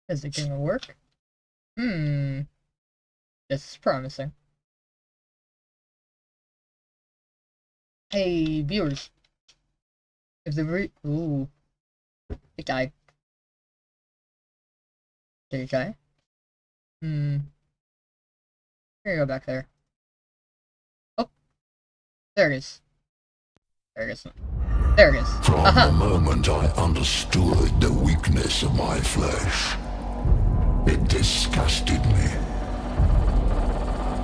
Is it gonna work? Hmm. This is promising. Hey, viewers. If the Ooh. It died. Did it die? Hmm. Here you go back there. Oh, there it is. There it is. There it is. From Aha! the moment I understood the weakness of my flesh, it disgusted me.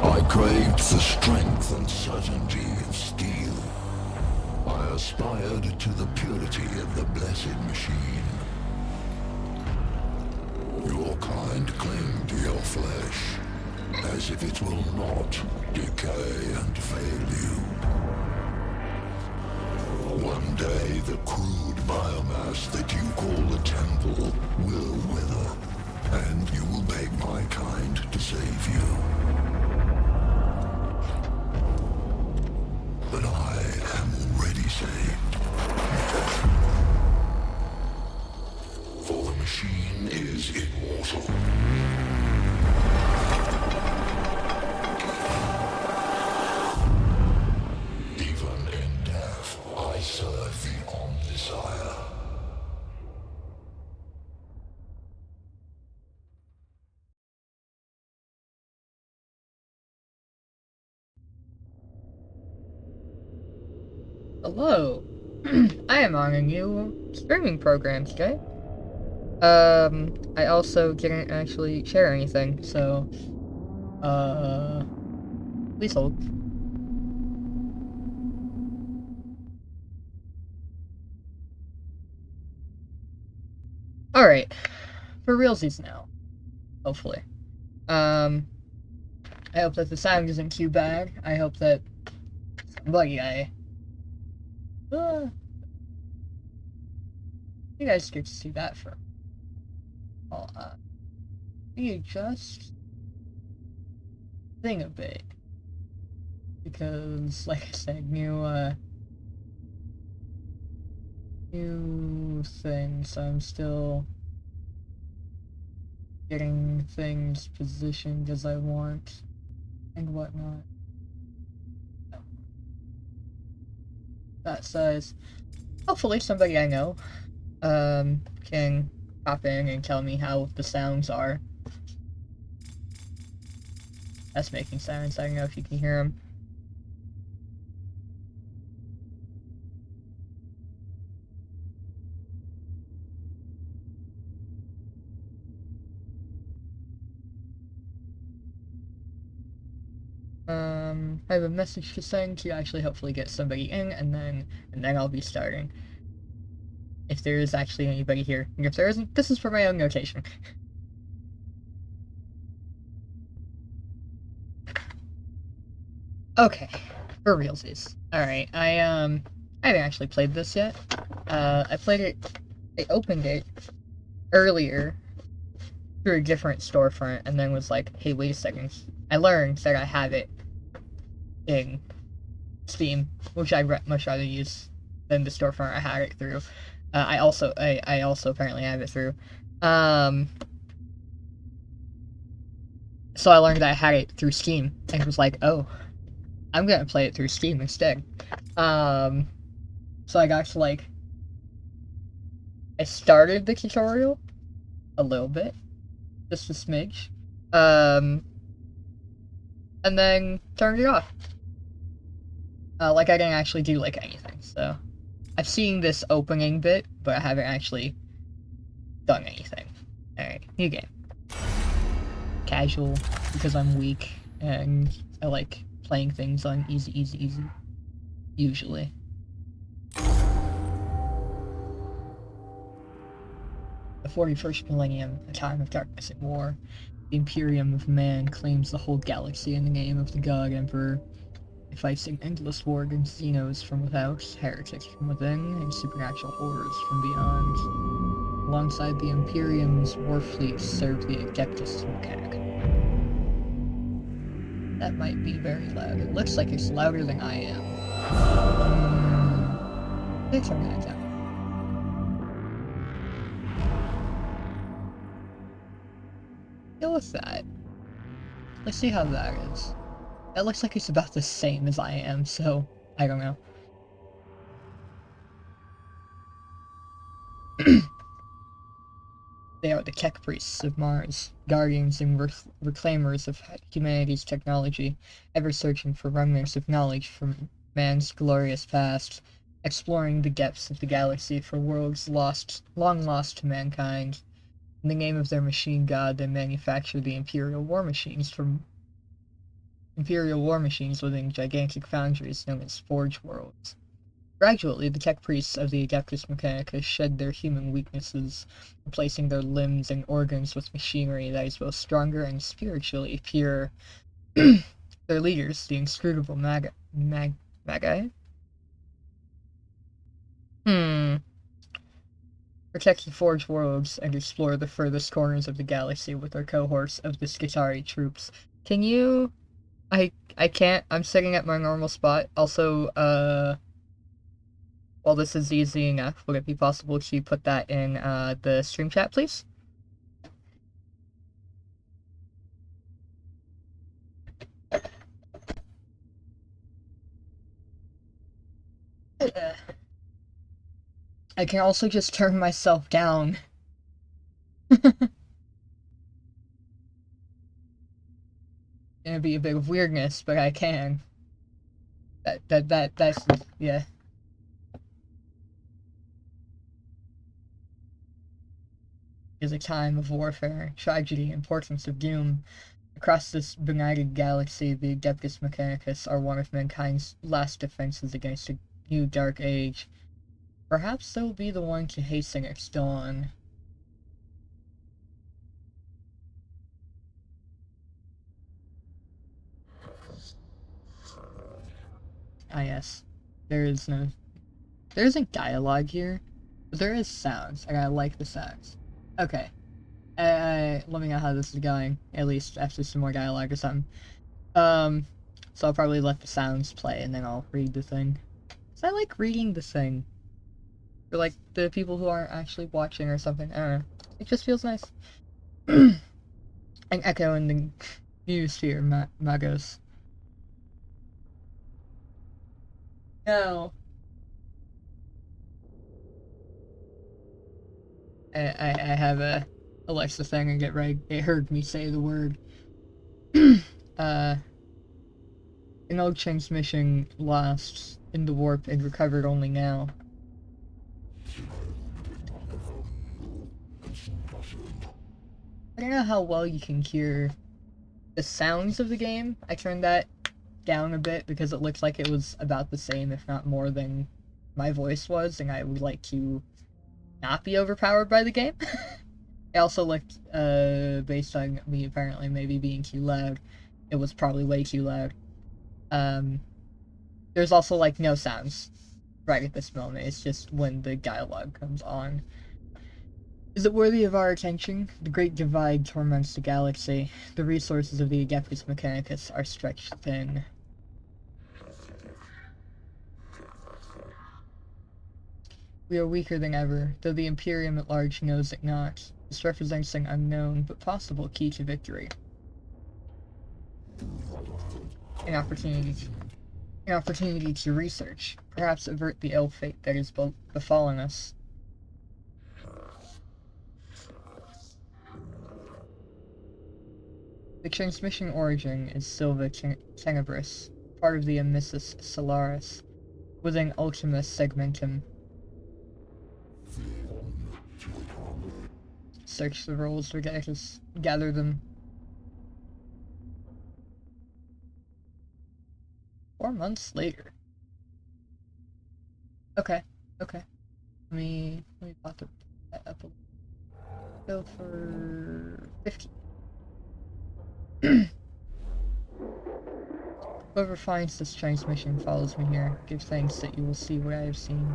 I craved the strength and certainty of steel. I aspired to the purity of the blessed machine. Your kind cling to your flesh, as if it will not decay and fail you. One day the crude biomass that you call the temple will wither, and you will beg my kind to save you. But I am already saved. For the machine is immortal. Even in death, I serve the Omnisire. Hello. I am on a new streaming program today. I also didn't actually share anything, so, please hold. Alright. For realsies now. Hopefully. I hope that the sound isn't too bad. I hope that you guys get to see that for all. You just think a bit. Because, like I said, new things. I'm still getting things positioned as I want and whatnot. That says, hopefully somebody I know can pop in and tell me how the sounds are. That's making sounds. I don't know if you can hear them. I have a message to send to actually hopefully get somebody in, and then I'll be starting. If there is actually anybody here, and if there isn't, this is for my own notation. Okay, for realsies. Alright, I haven't actually played this yet. I opened it earlier through a different storefront, and then was like, hey, wait a second. I learned that I have it in Steam, which I'd much rather use than the storefront I had it through. I also apparently have it through. So I learned that I had it through Steam, and it was like, oh, I'm gonna play it through Steam instead. So I got to, like, I started the tutorial a little bit, just a smidge, and then turned it off. Like, I didn't actually do, like, anything, so I've seen this opening bit, but I haven't actually done anything. Alright, new game. Casual, because I'm weak, and I like playing things on easy, usually. The 41st millennium, a time of darkness and war. The Imperium of Man claims the whole galaxy in the name of the God Emperor. It fights an endless war against Xenos from without, heretics from within, and supernatural horrors from beyond. Alongside the Imperium's war fleet serve the Adeptus Mechanicus. That might be very loud. It looks like it's louder than I am. Let's turn that down. Go with that. Let's see how that is. That looks like it's about the same as I am, so I don't know. They are the tech priests of Mars, guardians and reclaimers of humanity's technology, ever searching for remnants of knowledge from man's glorious past, exploring the depths of the galaxy for worlds long lost to mankind. In the name of their machine god, they manufacture the Imperial war machines within gigantic foundries known as Forge Worlds. Gradually, the tech priests of the Adeptus Mechanicus shed their human weaknesses, replacing their limbs and organs with machinery that is both stronger and spiritually pure. Their leaders, the inscrutable Magi? Protect the Forge Worlds and explore the furthest corners of the galaxy with their cohorts of the Skitari troops. Can you... I can't. I'm sitting at my normal spot. Also, well, this is easy enough. Would it be possible to put that in the stream chat, please? I can also just turn myself down. It'd be a bit of weirdness, but I can. That's, yeah. Is a time of warfare, tragedy, and portents of doom. Across this benighted galaxy, the Adeptus Mechanicus are one of mankind's last defenses against a new dark age. Perhaps they'll be the one to hasten its dawn. Ah yes, there isn't dialogue here, but there is sounds, and I like the sounds. Okay, let me know how this is going, at least after some more dialogue or something. So I'll probably let the sounds play, and then I'll read the thing. 'Cause I like reading the thing. For, like, the people who aren't actually watching or something, I don't know. It just feels nice. An echo in the news sphere, Magos. No. I have a Alexa thing and get ready. It heard me say the word. An old transmission lost in the warp and recovered only now. I don't know how well you can hear the sounds of the game. I turned that down a bit because it looked like it was about the same, if not more, than my voice was, and I would like to not be overpowered by the game. It also looked, based on me apparently maybe being too loud, it was probably way too loud. There's also, like, no sounds right at this moment. It's just when the dialogue comes on. Is it worthy of our attention? The Great Divide torments the galaxy. The resources of the Adeptus Mechanicus are stretched thin. We are weaker than ever, though the Imperium at large knows it not. This represents an unknown, but possible key to victory. An opportunity to research, perhaps avert the ill fate that has befallen us. The transmission origin is Silva Tenebris, part of the Emissus Solaris, within Ultimus Segmentum. Search the rolls to gather them. 4 months later. Okay. Let me bot that up a little. Go for 50. Whoever finds this transmission follows me here. Give thanks that you will see what I have seen.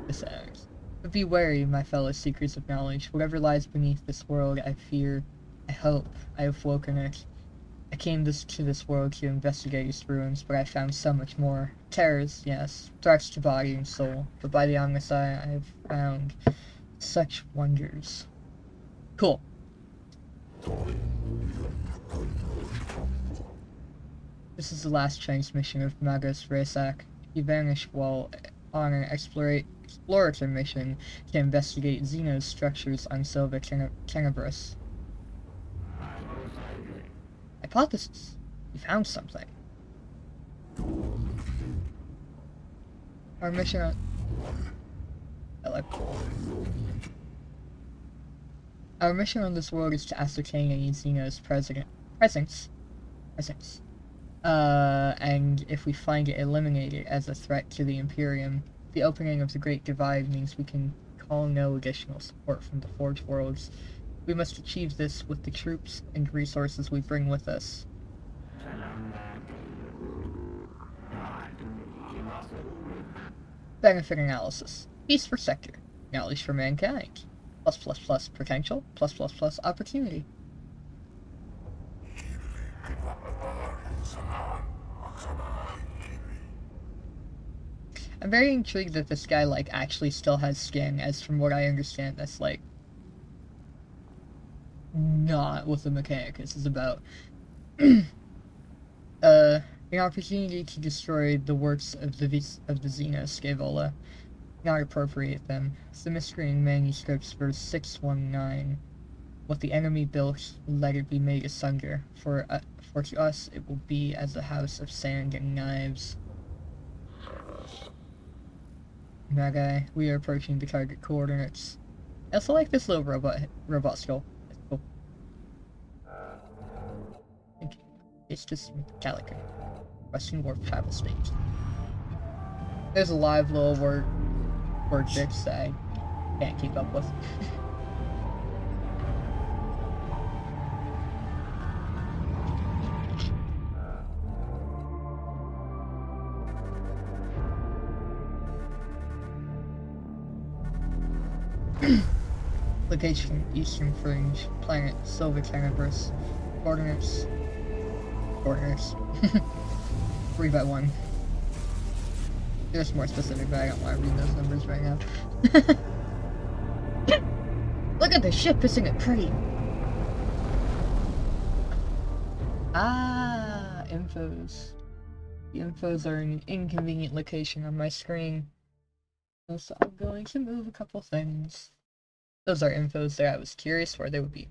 The sounds. But be wary, my fellow seekers of knowledge. Whatever lies beneath this world, I fear, I hope, I have woken it. I came to this world to investigate its ruins, but I found so much more. Terrors, yes. Threats to body and soul. But by the Omnis Eye, I have found such wonders. Cool. This is the last transmission of Magos Resak. He vanished while on an explorator mission to investigate Xeno's structures on Silva Tenebris. Hypothesis. You found something. Our mission on... Our mission on this world is to ascertain any Xeno's presence. And if we find it, eliminate it as a threat to the Imperium. The opening of the Great Divide means we can call no additional support from the Forge Worlds. We must achieve this with the troops and resources we bring with us. Benefit analysis. Peace for sector. Knowledge for mankind. +++ potential. +++ opportunity. I'm very intrigued that this guy, like, actually still has skin, as from what I understand, that's, like, not what the Mechanicus is about. An opportunity to destroy the works of the Xeno Scaevola. Not appropriate them. Themistry manuscripts verse 619. What the enemy built, let it be made asunder. For to us it will be as a house of sand and knives. Magi, we are approaching the target coordinates. I also like this little robot skull. It's cool. Thank you. It's just Calico. Western Warp travel stage. There's a live little word fix that I can't keep up with. Location, Eastern Fringe, planet Silva Tenebris, coordinates 3x1. There's more specific, but I don't want to read those numbers right now. Look at the ship, isn't it pretty? Ah, infos. The infos are in an inconvenient location on my screen. So I'm going to move a couple things. Those are infos that I was curious where they would be.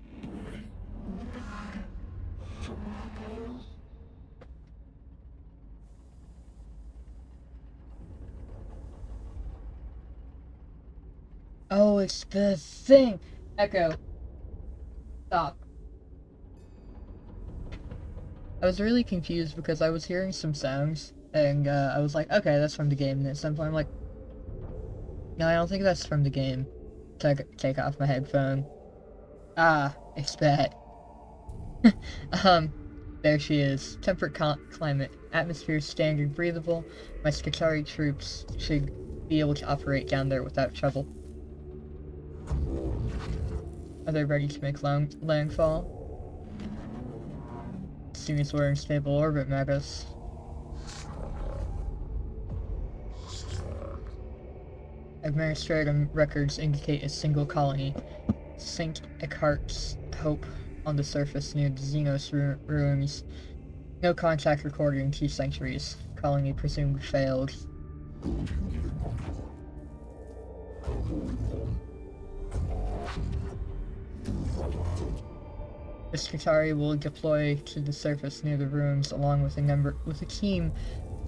Oh, it's the thing! Echo. Stop. I was really confused because I was hearing some sounds, and I was like, okay, that's from the game, and at some point I'm like, no, I don't think that's from the game. Take off my headphone. Ah, it's bad. There she is. Temperate climate. Atmosphere standard breathable. My Skitari troops should be able to operate down there without trouble. Are they ready to make landfall? As soon as we're in stable orbit, Magos. Administrative records indicate a single colony. St. Eckhart's Hope on the surface near the Xenos ruins. No contact recorded in 2 centuries. Colony presumed failed. The Skitari will deploy to the surface near the ruins along with a team of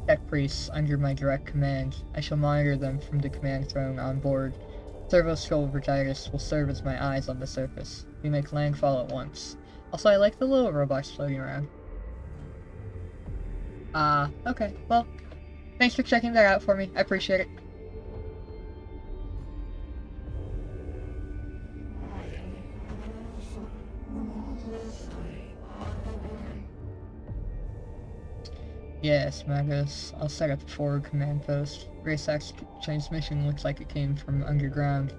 tech priests under my direct command. I shall monitor them from the command throne on board. Servo Skull Vertitus will serve as my eyes on the surface. We make landfall at once. Also, I like the little robots floating around. Okay. Well, thanks for checking that out for me. I appreciate it. Yes, Magus. I'll set up a forward command post. Resak's transmission looks like it came from underground.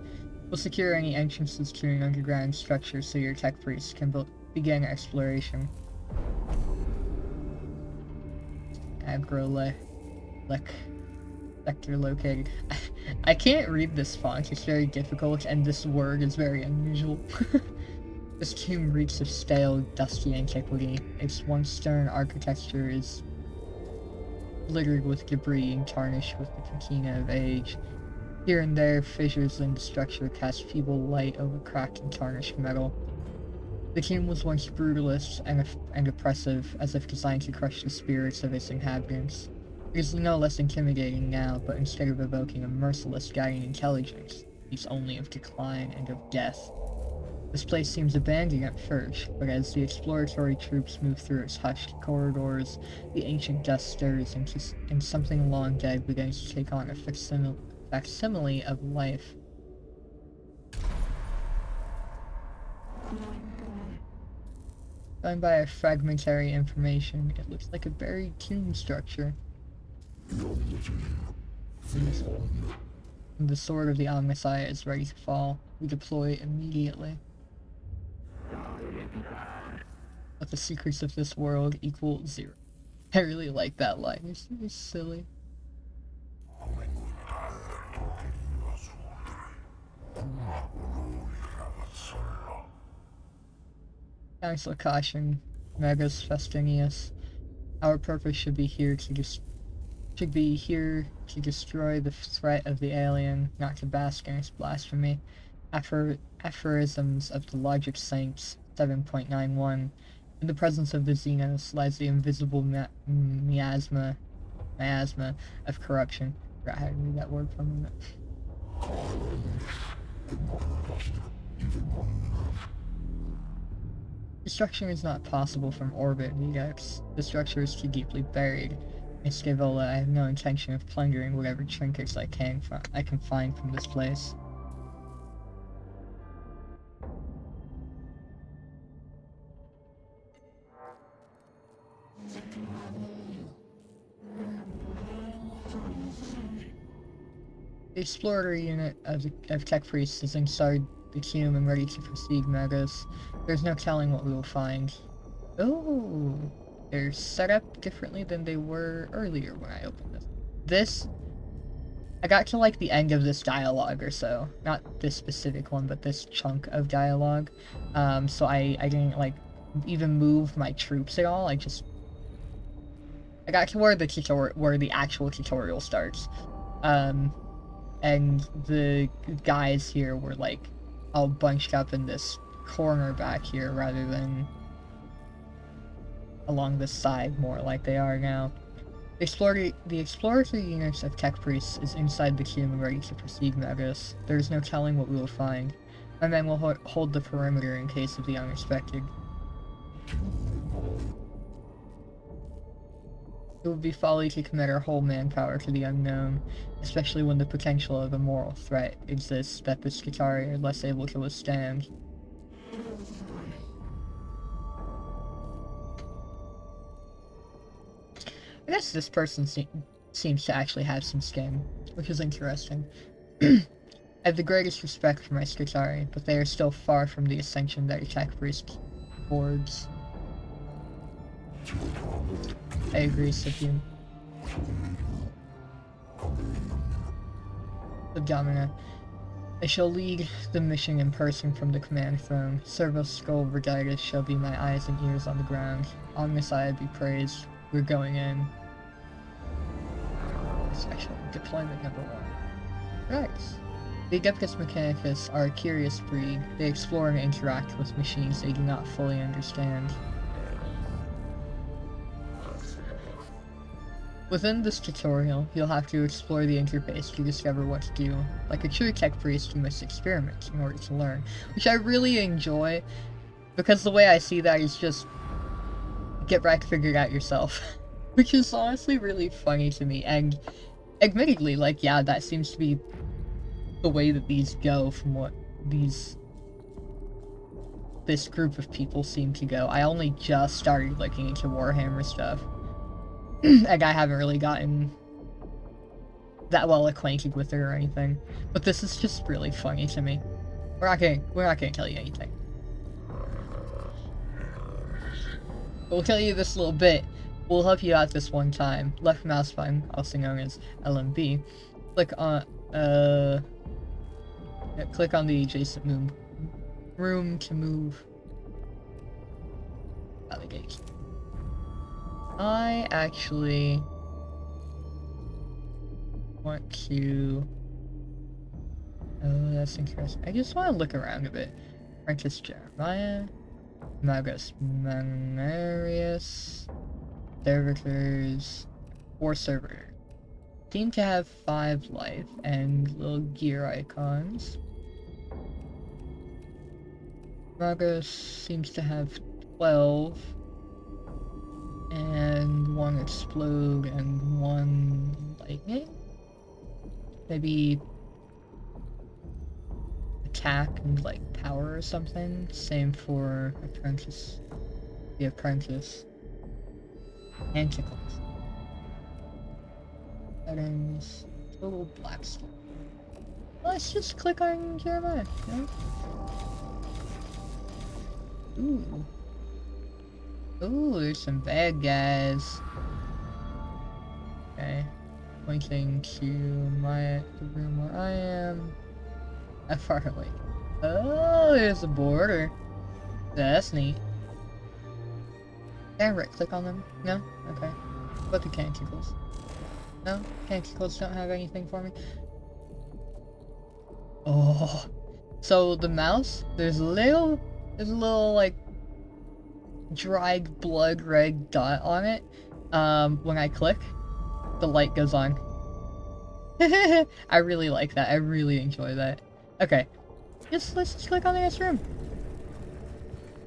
We'll secure any entrances to an underground structure so your tech priests can begin exploration. Agrole. sector located. I can't read this font, it's very difficult, and this word is very unusual. This tomb reeks of stale, dusty antiquity. Its once stern architecture is littered with debris and tarnished with the patina of age. Here and there, fissures in the structure cast feeble light over cracked and tarnished metal. The tomb was once brutalist and oppressive, as if designed to crush the spirits of its inhabitants. It is no less intimidating now, but instead of evoking a merciless guiding intelligence, it speaks only of decline and of death. This place seems abandoned at first, but as the exploratory troops move through its hushed corridors, the ancient dust stirs and something long dead begins to take on a facsimile of life. Going by a fragmentary information, it looks like a buried tomb structure. The sword of the Omnissiah is ready to fall. We deploy immediately. But the secrets of this world equal 0. I really like that line. It's silly. Council caution, Megas Festinius. Our purpose should be here to destroy the threat of the alien, not to bask in its blasphemy. Aphorisms of the Logic Saints 7.91. In the presence of the Xenos lies the invisible miasma of corruption. I forgot how to read that word for a minute. Destruction is not possible from orbit, Vedex. The structure is too deeply buried. In Scaevola, I have no intention of plundering whatever trinkets I can find from this place. The exploratory unit of tech priests is inside the tomb and ready to proceed, Megas. There's no telling what we will find. Oh, they're set up differently than they were earlier when I opened this. I got to like the end of this dialogue or so. Not this specific one, but this chunk of dialogue. So I didn't like even move my troops at all. I got to where the actual tutorial starts. And the guys here were like all bunched up in this corner back here rather than along this side more like they are now. The exploratory units of tech priests is inside the tomb and ready to proceed, Megas. There is no telling what we will find. My men will hold the perimeter in case of the unexpected. It would be folly to commit our whole manpower to the unknown, especially when the potential of a moral threat exists that the Skitarii are less able to withstand. I guess this person seems to actually have some skin, which is interesting. I have the greatest respect for my Skitarii, but they are still far from the ascension that a tech priest affords. I agree, Scipion. Subdomina. I shall lead the mission in person from the command throne. Servo Skull Regitis shall be my eyes and ears on the ground. Omnissiah be praised. We're going in. It's actually deployment number 1. Right. The Adeptus Mechanicus are a curious breed. They explore and interact with machines they do not fully understand. Within this tutorial, you'll have to explore the interface to discover what to do. Like a true tech priest, you must experiment in order to learn, which I really enjoy, because the way I see that is just get right, figure it out yourself, which is honestly really funny to me, and admittedly, like, yeah, that seems to be the way that these go from what this group of people seem to go. I only just started looking into Warhammer stuff. And I haven't really gotten that well acquainted with it or anything. But this is just really funny to me. We're not gonna tell you anything. We'll tell you this little bit. will help you out this one time. Left mouse button, also known as LMB. Click on click on the adjacent room to move out the gate. I actually want to. Oh, that's interesting. I just want to look around a bit. Apprentice Jeremiah, Magus Manarius, servitors, 4 servitors. Seem to have 5 life and little gear icons. Magus seems to have 12. And 1 explode and 1 lightning? Maybe attack and like power or something. Same for apprentice. The apprentice. Manticles. Settings. Total blackstone. Let's just click on Jeremiah. Yeah? Ooh. Ooh, there's some bad guys. Okay. Pointing to the room where I am. How far away? Oh, there's a border. That's neat. Can I right click on them? No? Okay. What about the canticles? No? Canticles don't have anything for me? Oh. So the mouse, there's a little like dried blood red dot on it. When I click, the light goes on. I really like that. I really enjoy that. Okay. Let's just click on the next room.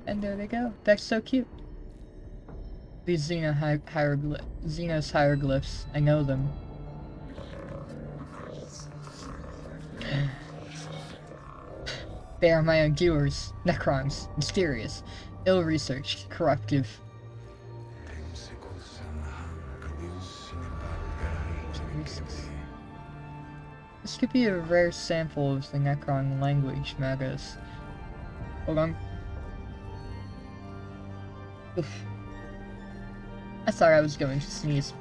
And there they go. That's so cute. These Xenos hieroglyphs. I know them. They are my endures, Necrons, mysterious, ill-researched, corruptive. This could be a rare sample of the Necron language, Magus. Hold on. Oof. I thought I was going to sneeze.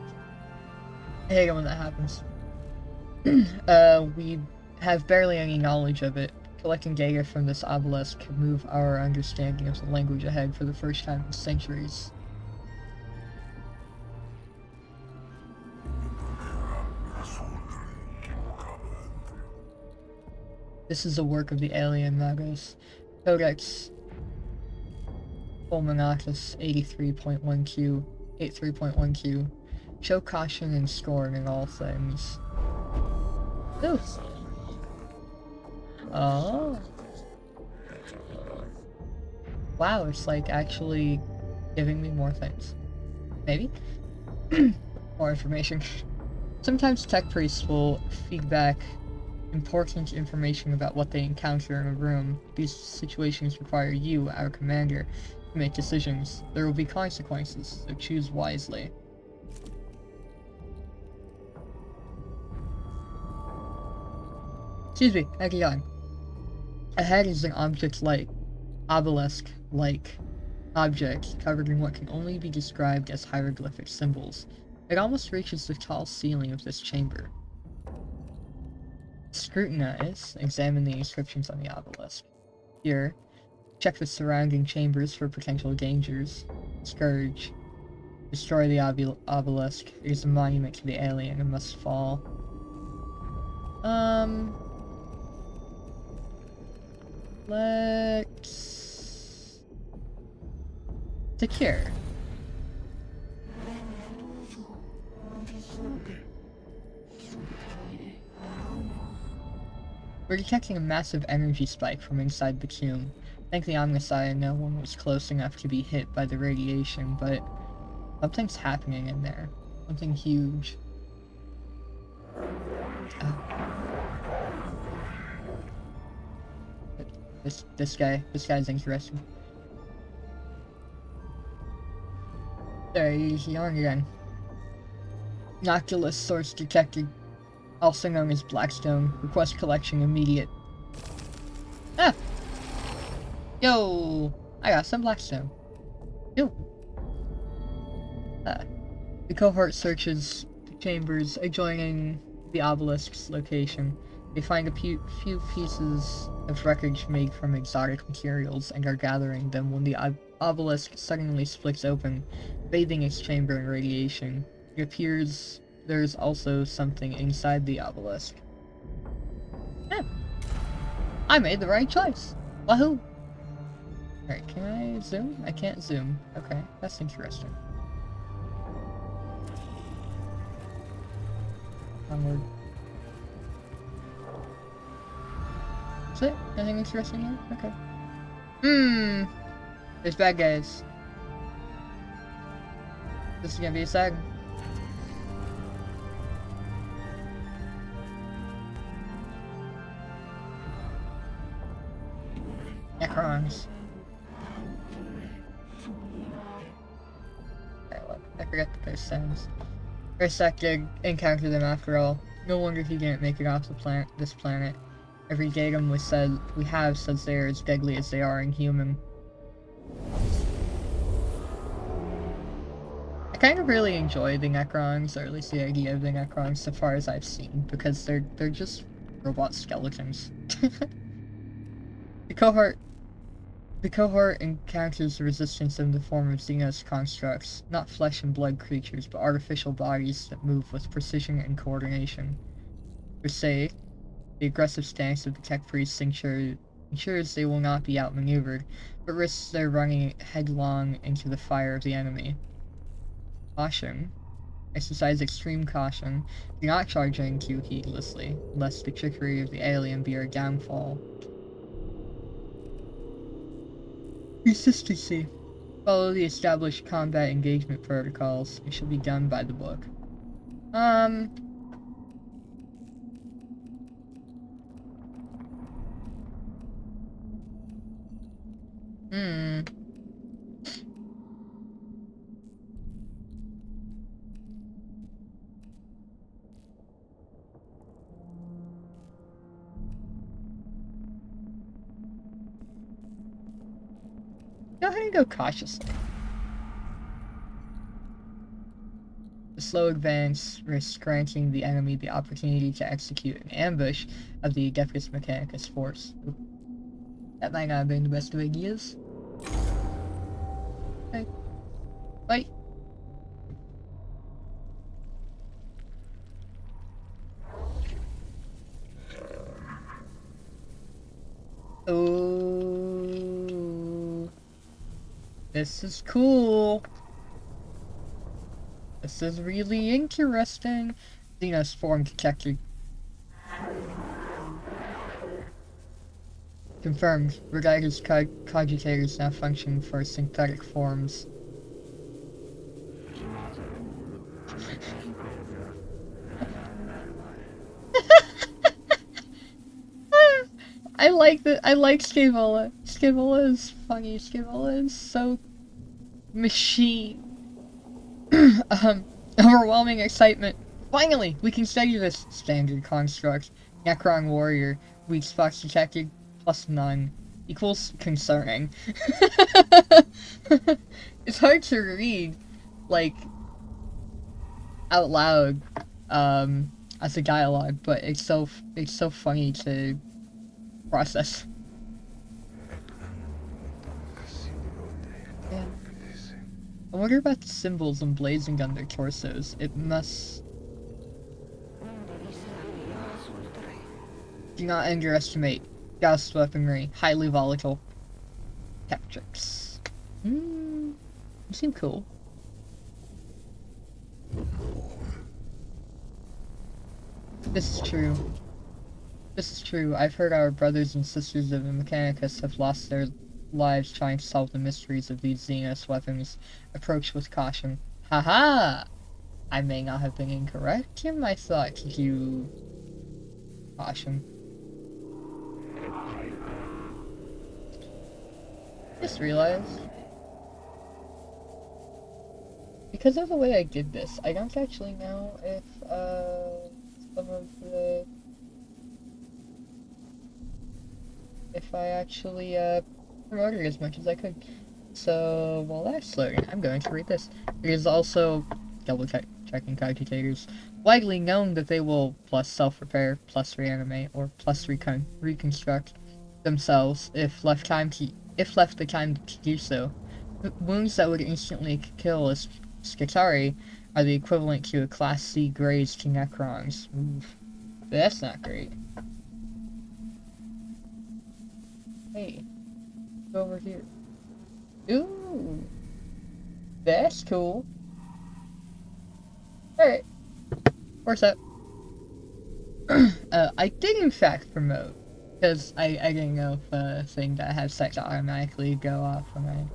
I hate it when that happens. We have barely any knowledge of it. Collecting data from this obelisk could move our understanding of the language ahead for the first time in centuries. This is a work of the alien Magus. Codex Fulminatus 83.1Q, 83.1Q. Show caution and scorn in all things. Ooh. Oh. Wow, it's like actually giving me more things. Maybe? More information. Sometimes tech priests will feedback important information about what they encounter in a room. These situations require you, our commander, to make decisions. There will be consequences, so choose wisely. Excuse me, Agion. Ahead is an obelisk-like object covered in what can only be described as hieroglyphic symbols. It almost reaches the tall ceiling of this chamber. Scrutinize, examine the inscriptions on the obelisk. Here, check the surrounding chambers for potential dangers. Scourge. Destroy the obelisk. It is a monument to the alien and must fall. Let's... secure. We're detecting a massive energy spike from inside the tomb. Thank the Omnissiah no one was close enough to be hit by the radiation, but something's happening in there. Something huge. This guy's interesting. There, he's on again. Noctilus source detected. Also known as Blackstone. Request collection immediate. Ah! Yo! I got some Blackstone. Yo! The cohort searches the chambers adjoining the obelisk's location. They find a few pieces of wreckage made from exotic materials and are gathering them when the obelisk suddenly splits open, bathing its chamber in radiation. It appears there's also something inside the obelisk. Yeah. I made the right choice. Wahoo! Alright, can I zoom? I can't zoom. Okay, that's interesting. Onward. Is it? Anything interesting here? Okay. There's bad guys. This is gonna be a sag. Necrons. Alright, look. I forgot the ghost sounds. Ursak did encounter them after all. No wonder he didn't make it off this planet. Every datum we have says they are as deadly as they are inhuman. I kind of really enjoy the Necrons, or at least the idea of the Necrons so far as I've seen, because they're just robot skeletons. The cohort encounters resistance in the form of Xenos constructs, not flesh and blood creatures, but artificial bodies that move with precision and coordination. Per se, the aggressive stance of the tech priests ensures they will not be outmaneuvered, but risks their running headlong into the fire of the enemy. Caution. Exercise extreme caution. Do not charge too heedlessly, lest the trickery of the alien be our downfall. Consistency. Follow the established combat engagement protocols. It should be done by the book. Go ahead and go cautiously. The slow advance risks granting the enemy the opportunity to execute an ambush of the Adeptus Mechanicus force. That might not have been the best of ideas. Okay. Bye. Oh, this is cool. This is really interesting. Xenos form detected. Confirmed. Regatta's cogitators now function for synthetic forms. I like Scaevola. Scaevola is funny. Scaevola is so machine. Overwhelming excitement. Finally, we can study this standard construct. Necron warrior. Weak spots detected. Plus none. Equals concerning. It's hard to read, like, out loud, as a dialogue, but it's so funny to process. Yeah. I wonder about the symbols emblazoned on their torsos. It must... Do not underestimate Gauss weaponry. Highly volatile. Tactics. They seem cool. This is true. This is true. I've heard our brothers and sisters of the Mechanicus have lost their lives trying to solve the mysteries of these Xenos weapons. Approach with caution. Haha! I may not have been incorrect in my thought to do caution. Just realized, because of the way I did this, I don't actually know if some of the... if I actually promoted as much as I could. So while that's loading, I'm going to read this. It is also checking cogitators. Widely known that they will plus self-repair, plus reanimate, or plus reconstruct themselves if left the time to do so. Wounds that would instantly kill a Skitari are the equivalent to a Class C graze to Necrons. Oof. That's not great. Hey, go over here. Ooh, that's cool. Alright, where's that? I did in fact promote, because I didn't know if a thing that has sex automatically go off when I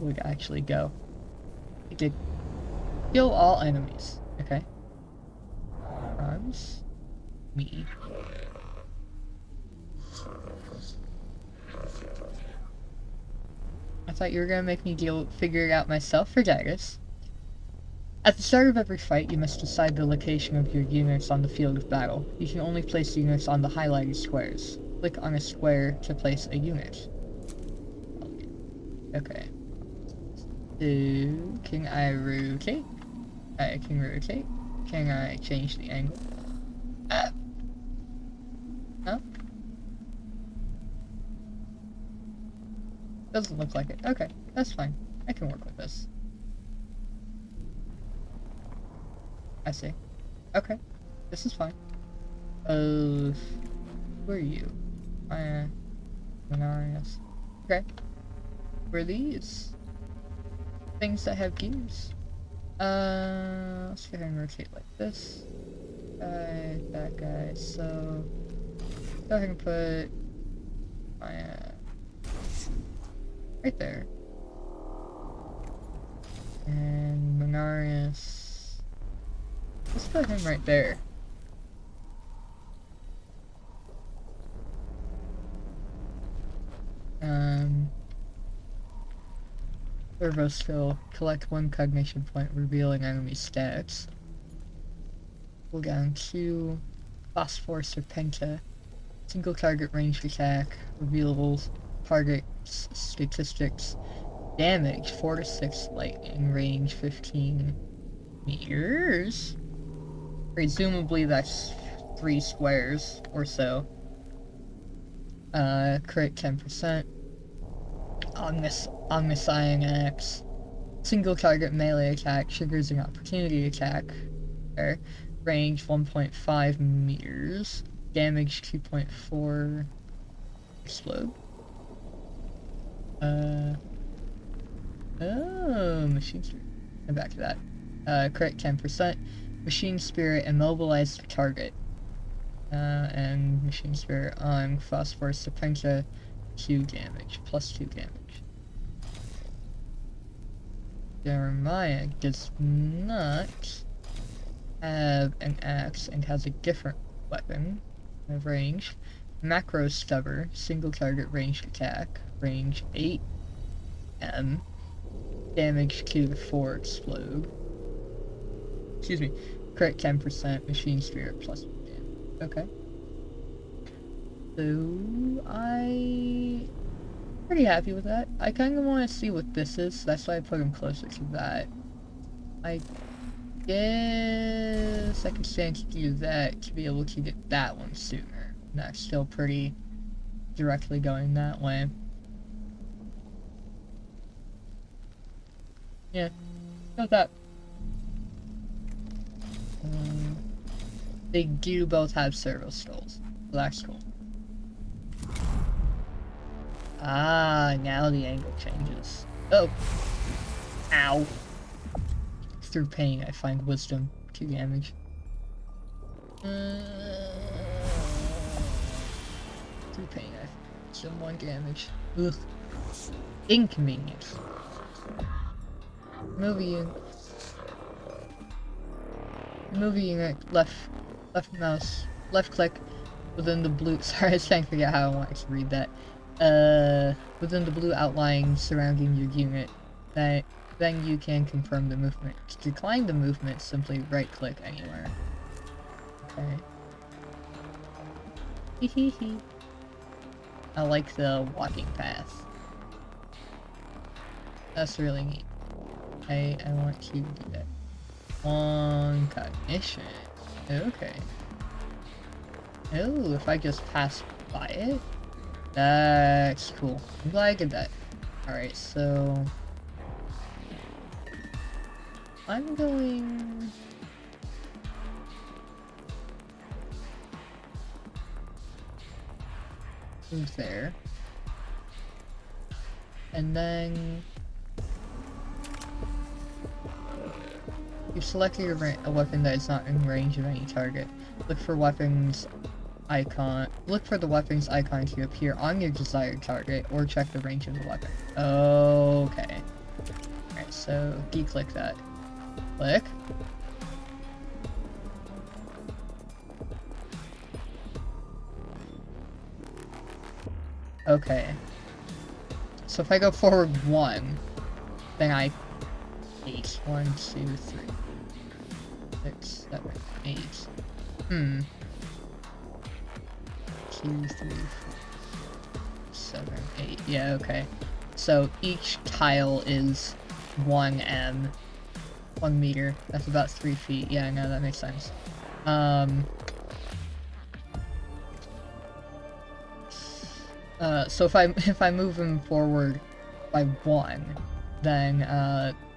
would actually go. I did kill all enemies. Okay. Arms. Me. I thought you were gonna make me figure it out myself for Daggers. At the start of every fight, you must decide the location of your units on the field of battle. You can only place units on the highlighted squares. Click on a square to place a unit. Okay. So, can I rotate? I can rotate. Can I change the angle? No? Doesn't look like it. Okay, that's fine. I can work with this. I see. Okay, this is fine. Who are you? Mechanicus. Okay. What are these? Things that have gears. Let's go ahead and rotate like this. That guy. So, go ahead and put my, right there. And Mechanicus. Let's put him right there. Servo skill. Collect 1 cognition point, revealing enemy stats. Pull down 2. Phosphorus or Penta. Single target ranged attack. Reveals target statistics. Damage 4 to 6, lightning range 15 meters. Presumably that's 3 squares or so. Crit 10%. Omniscient Axe. Single target melee attack triggers an opportunity attack. There. Range 1.5 meters. Damage 2.4. Explode. Oh, machine spirit. And back to that. Crit 10%. Machine spirit immobilize the target. And machine spirit on Phosphorus Serpenta 2 damage. Plus 2 damage. Jeremiah does not have an axe and has a different weapon of range. Macro Stubber, single target ranged attack, range 8 M, damage 2 to 4 explode. Excuse me, crit 10%, machine spirit plus 1 damage. Okay. So, I'm pretty happy with that. I kind of want to see what this is, so that's why I put him closer to that. I guess I can stand to do that to be able to get that one sooner. That's still pretty directly going that way. Yeah, go with that. They do both have servo stalls. So that's cool. Ah, now the angle changes. Oh. Ow. Through pain, I find wisdom. 2 damage. Through pain, I find wisdom. 1 damage. Ugh. Inconvenience. Movie unit, left mouse, left click within the blue. Sorry, I was trying to figure out how I wanted to read that. Within the blue outline surrounding your unit, then you can confirm the movement. To decline the movement, simply right-click anywhere. Okay. Hehehe. I like the walking path. That's really neat. I want to do that. 1 cognition. Okay. Oh, if I just pass by it? That's cool. I'm glad I did that. Alright, so... I'm going... move there. And then... you select a weapon that is not in range of any target. Look for weapons icon. Look for the weapon's icon to appear on your desired target, or check the range of the weapon. Okay. Alright, so de-click that. Click. Okay. So if I go forward 1, then I... 8. 1, 2, 3. 6, 7, 8. 2, 3, 4, 7, 8. Yeah, okay. So each tile is 1 m. 1 meter. That's about 3 feet. Yeah, no, that makes sense. So if I move him forward by 1, then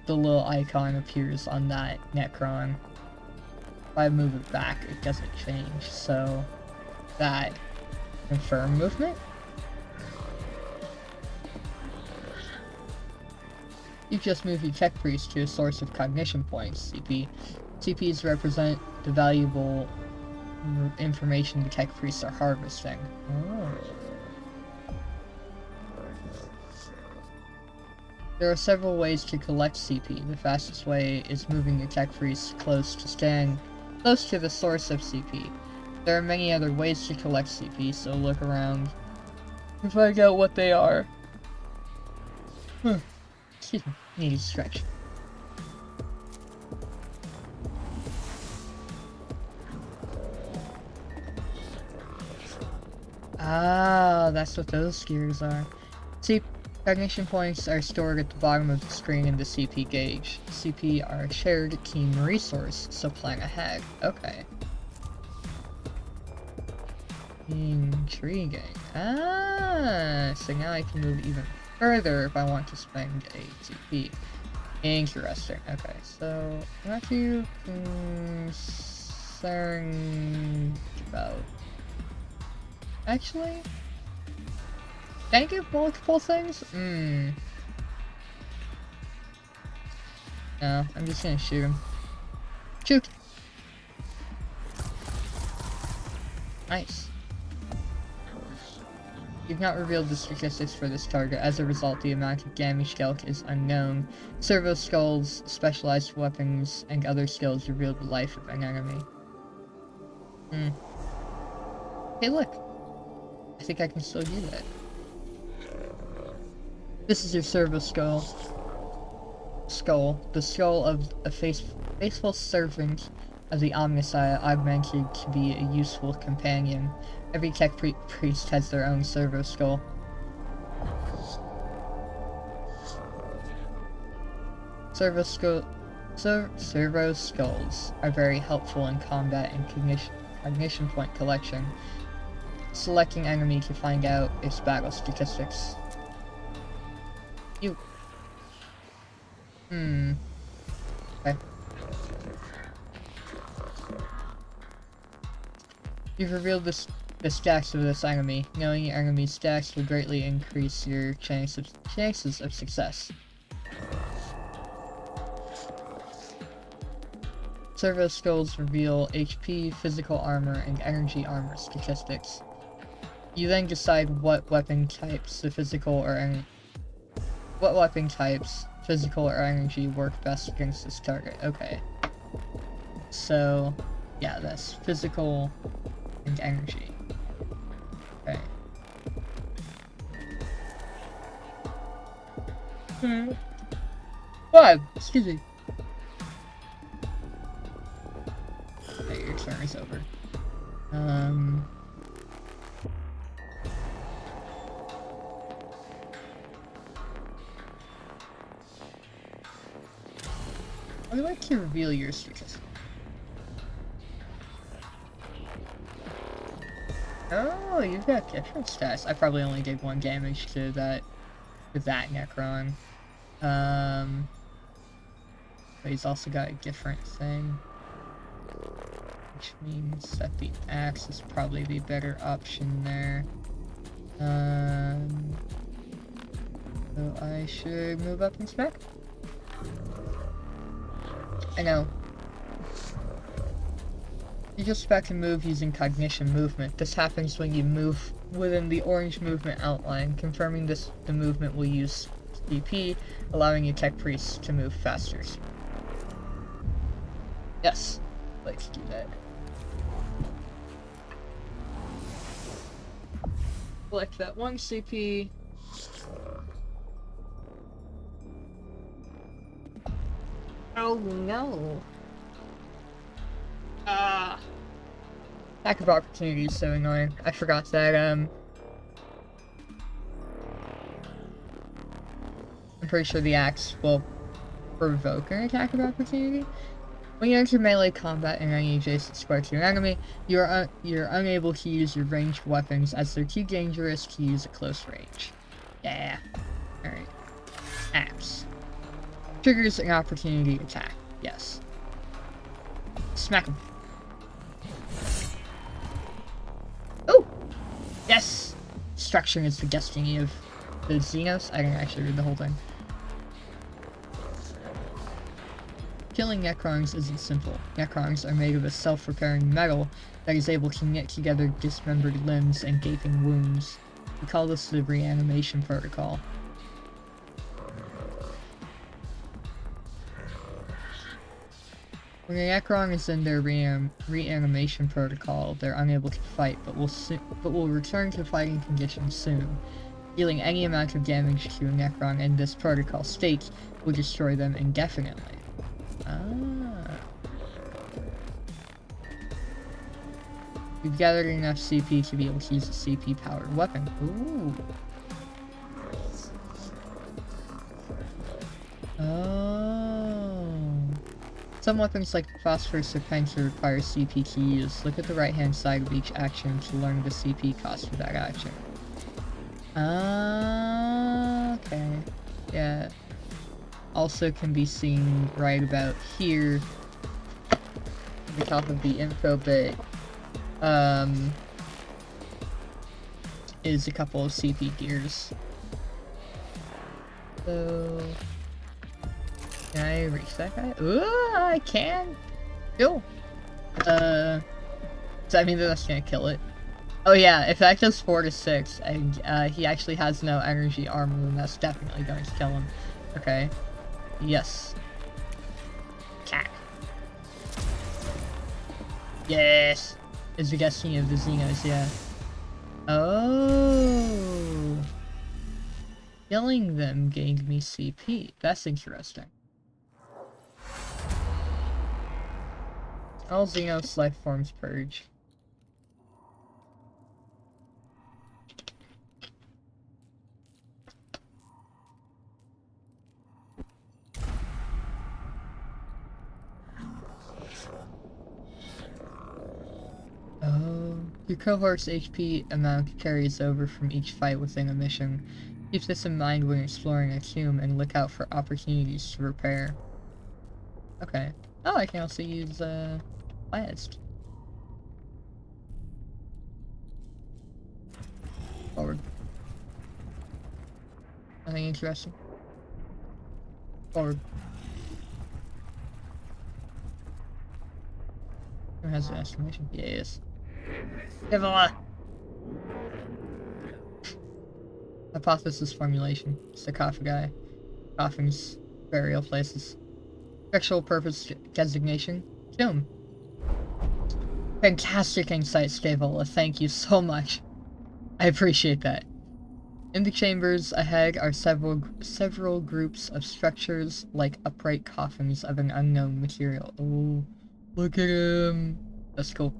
the little icon appears on that Necron. If I move it back, it doesn't change. So that confirm movement. You just move your tech priest to a source of cognition points, CP. CPs represent the valuable information the tech priests are harvesting. Oh. There are several ways to collect CP. The fastest way is moving your tech priest close to the source of CP. There are many other ways to collect CP, so look around and find out what they are. Excuse me, need a stretch. Ah, that's what those gears are. See, cognition points are stored at the bottom of the screen in the CP gauge. CP are a shared team resource, so plan ahead. Okay. Intriguing. Ah, so now I can move even further if I want to spend a CP. Interesting. Okay, so not too concerned about. Actually, can I get multiple things? No, I'm just gonna shoot him. Shoot! Nice. You've not revealed the statistics for this target. As a result, the amount of damage dealt is unknown. Servo skulls, specialized weapons, and other skills reveal the life of an enemy. Hey, look! I think I can still do that. This is your servo skull. The skull of a faithful servant of the Omnissiah, augmented to be a useful companion. Every tech priest has their own servo skull. Servo skulls are very helpful in combat and cognition point collection. Selecting enemy to find out its battle statistics. Okay. You've revealed the stats of this enemy. Knowing your enemy's stats will greatly increase your chances of success. Servo skills reveal HP, physical armor, and energy armor statistics. You then decide what weapon types, physical or energy work best against this target. Okay. So, yeah, that's physical and energy. Okay. What? Excuse me. Okay, your turn is over. I would like to reveal your secrets. Oh, you've got different stats. I probably only did 1 damage to that Necron. But he's also got a different thing. Which means that the axe is probably the better option there. So I should move up in spec. I know. You just spec and move using cognition movement. This happens when you move within the orange movement outline. Confirming this, the movement will use CP, allowing your tech priests to move faster. Yes, let's do that. Select that 1 CP. Oh no. Lack of opportunity is so annoying. I forgot that, I'm pretty sure the axe will provoke an attack of opportunity. When you enter melee combat in any adjacent square to an enemy, you're unable to use your ranged weapons as they're too dangerous to use at close range. Yeah. Alright. Axe. Triggers an opportunity attack. Yes. Smack him. Oh! Yes! Destruction is the destiny of the Xenos. I didn't actually read the whole thing. Killing Necrons isn't simple. Necrons are made of a self-repairing metal that is able to knit together dismembered limbs and gaping wounds. We call this the reanimation protocol. When a Necron is in their reanimation protocol, they're unable to fight, but will return to fighting conditions soon. Dealing any amount of damage to a Necron in this protocol state will destroy them indefinitely. We've gathered enough CP to be able to use a CP-powered weapon. Ooh. Oh. Some weapons like Phosphorus or Penta require CP to use. Look at the right-hand side of each action to learn the CP cost for that action. Okay. Yeah. Also can be seen right about here at the top of the info bit is a couple of CP gears. So can I reach that guy? Ooh, I can! Cool. Does that mean that that's gonna kill it? Oh yeah, if that does 4 to 6 and he actually has no energy armor, then that's definitely going to kill him. Okay. Yes. Attack. Yes! It's the destiny of the Xenos, yeah. Oh! Killing them gained me CP. That's interesting. All Xenos life forms purge. Oh, your cohort's HP amount carries over from each fight within a mission. Keep this in mind when exploring a tomb and look out for opportunities to repair. Okay. Oh, I can also use, Blast. Forward. Nothing interesting. Forward. Who has an exclamation? Yes. Kevlar! Hypothesis formulation. Sarcophagi. Coffins. Burial places. Sexual purpose designation. Tomb. Fantastic insight, Scavola. Thank you so much. I appreciate that. In the chambers ahead are several groups of structures like upright coffins of an unknown material. Oh, look at him. That's cool.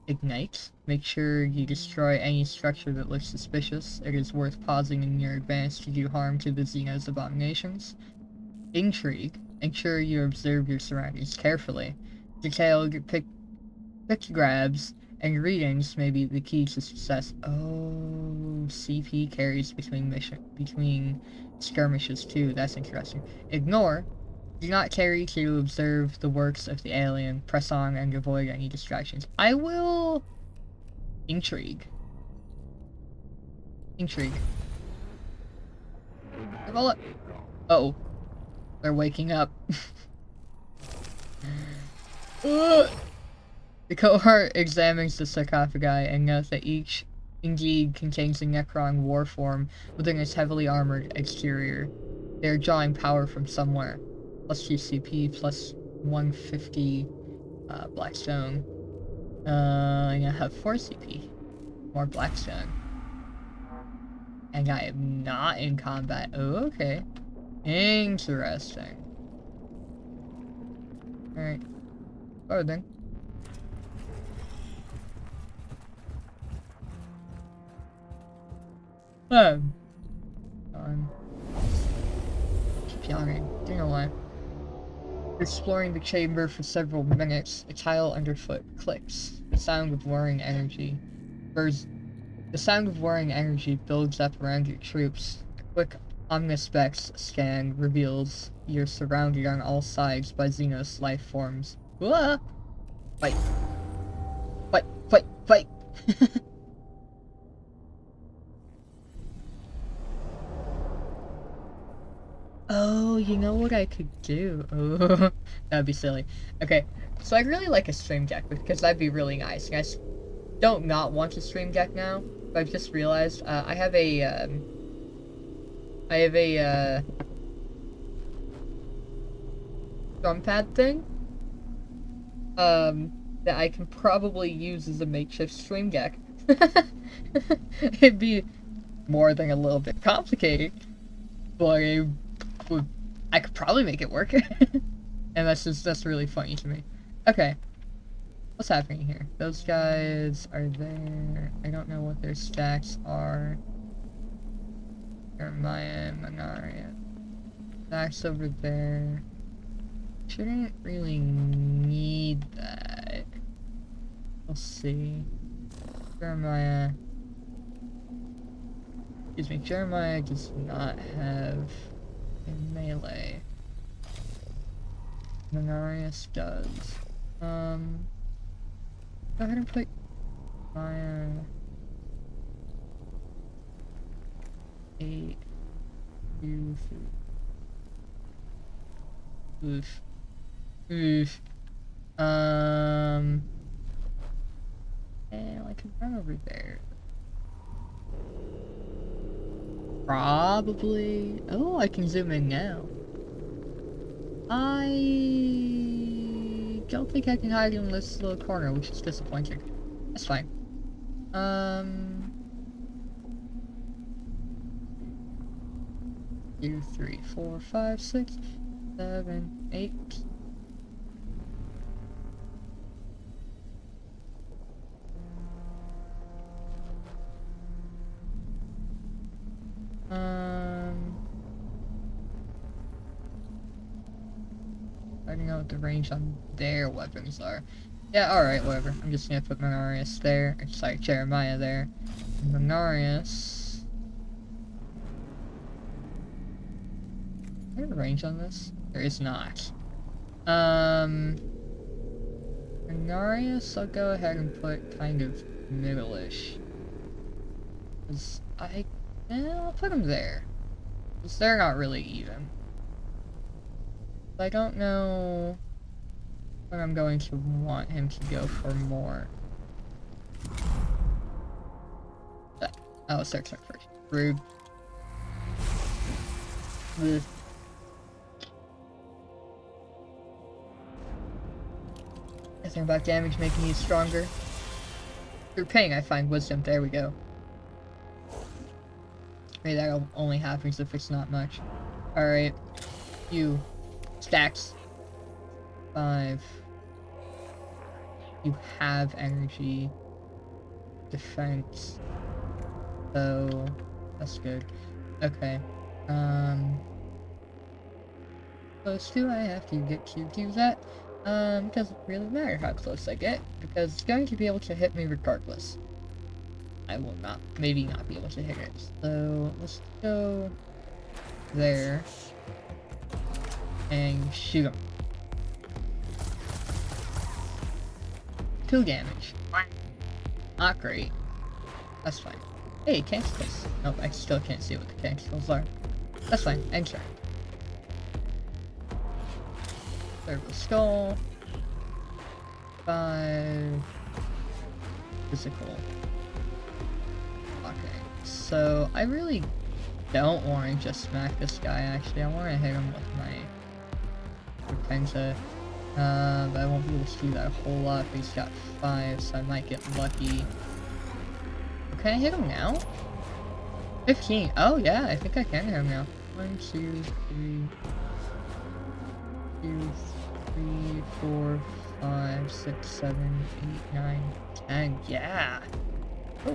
Ignite. Make sure you destroy any structure that looks suspicious. It is worth pausing in your advance to do harm to the Xenos abominations. Intrigue. Ensure you observe your surroundings carefully. Detailed pictographs and readings may be the key to success. Oh, CP carries between skirmishes too. That's interesting. Ignore. Do not carry to observe the works of the alien. Press on and avoid any distractions. I will... Intrigue. Intrigue. Develop. Uh-oh. They're waking up. The cohort examines the sarcophagi and notes that each indeed contains a Necron war form within its heavily armored exterior. They are drawing power from somewhere. Plus 2 CP, plus 150 Blackstone. And I have 4 CP. More Blackstone. And I am not in combat. Oh, okay. Interesting. Alright. Forward then. Keep yawning. Don't know why. Exploring the chamber for several minutes, a tile underfoot clicks. The sound of whirring energy builds up around your troops. A quick omnispecs scan reveals you're surrounded on all sides by Xenos life forms. Whoa! Fight! Fight! Fight! Fight! Oh, you know what I could do? Oh, that'd be silly. Okay, so I'd really like a stream deck because that'd be really nice. And I don't not want a stream deck now, but I've just realized I have a drum pad thing that I can probably use as a makeshift stream deck. It'd be more than a little bit complicated, but I could probably make it work. And that's really funny to me. Okay. What's happening here? Those guys are there. I don't know what their stacks are. Jeremiah, Manaria. Stacks over there. Shouldn't really need that. We'll see. Jeremiah. Excuse me, Jeremiah does not have a melee. Menarius does. Go ahead and put my 8 2 oof. Oof. And I can run over there. Probably. Oh, I can zoom in now. I don't think I can hide in this little corner, which is disappointing. That's fine. 2, 3, 4, 5, 6, 7, 8. I don't know what the range on their weapons are. Yeah, alright, whatever. I'm just gonna put Menarius there. Sorry, Jeremiah there. Menarius. Is there a range on this? There is not. Menarius, I'll go ahead and put kind of middle-ish. I'll put him there. Because they're not really even. I don't know when I'm going to want him to go for more. Oh, start first. Rude. Ugh. Nothing about damage making you stronger. Through pain, I find wisdom. There we go. Maybe that only happens if it's not much. Alright. You. Stacks. 5. You have energy. Defense. So, that's good. Okay. close to, I have to get to do that. Doesn't really matter how close I get, because it's going to be able to hit me regardless. I will not, maybe not be able to hit it. So, let's go there and shoot him. 2 damage. Not great. That's fine. Hey, tentacles. Nope, I still can't see what the tentacles are. That's fine. Enter. Cervical skull. 5. Physical. Okay. So, I really don't want to just smack this guy, actually. I want to hit him with my Penta. But I won't be able to do that a whole lot. But he's got 5, so I might get lucky. Can I hit him now? 15. Oh yeah, I think I can hit him now. 1, 2, 3, 2, 3, 4, 5, 6, 7, 8, 9, 10. Yeah. Oh,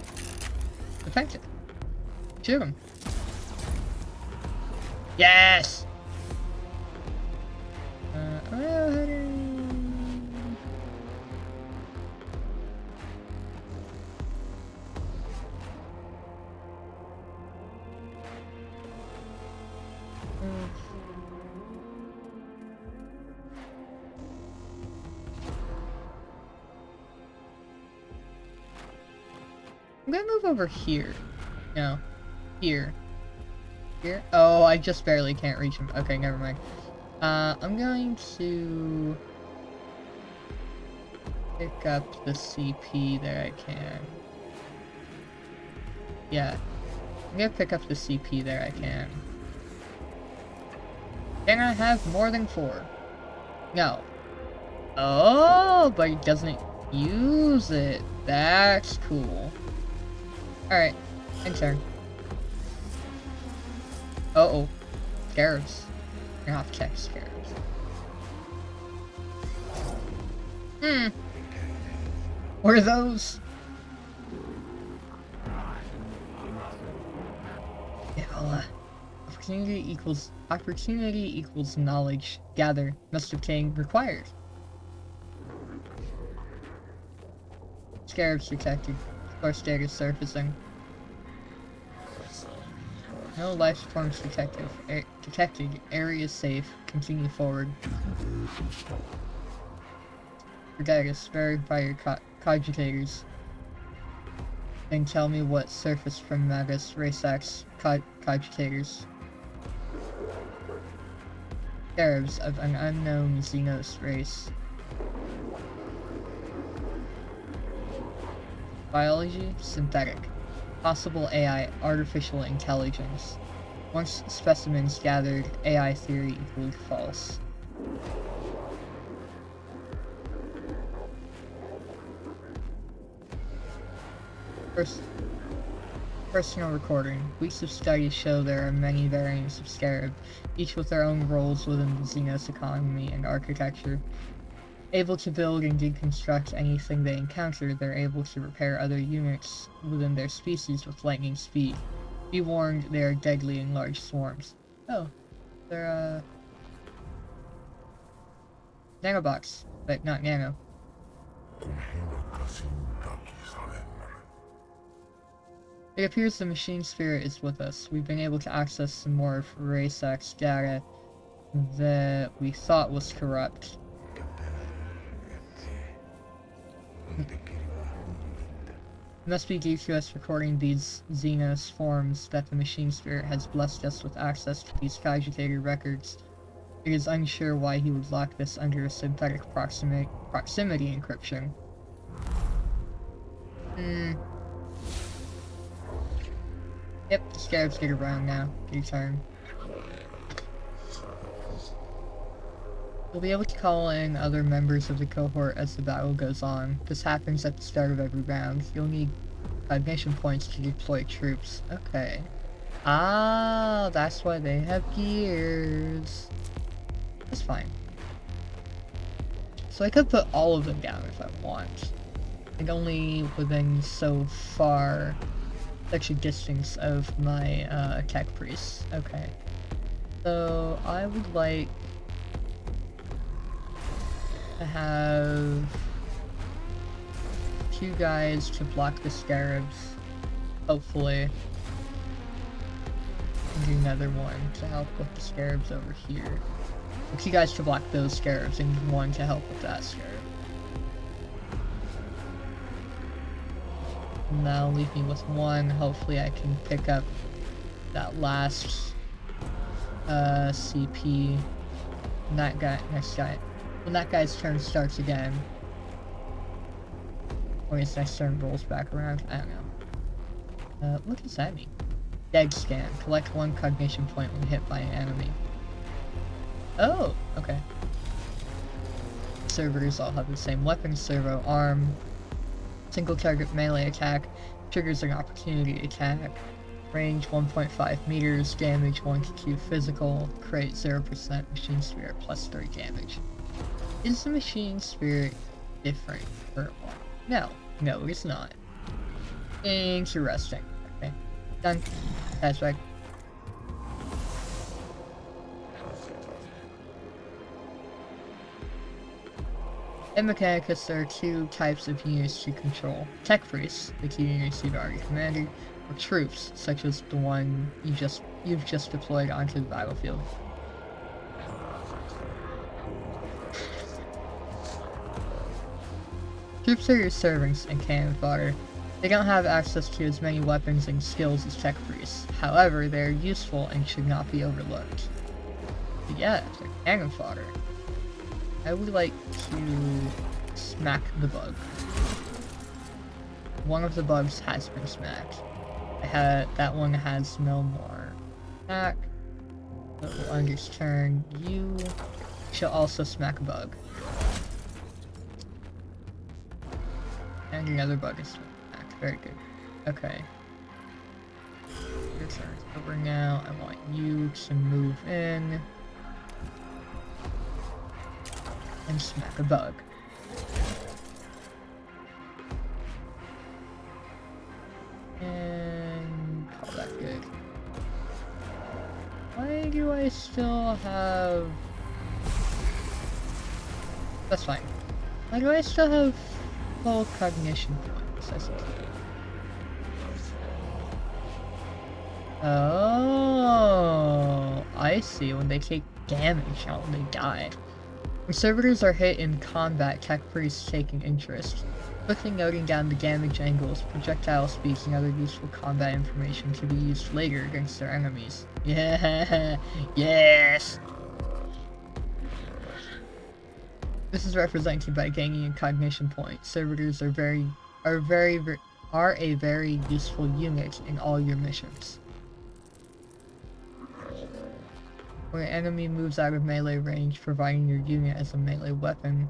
effective. Shoot him. Yes. I'm gonna move over here. No. Here. Here? Oh, I just barely can't reach him. Okay, never mind. I'm going to pick up the CP that I can. Yeah. I'm gonna pick up the CP that I can. Can I have more than 4? No. Oh, but he doesn't use it. That's cool. Alright, end turn. Uh-oh. Scarabs. You're not check scarabs. What are those? Yeah, well, opportunity equals knowledge. Gather. Must obtain. Required. Scarabs detected. Source data surfacing. No life forms detected. Area safe. Continue forward. Mechanicus, verify your cogitators. Then tell me what surfaced from Magus Race X cogitators. Scarabs of an unknown Xenos race. Biology, synthetic. Possible AI, artificial intelligence. Once specimens gathered, AI theory equally false. Personal recording. Weeks of studies show there are many variants of Scarab, each with their own roles within the Xenos economy and architecture. Able to build and deconstruct anything they encounter, they're able to repair other units within their species with lightning speed. Be warned, they are deadly in large swarms. Oh, they're, nanobots, but not nano. It appears the machine spirit is with us. We've been able to access some more of Race X data that we thought was corrupt. It must be due to us recording these Xenos forms that the machine spirit has blessed us with access to these cogitator records. It is unsure why he would lock this under a synthetic proximity encryption. Yep, the scarabs get around now. Your turn. You'll be able to call in other members of the cohort as the battle goes on. This happens at the start of every round. You'll need cognition points to deploy troops. Okay. Ah, that's why they have gears. That's fine. So I could put all of them down if I want. And only within so far such a distance of my tech priests. Okay. So I would like I have 2 guys to block the scarabs. Hopefully. And another one to help with the scarabs over here. 2 guys to block those scarabs and 1 to help with that scarab. And that'll leave me with 1. Hopefully I can pick up that last CP. And that guy, next guy. When that guy's turn starts again. Or his next turn rolls back around. I don't know. What does that mean? Dead scan. Collect 1 cognition point when hit by an enemy. Oh, okay. Servers all have the same weapon, servo, arm. Single target melee attack. Triggers an opportunity attack. Range 1.5 meters. Damage 1 to 2 physical. Crate 0%. Machine spirit plus 3 damage. Is the machine spirit different for one? No. No, it's not. Interesting. Okay. Done. That's right. In Mechanicus, there are 2 types of units to control. Tech priests, the 2 units you've already commanded, or troops, such as the one you've just deployed onto the battlefield. Troops are your servants and cannon fodder. They don't have access to as many weapons and skills as tech priests. However, they are useful and should not be overlooked. But yeah, they're cannon fodder. I would like to smack the bug. One of the bugs has been smacked. That one has no more attack. So on your turn, you shall also smack a bug. And another bug is smacked. Very good. Okay. Your turn's over now. I want you to move in. And smack a bug. And call that good. Why do I still have... That's fine. Why do I still have full cognition points? Oh, I see. When they take damage, not when they die. When servitors are hit in combat, tech priests taking interest. Quickly noting down the damage angles, projectile speeds, and other useful combat information to be used later against their enemies. Yeah, yes! This is represented by gaining a cognition point. Servitors are a very useful unit in all your missions. When an enemy moves out of melee range, providing your unit as a melee weapon.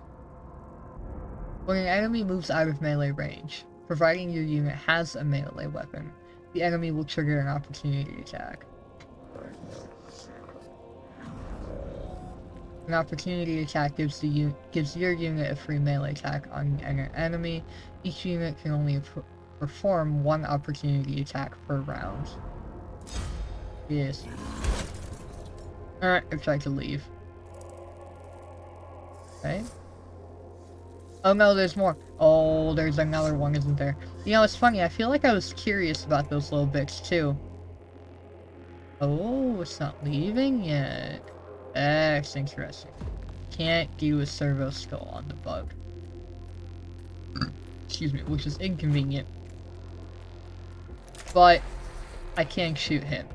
When an enemy moves out of melee range, providing your unit has a melee weapon, the enemy will trigger an opportunity attack. An opportunity attack gives your unit a free melee attack on an enemy. Each unit can only perform 1 opportunity attack per round. Yes. Alright, I've tried to leave. Okay. Oh no, there's more. Oh, there's another one, isn't there? You know, it's funny, I feel like I was curious about those little bits too. Oh, it's not leaving yet. That's interesting. Can't do a servo skull on the bug. Excuse me, which is inconvenient. But I can shoot him.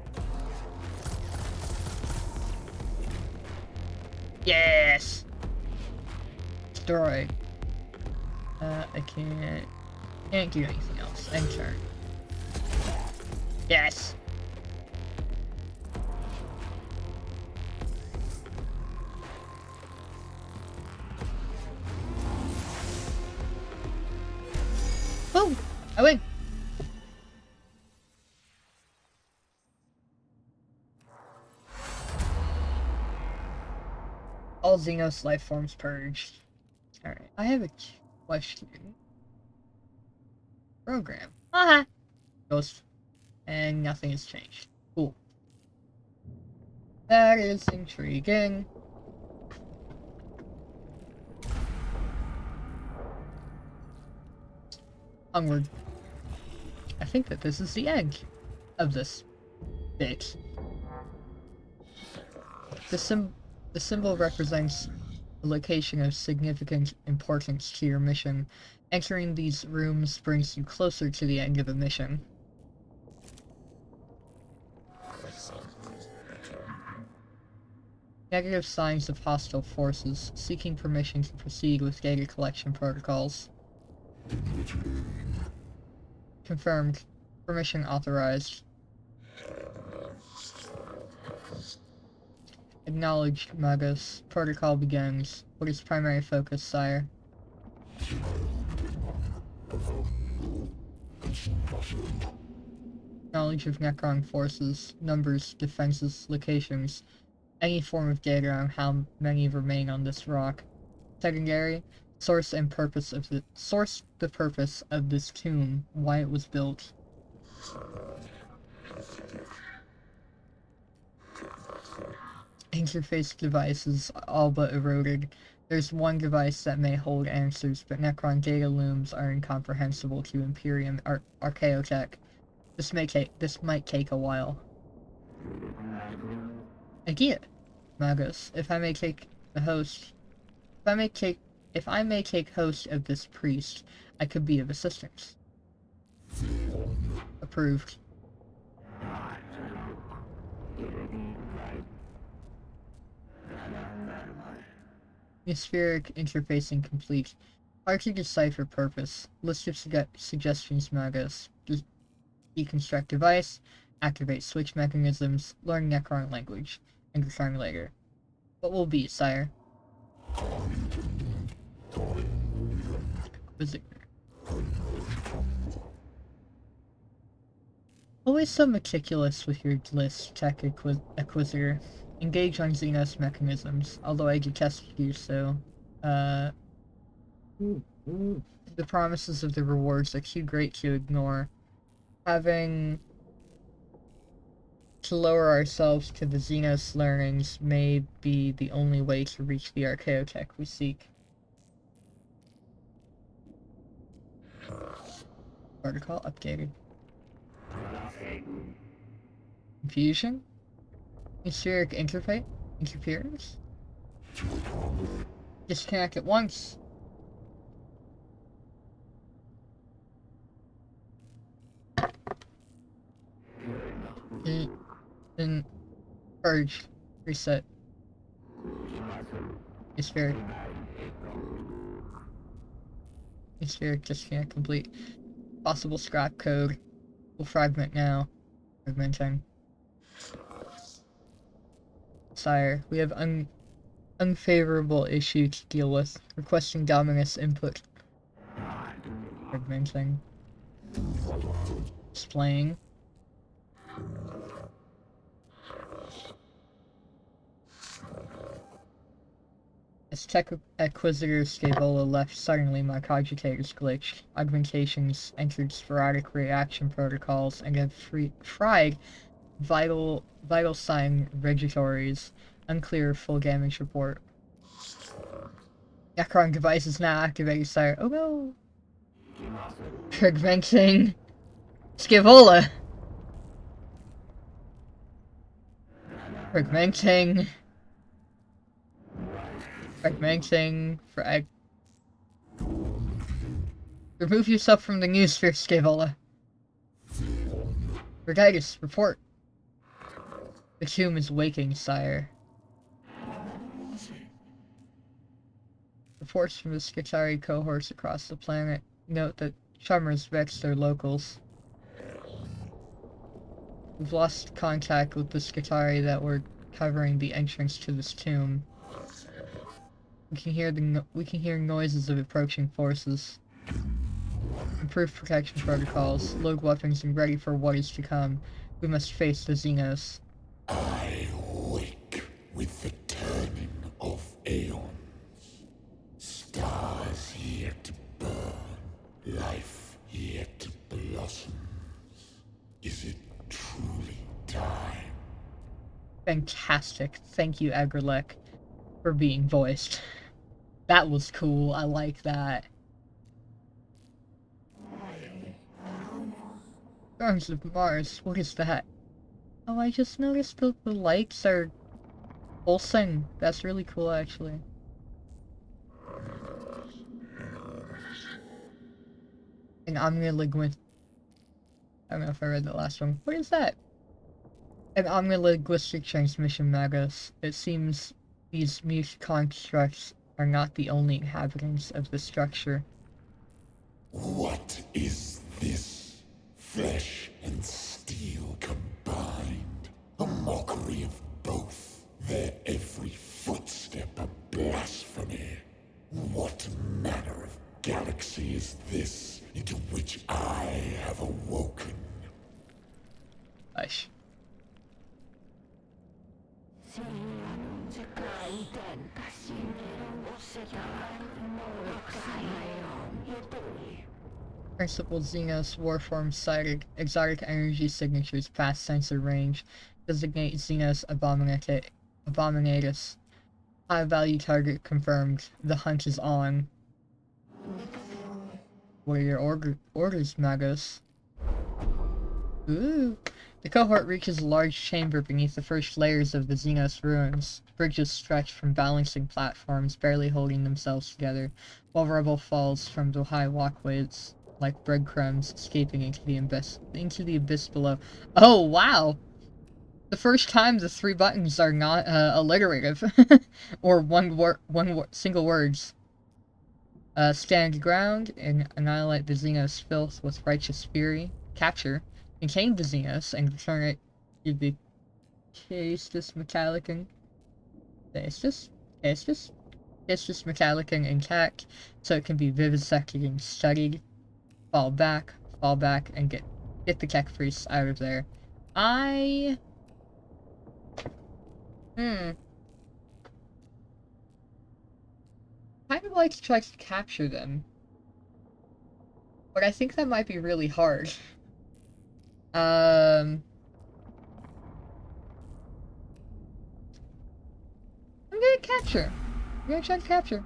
Yes! Destroy. I can't do anything else. End turn. Yes! Boom! I win! All Xenos life forms purged. Alright, I have a question. Program. Haha! Ghost. And nothing has changed. Cool. That is intriguing. Onward. I think that this is the end of this bit. The symbol represents a location of significant importance to your mission. Entering these rooms brings you closer to the end of the mission. Negative signs of hostile forces. Seeking permission to proceed with data collection protocols. Confirmed. Permission authorized. Acknowledged, Magos. Protocol begins. What is primary focus, sire? Knowledge of Necron forces, numbers, defenses, locations, any form of data on how many remain on this rock. Secondary, source the purpose of this tomb, why it was built. Interface devices all but eroded. There's one device that may hold answers, but Necron data looms are incomprehensible to Imperium Archaeotech. This might take a while. Idea, Magos. If I may take host of this priest, I could be of assistance. Approved. Atmospheric interfacing complete. Hard to decipher purpose. List of suggestions, Magos. Deconstruct device. Activate switch mechanisms. Learn Necron language. And return later. What will be, sire? Always so meticulous with your list, Tech Acquisitor. Engage on Xenos mechanisms, although I detest to do so. The promises of the rewards are too great to ignore. Having to lower ourselves to the Xenos learnings may be the only way to reach the Archaeotech we seek. Protocol updated. Confusion? Atmospheric interference? Disconnect at once. Then purge. Reset. Atmospheric disconnect complete. Possible scrap code. Will fragment now. Fragmenting. Sire, we have unfavorable issue to deal with. Requesting Dominus input. Fragmenting. Displaying. As Tech Acquisitor Scabola left, suddenly my cogitators glitched. Augmentations entered sporadic reaction protocols and have fried vital sign regitories. Unclear full damage report. Necron device is now activated, sire. Oh no! Fragmenting. Scabola! Fragmenting. Fragmenting. Remove yourself from the newsphere, Scabola. Mechanicus, report. The tomb is waking, sire. Reports from the Skitari cohorts across the planet note that tremors vex their locals. We've lost contact with the Skitari that were covering the entrance to this tomb. We can hear noises of approaching forces. Improved protection protocols, load weapons, and ready for what is to come. We must face the Xenos. I wake with the turning of aeons. Stars yet burn, life yet blossoms. Is it truly time? Fantastic. Thank you, Agrelek, for being voiced. That was cool. I like that. Storms of Mars, what is that? Oh, I just noticed the lights are pulsing. That's really cool, actually. An omnilinguist. I don't know if I read the last one. What is that? An omnilinguistic transmission, Magos. It seems these mute constructs are not the only inhabitants of the structure. What is this? Flesh and steel combined. A mockery of both. Their every footstep a blasphemy. What manner of galaxy is this into which I have awoken? Hush. Principal Xenos Warform cited exotic energy signatures past sensor range. Designate Xenos Abominatus. High value target confirmed. The hunt is on. What are your orders, Magos? Ooh. The cohort reaches a large chamber beneath the first layers of the Xenos ruins. Bridges stretch from balancing platforms, barely holding themselves together, while rubble falls from the high walkways like breadcrumbs escaping into the abyss below. Oh, wow! The first time the 3 buttons are not alliterative, or single words. Stand ground and annihilate the Xenos filth with righteous fury. Capture. Contain the Xenos and return it to the Castus Mechanicus. Castus Mechanicus intact, so it can be vivisected and studied. Fall back, and get the Tech Priests out of there. I'd kind of like to try to capture them, but I think that might be really hard. I'm gonna capture. I'm gonna try to capture.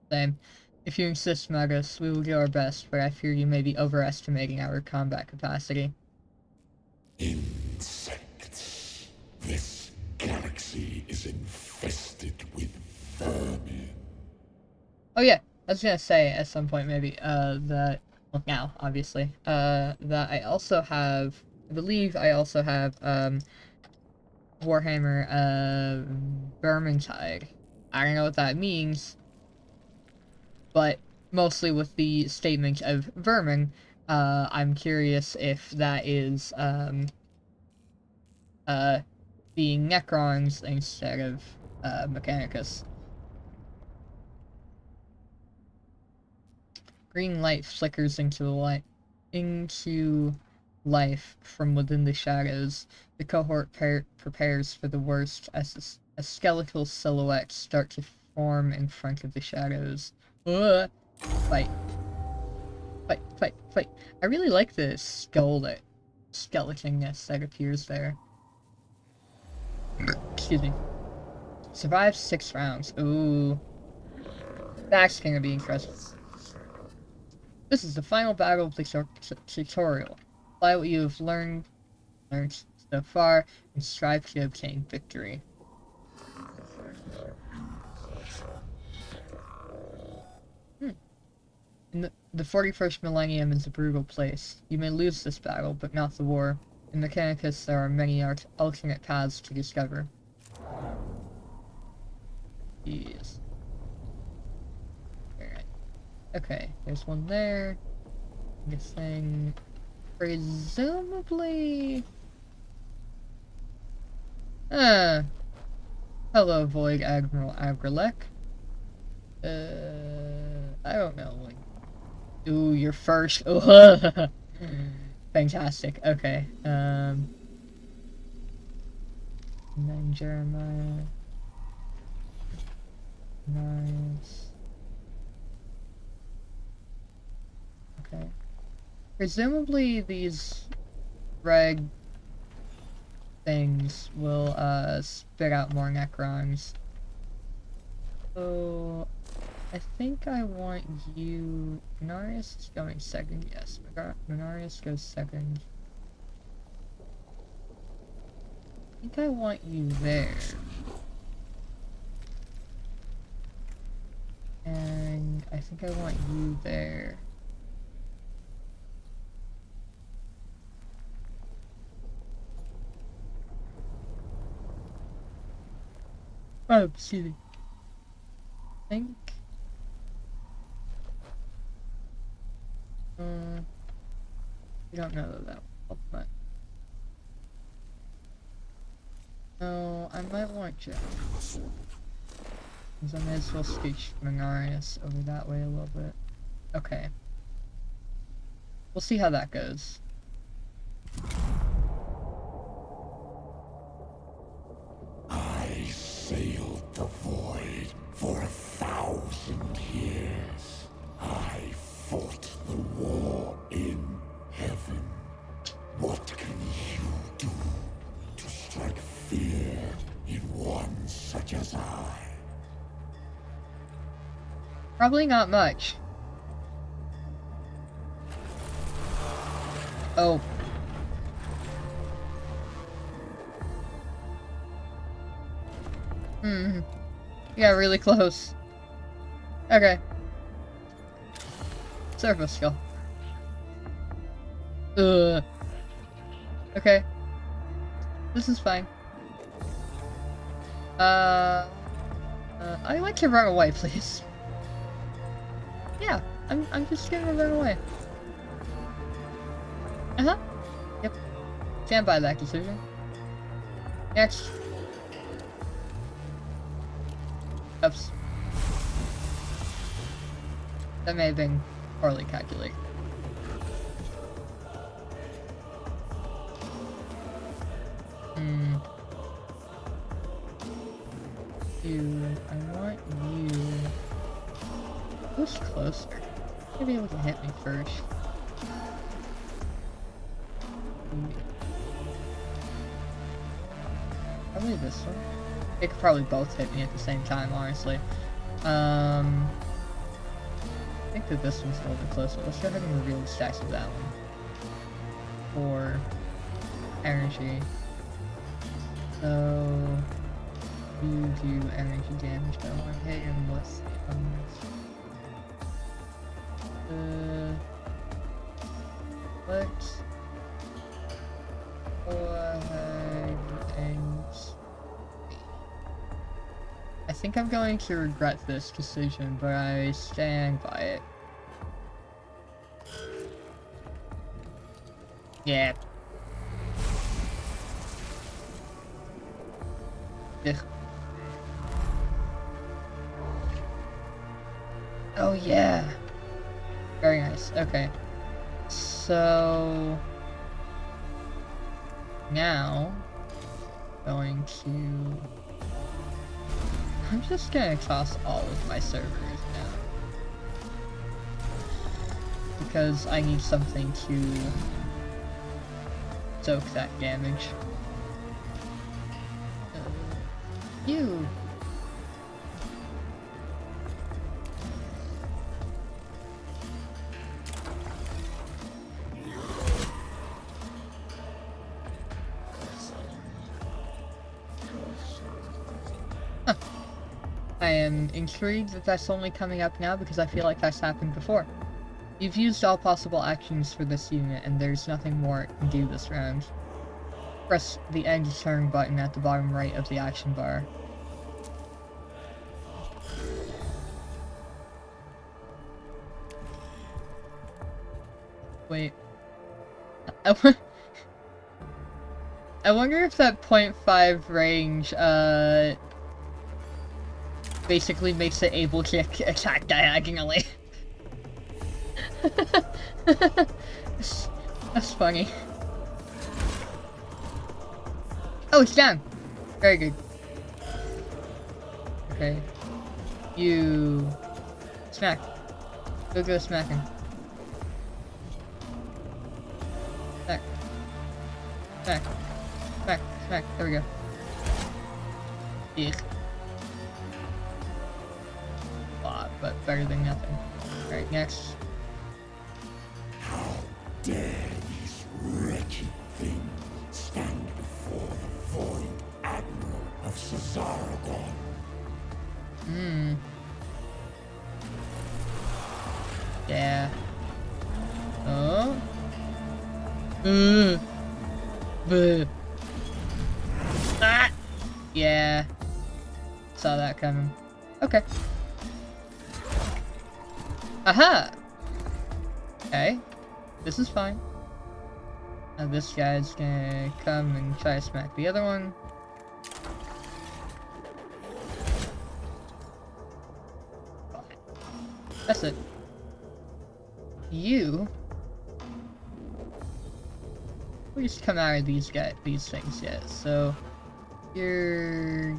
Same. If you insist, Magos, we will do our best, but I fear you may be overestimating our combat capacity. Insects. This galaxy is infested with vermin. Oh yeah, I was gonna say at some point maybe, that, well now, obviously, that I also have, I believe I also have, Warhammer, Vermintide. I don't know what that means, but mostly with the statement of vermin, I'm curious if that is, being Necrons instead of, Mechanicus. Green light flickers into life from within the shadows. The cohort prepares for the worst as a skeletal silhouette start to form in front of the shadows. Fight. I really like the skeletonness that appears there. Excuse me. Survive 6 rounds. Ooh. That's gonna be interesting. This is the final battle of the tutorial. Apply what you have learned so far, and strive to obtain victory. The 41st millennium is a brutal place. You may lose this battle, but not the war. In Mechanicus, there are many alternate paths to discover. Yes. Alright. Okay, there's one there. This thing... presumably... Hello, Void Admiral Agrelek. I don't know, like... Ooh, you're first. Fantastic. Okay. And then Jeremiah. Nice. Okay. Presumably these red things will spit out more Necrons. So I think I want you... Minarius is going second, yes. Minarius goes second. I think I want you there. And I think I want you there. Oh, excuse me. I think... we don't know that well, but... No, I might want you. Because I may as well scooch Minarius over that way a little bit. Okay. We'll see how that goes. I sailed the void for 1,000 years. I fought the war in heaven. What can you do to strike fear in one such as I? Probably not much. Oh. Yeah, really close. Okay. Surface skill. Okay. This is fine. I'd like to run away, please. Yeah, I'm just gonna run away. Uh-huh. Yep. Stand by that decision. Next. Oops. That may have been poorly calculated. I want you... Who's closer? Maybe able to hit me first. Probably this one. They could probably both hit me at the same time, honestly. I think that this one's a little bit closer. Let's go ahead and reveal the stacks of that one. For energy. So you do energy damage, but I want to hit him with let's go ahead and... I think I'm going to regret this decision, but I stand by it. Yeah. Ugh. Oh yeah. Very nice. Okay. So now going to... I'm just gonna toss all of my servers now. Because I need something to soak that damage. You! I am intrigued that that's only coming up now because I feel like that's happened before. You've used all possible actions for this unit and there's nothing more it can do this round. Press the end turn button at the bottom right of the action bar. Wait. I wonder if that 0.5 range, basically makes it able to attack diagonally. That's funny. Oh, it's down! Very good. Okay. You... Smack. Go smacking. Smack. Smack. Smack. Smack. There we go. Eek. But better than nothing. Alright, next. How dare these wretched things stand before the Void Admiral of Cesaragon? Yeah. Oh. Buh. Ah! Yeah. Saw that coming. Okay. Aha! Okay. This is fine. Now this guy's gonna come and try to smack the other one. That's it. You... we just come out of these things yet, so... You're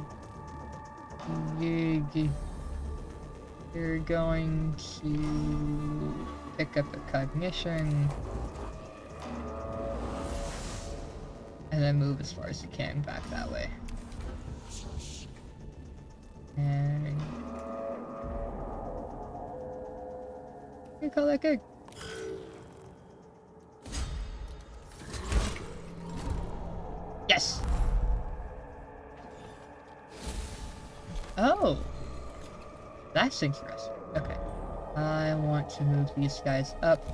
going to pick up a cognition and then move as far as you can back that way. And you call that good. Yes. Oh, that's interesting. Okay, I want to move these guys up.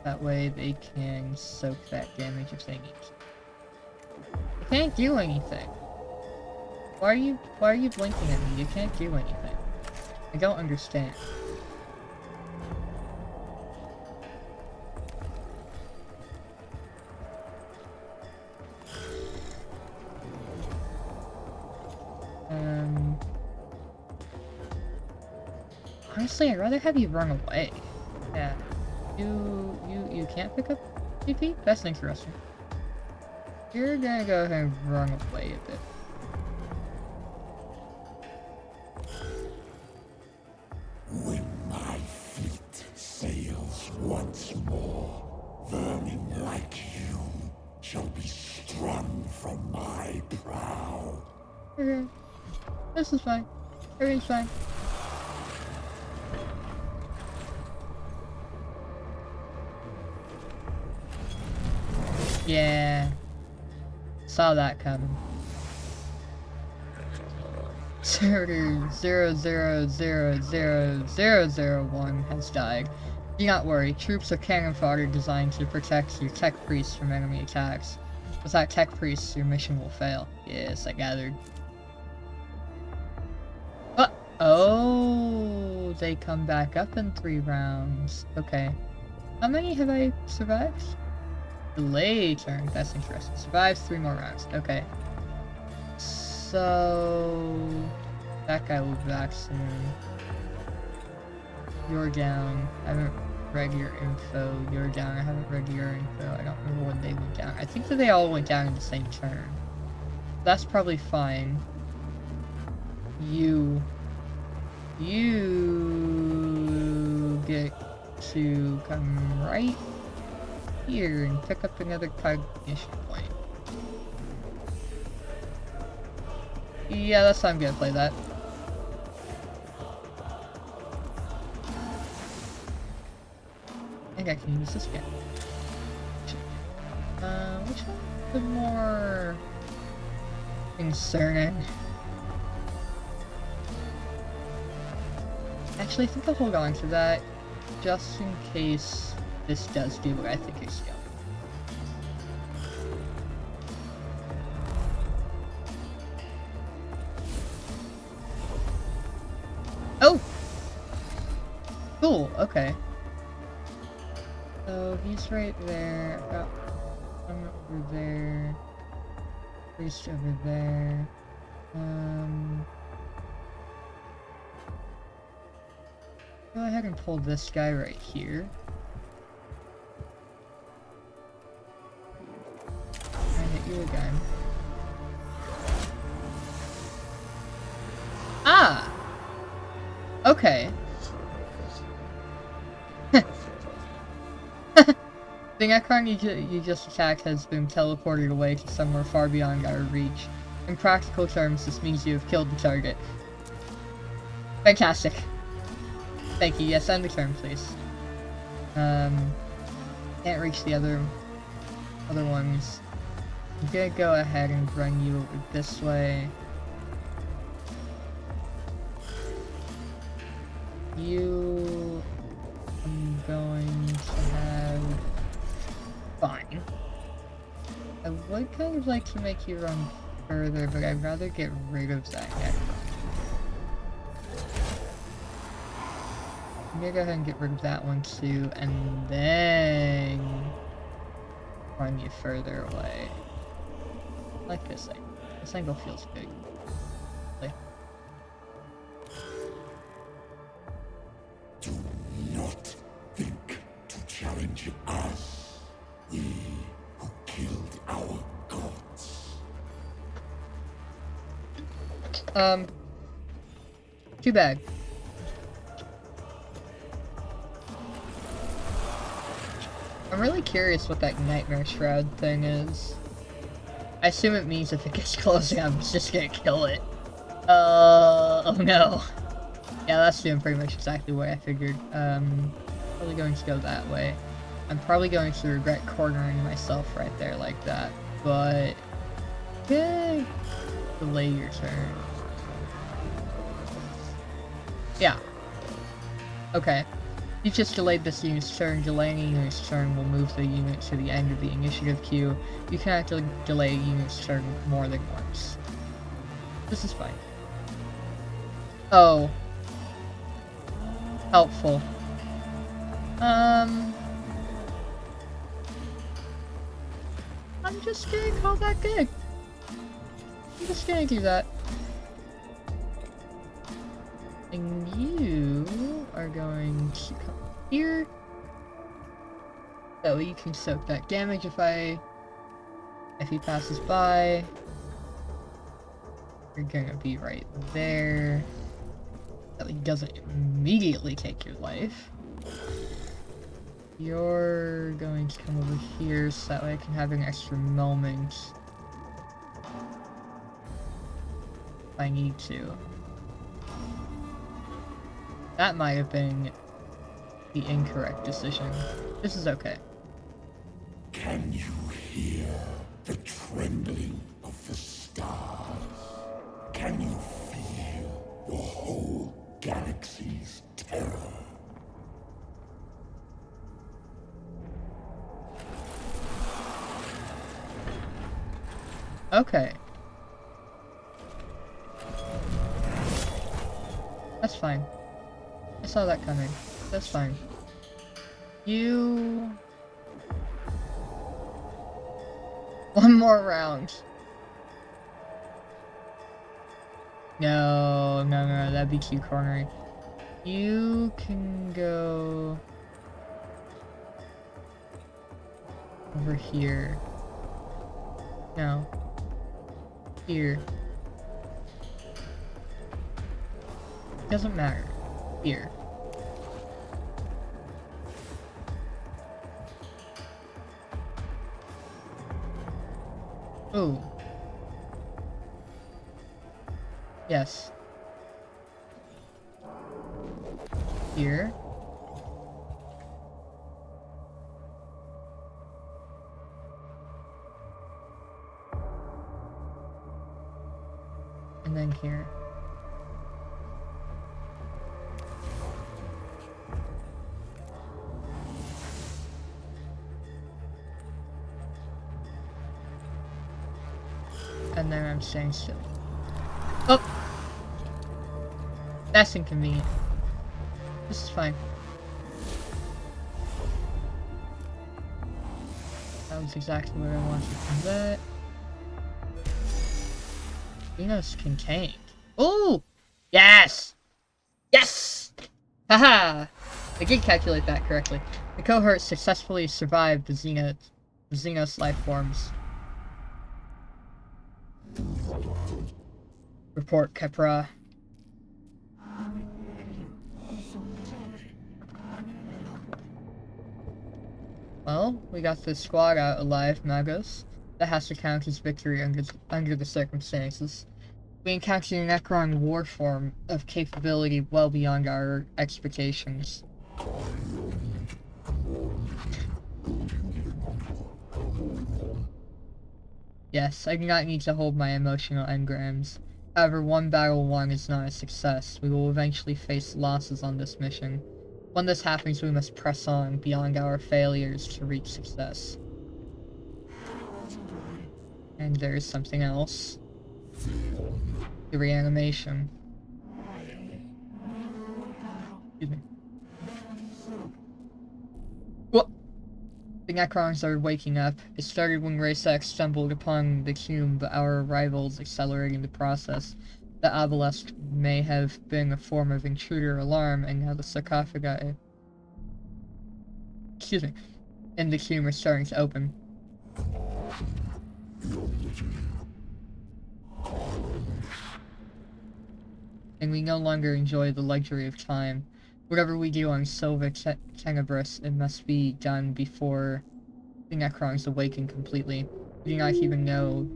That way they can soak that damage if they need to. They can't do anything. Why are you blinking at me? You can't do anything. I don't understand. Honestly, I'd rather have you run away. Yeah. You can't pick up CP? That's interesting. You're gonna go ahead and run away a bit. When my fleet sails once more, vermin like you shall be strung from my prow. Okay. This is fine. Everything's fine. Yeah. Saw that coming. Server 00000001 has died. Do not worry, troops are cannon fodder designed to protect your tech priests from enemy attacks. Without tech priests, your mission will fail. Yes, I gathered. What? Oh, they come back up in 3 rounds. Okay. How many have I survived? Delay turn, that's interesting. Survives 3 more rounds. Okay. So... that guy will be back soon. You're down. I haven't read your info. You're down. I haven't read your info. I don't remember when they went down. I think that they all went down in the same turn. That's probably fine. You get to come right here and pick up another cognition point. Yeah, that's how I'm gonna play that. I think I can use this again. Which one's the more concerning? Actually, I think I'll hold on to that, just in case this does do what I think it's going. Oh! Cool, okay. So, he's right there. Got one over there. Priest over there. Go ahead and pull this guy right here. And hit you again. Ah! Okay. The Necron you just attacked has been teleported away to somewhere far beyond our reach. In practical terms, this means you have killed the target. Fantastic. Thank you. Yes, end the turn, please. Can't reach the other ones. I'm gonna go ahead and bring you over this way. You... I'm going to have... Fine. I would kind of like to make you run further, but I'd rather get rid of that guy. I'm gonna go ahead and get rid of that one too, and then run you further away. I like this thing. This angle feels good. Like, Do not think to challenge us, we who killed our gods. Too bad. I'm really curious what that Nightmare Shroud thing is. I assume it means if it gets closer, I'm just gonna kill it. Oh no. Yeah, that's doing pretty much exactly what I figured. Probably going to go that way. I'm probably going to regret cornering myself right there like that, but... yeah, delay your turn. Yeah. Okay. You just delayed this unit's turn. Delaying a unit's turn will move the unit to the end of the initiative queue. You can actually delay a unit's turn more than once. This is fine. Oh. Helpful. I'm just gonna call that good. I'm just gonna do that. And you are going to come here. That way you can soak that damage if he passes by. You're gonna be right there. That way he doesn't immediately take your life. You're going to come over here so that way I can have an extra moment if I need to. That might have been the incorrect decision. This is okay. Can you hear the trembling of the stars? Can you feel the whole galaxy's terror? Okay. That's fine. I saw that coming. That's fine. You... one more round. No, that'd be too cornery. You can go... over here. No. Here. Doesn't matter. Here. Ooh. Yes. Here. And then here. And then I'm staying still. Oh! That's inconvenient. This is fine. That was exactly what I wanted from that. Venus contained. Ooh! Yes! Yes! Haha! I did calculate that correctly. The cohort successfully survived the Xenos life forms. Report, Kepra. Well, we got the squad out alive, Magos. That has to count as victory under the circumstances. We encountered a Necron war form of capability well beyond our expectations. Yes, I do not need to hold my emotional engrams. However, one battle won is not a success. We will eventually face losses on this mission. When this happens, we must press on beyond our failures to reach success. And there is something else. The reanimation. Excuse me. What? The Necrons are waking up. It started when Race X stumbled upon the tomb, but our arrival is accelerating the process. The obelisk may have been a form of intruder alarm, and now the sarcophagi... Excuse me. In the tomb are starting to open. And we no longer enjoy the luxury of time. Whatever we do on Silva Tenebris, it must be done before the Necrons awaken completely. We do not even know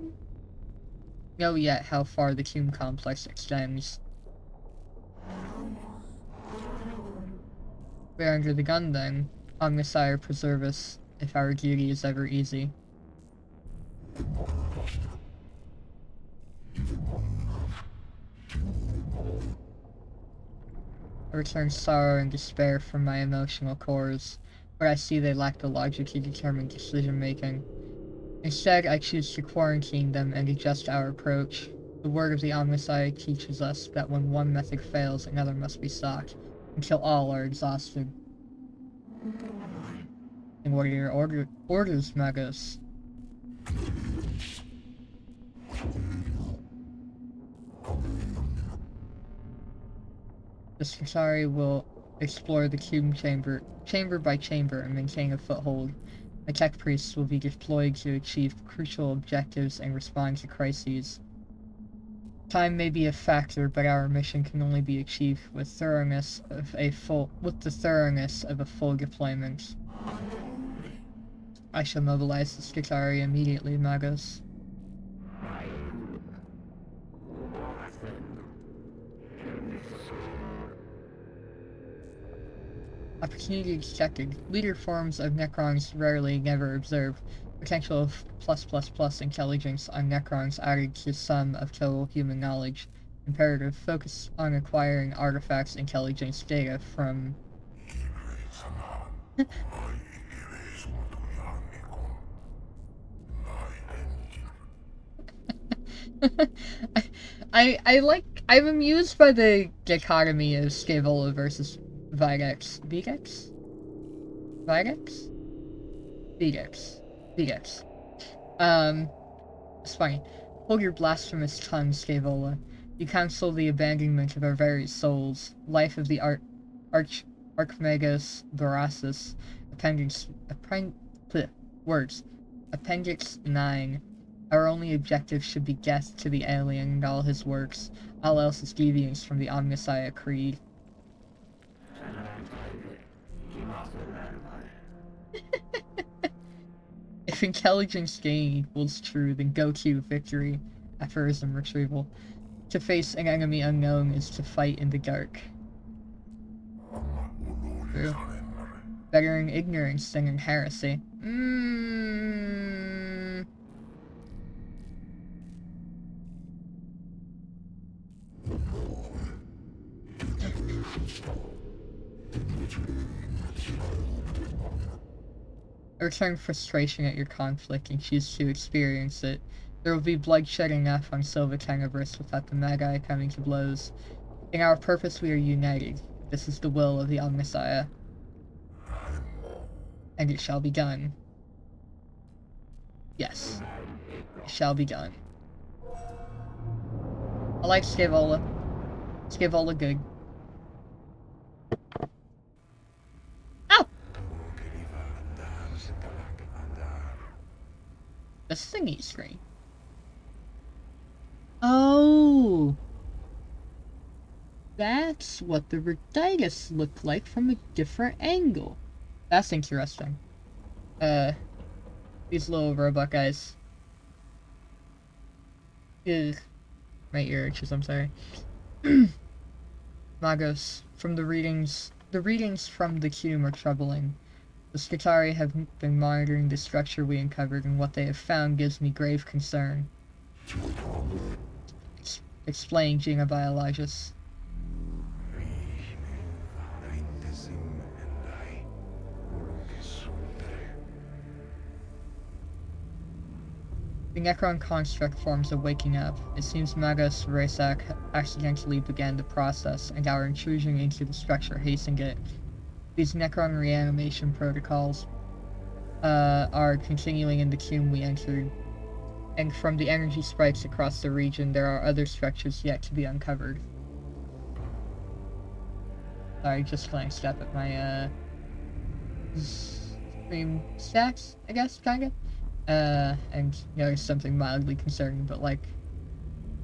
yet how far the tomb complex extends. We're under the gun then. Omnisire preserve us, if our duty is ever easy. I return sorrow and despair from my emotional cores, but I see they lack the logic to determine decision-making. Instead, I choose to quarantine them and adjust our approach. The word of the Omnisci teaches us that when one method fails, another must be sought, until all are exhausted. And what are your orders, Magos? The Skitari will explore the cube chamber by chamber, and maintain a foothold. The tech priests will be deployed to achieve crucial objectives and respond to crises. Time may be a factor, but our mission can only be achieved with the thoroughness of a full deployment. I shall mobilize the Skitari immediately, Magos. Opportunity detected. Leader forms of Necrons rarely never observed. Potential of +++ intelligence on Necrons added to sum of total human knowledge. Imperative. Focus on acquiring artifacts intelligence data from... I'm amused by the dichotomy of Scaevola versus Vigex. Vigex? Vigex? Vigex. Vigex. It's funny. Hold your blasphemous tongue, Scaevola. You counsel the abandonment of our very souls. Life of the Archmagus Verasus. Appendix 9. Our only objective should be death to the alien and all his works. All else is deviance from the Omniscia Creed. If intelligence gain equals true, then go to victory. Aphorism retrieval. To face an enemy unknown is to fight in the dark. True. Better in ignorance than in heresy. I return frustration at your conflict and choose to experience it. There will be bloodshed enough on Silva Tenebris without the Magi coming to blows. In our purpose we are united. This is the will of the Omniscia. And it shall be done. Yes. It shall be done. I like Scaevola. Scaevola good. Ow! This is a neat screen. Oh! That's what the Reditus looked like from a different angle. That's interesting. These little robot guys. Ugh. my ear itches, I'm sorry. Magos, from the readings from the cube are troubling. The Skitari have been monitoring the structure we uncovered, and what they have found gives me grave concern. Explain, Genobiologist. The Necron construct forms are waking up. It seems Magos Resak accidentally began the process, and our intrusion into the structure hastened it. These Necron reanimation protocols are continuing in the tomb we entered, and from the energy spikes across the region, there are other structures yet to be uncovered. Sorry, just glanced up at my stream stats, I guess, kinda. And noticed something mildly concerning, but like,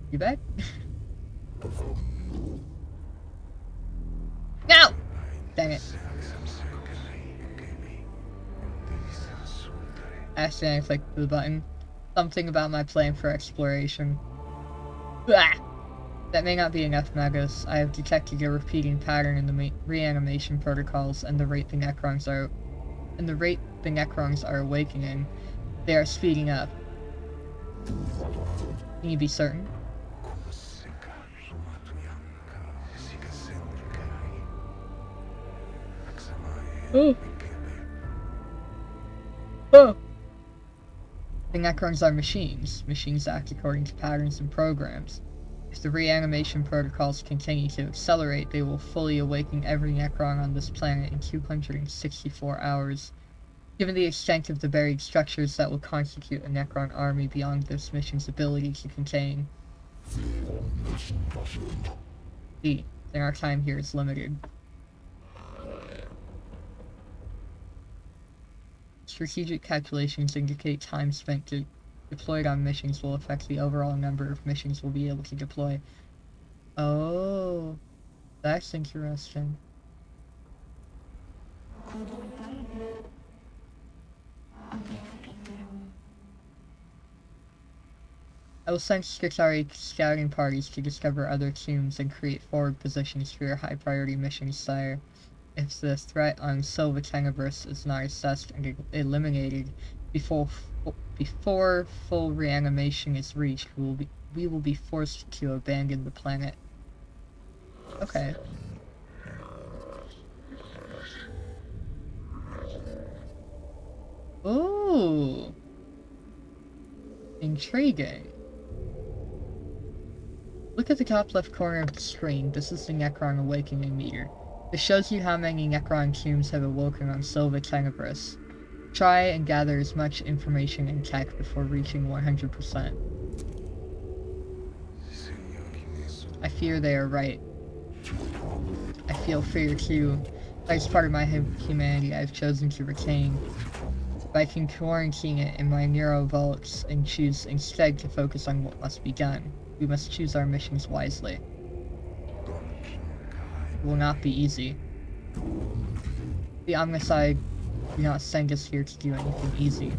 you bet? No! Dang it. I accidentally clicked the button. Something about my plan for exploration. Blah! That may not be enough, Magos. I have detected a repeating pattern in the reanimation protocols and the rate the Necrons are awakening. They are speeding up. Can you be certain? Oh! Oh! The Necrons are machines. Machines act according to patterns and programs. If the reanimation protocols continue to accelerate, they will fully awaken every Necron on this planet in 264 hours. Given the extent of the buried structures that will constitute a Necron army beyond this mission's ability to contain. D. Then our time here is limited. Strategic calculations indicate time spent deployed on missions will affect the overall number of missions we'll be able to deploy. Oh, that's interesting. I will send Skitari scouting parties to discover other tombs and create forward positions for your high-priority missions, sire. If the threat on Silva Tenebris is not assessed and eliminated before full reanimation is reached, we will be forced to abandon the planet. Okay. Ooh. Intriguing. Look at the top left corner of the screen. This is the Necron Awakening meter. This shows you how many Necron tombs have awoken on Silva Tenebris. Try and gather as much information and tech before reaching 100%. I fear they are right. I feel fear too. As part of my humanity I've chosen to retain. If I can quarantine it in my neurovaults and choose instead to focus on what must be done, we must choose our missions wisely. It will not be easy. The Omnicide do not send us here to do anything easy.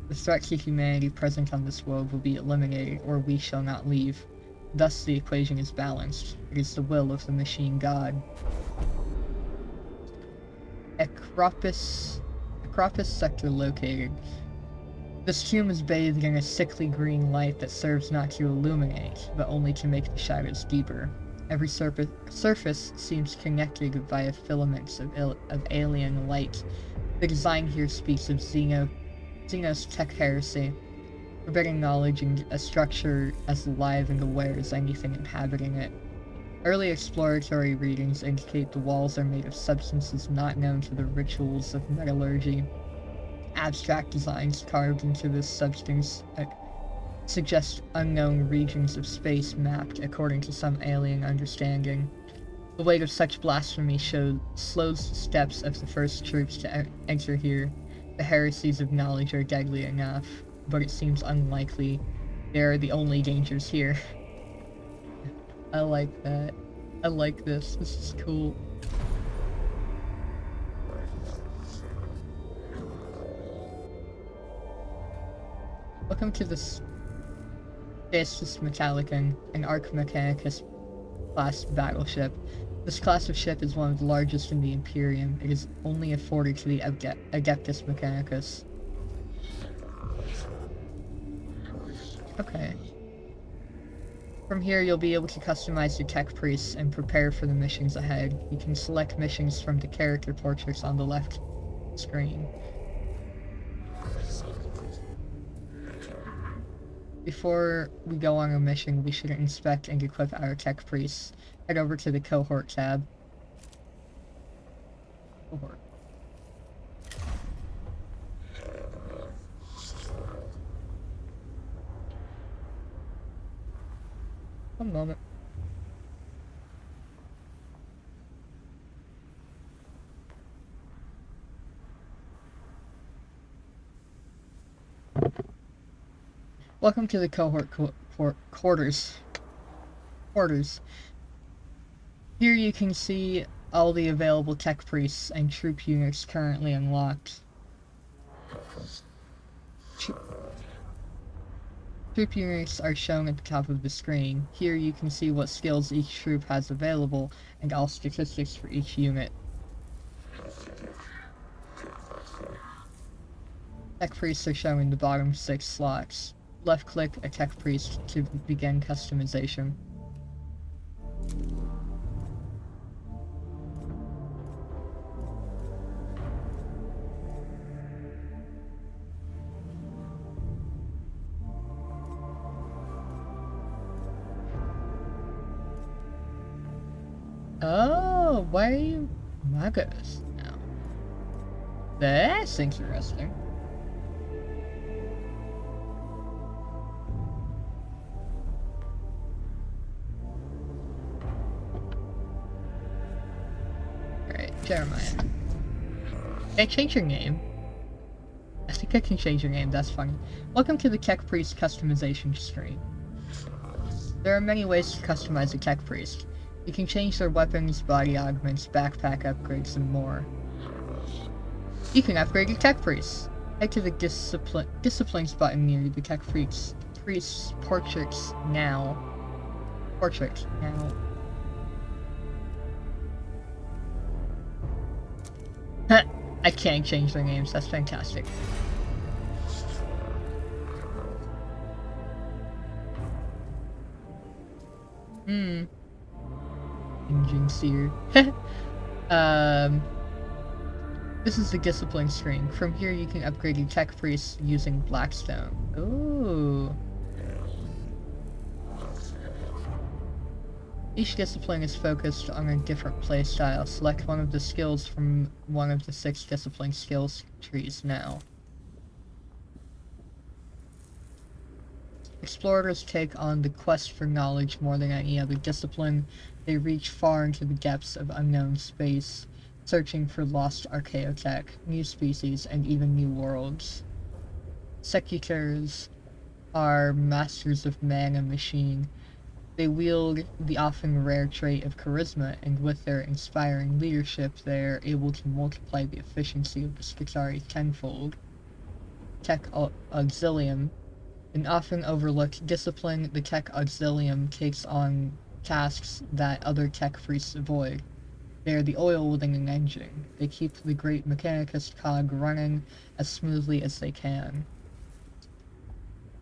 The threat to humanity present on this world will be eliminated, or we shall not leave. Thus the equation is balanced. It is the will of the machine god. Acropis sector located. This tomb is bathed in a sickly green light that serves not to illuminate, but only to make the shadows deeper. Every surface seems connected via filaments of alien light. The design here speaks of Xenos tech heresy, forbidding knowledge in a structure as alive and aware as anything inhabiting it. Early exploratory readings indicate the walls are made of substances not known to the rituals of metallurgy. Abstract designs carved into this substance suggest unknown regions of space mapped according to some alien understanding. The weight of such blasphemy slows the steps of the first troops to enter here. The heresies of knowledge are deadly enough, but it seems unlikely they are the only dangers here. I like that. I like this. This is cool. Welcome to this. Estus Metallicum, an Arc Mechanicus class battleship. This class of ship is one of the largest in the Imperium. It is only afforded to the Adeptus Mechanicus. Okay. From here, you'll be able to customize your tech priests and prepare for the missions ahead. You can select missions from the character portraits on the left screen. Before we go on a mission, we should inspect and equip our tech priests. Head over to the Cohort tab. Cohort. One moment. Welcome to the Cohort quarters. Here you can see all the available tech priests and troop units currently unlocked. Troop units are shown at the top of the screen. Here you can see what skills each troop has available and all statistics for each unit. Tech priests are shown in the bottom 6 slots. Left-click a tech priest to begin customization. Oh, why are you Magus now? That's interesting. Jeremiah. Can I change your name? I think I can change your name, that's funny. Welcome to the Tech Priest customization screen. There are many ways to customize a Tech Priest. You can change their weapons, body augments, backpack upgrades, and more. You can upgrade your Tech Priests. Head to the Disciplines button near the Tech Priest's portraits now. I can't change their names, that's fantastic. Engine Seer. This is the discipline screen. From here you can upgrade your tech priests using Blackstone. Ooh. Each discipline is focused on a different playstyle. Select one of the skills from one of the 6 discipline skills trees now. Explorers take on the quest for knowledge more than any other discipline. They reach far into the depths of unknown space, searching for lost archaeotech, new species, and even new worlds. Secutors are masters of man and machine. They wield the often rare trait of charisma, and with their inspiring leadership, they are able to multiply the efficiency of the Skitari tenfold. Tech Auxilium. An often overlooked discipline, the Tech Auxilium takes on tasks that other tech priests avoid. They are the oil within an engine. They keep the great Mechanicus cog running as smoothly as they can.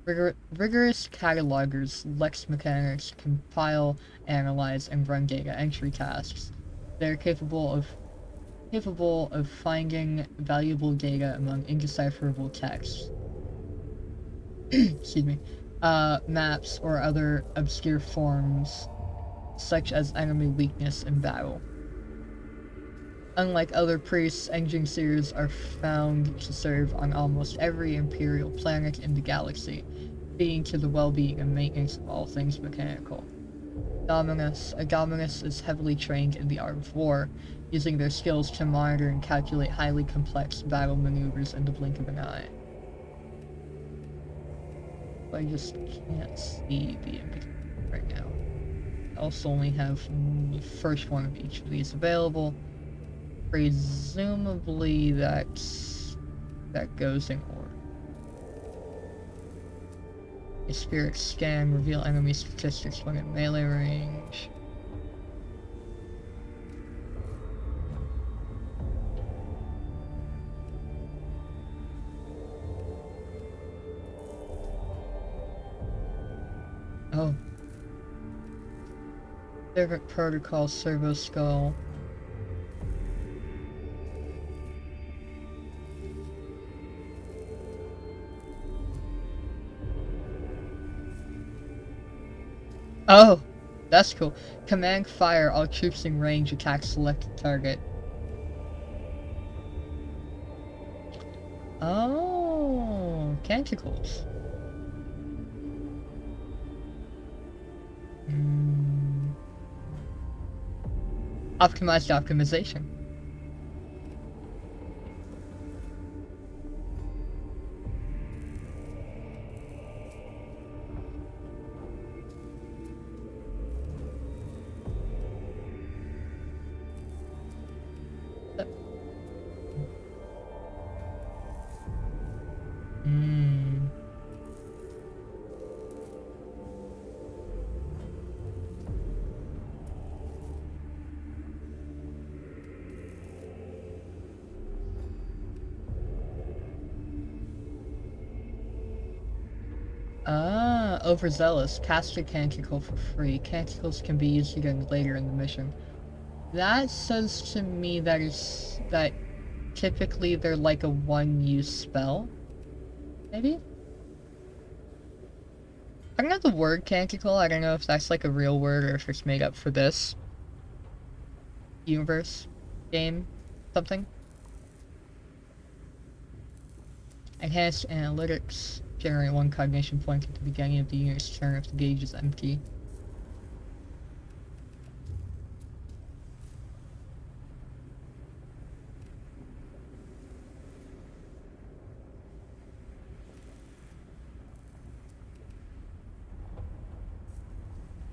Rigorous catalogers, Lex Mechanicus, compile, analyze, and run data entry tasks. They are capable of finding valuable data among indecipherable text. Excuse me. Maps or other obscure forms, such as enemy weakness in battle. Unlike other priests, engine seers are found to serve on almost every Imperial planet in the galaxy, feeding to the well-being and maintenance of all things mechanical. Dominus is heavily trained in the art of war, using their skills to monitor and calculate highly complex battle maneuvers in the blink of an eye. I just can't see the image right now. I also only have the first one of each of these available. Presumably that goes in order. A spirit scan, reveal enemy statistics when at melee range. Oh. Favorite protocol, servo skull. Oh, that's cool. Command fire, all troops in range attack selected target. Oh, canticles. Optimized optimization. Ah, overzealous. Cast a canticle for free. Canticles can be used again later in the mission. That says to me that typically they're like a one-use spell. Maybe? I don't know the word canticle. I don't know if that's like a real word or if it's made up for this universe, game, something. Enhanced analytics. Generate 1 cognition point at the beginning of the unit's turn if the gauge is empty.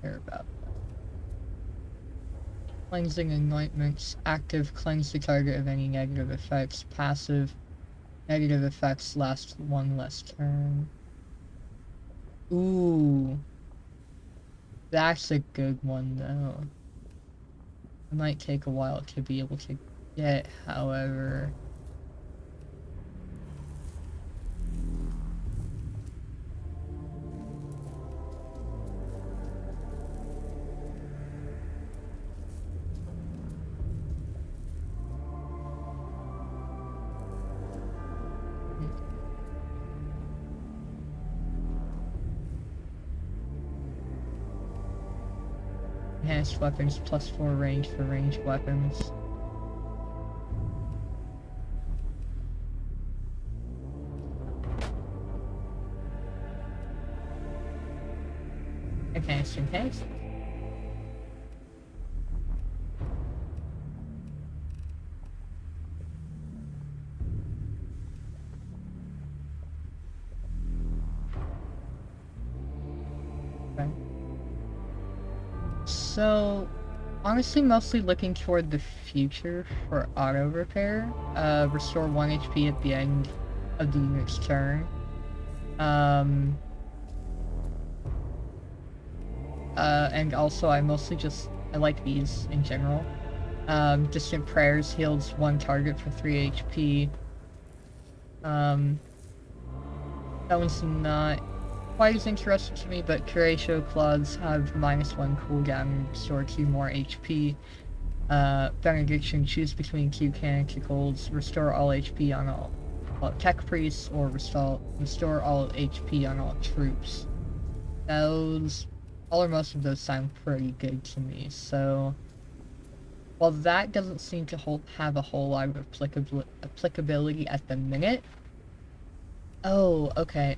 Care about that. Cleansing anointments. Active, cleanse the target of any negative effects. Passive, negative effects last 1 less turn. Ooh. That's a good one, though. It might take a while to be able to get, however. Enhanced weapons, +4 range for ranged weapons. Enhanced. Okay. So, honestly, mostly looking toward the future for auto repair. Restore 1 HP at the end of the unit's turn. And also I like these in general. Distant Prayers heals 1 target for 3 HP. That one's not quite as interesting to me, but Curatio Claws have -1 cooldown and restore 2 more HP. Benediction, choose between 2 canticles, restore all HP on all tech priests, or restore all HP on all troops. All or most of those sound pretty good to me, so while that doesn't seem to have a whole lot of applicability at the minute. Oh, okay.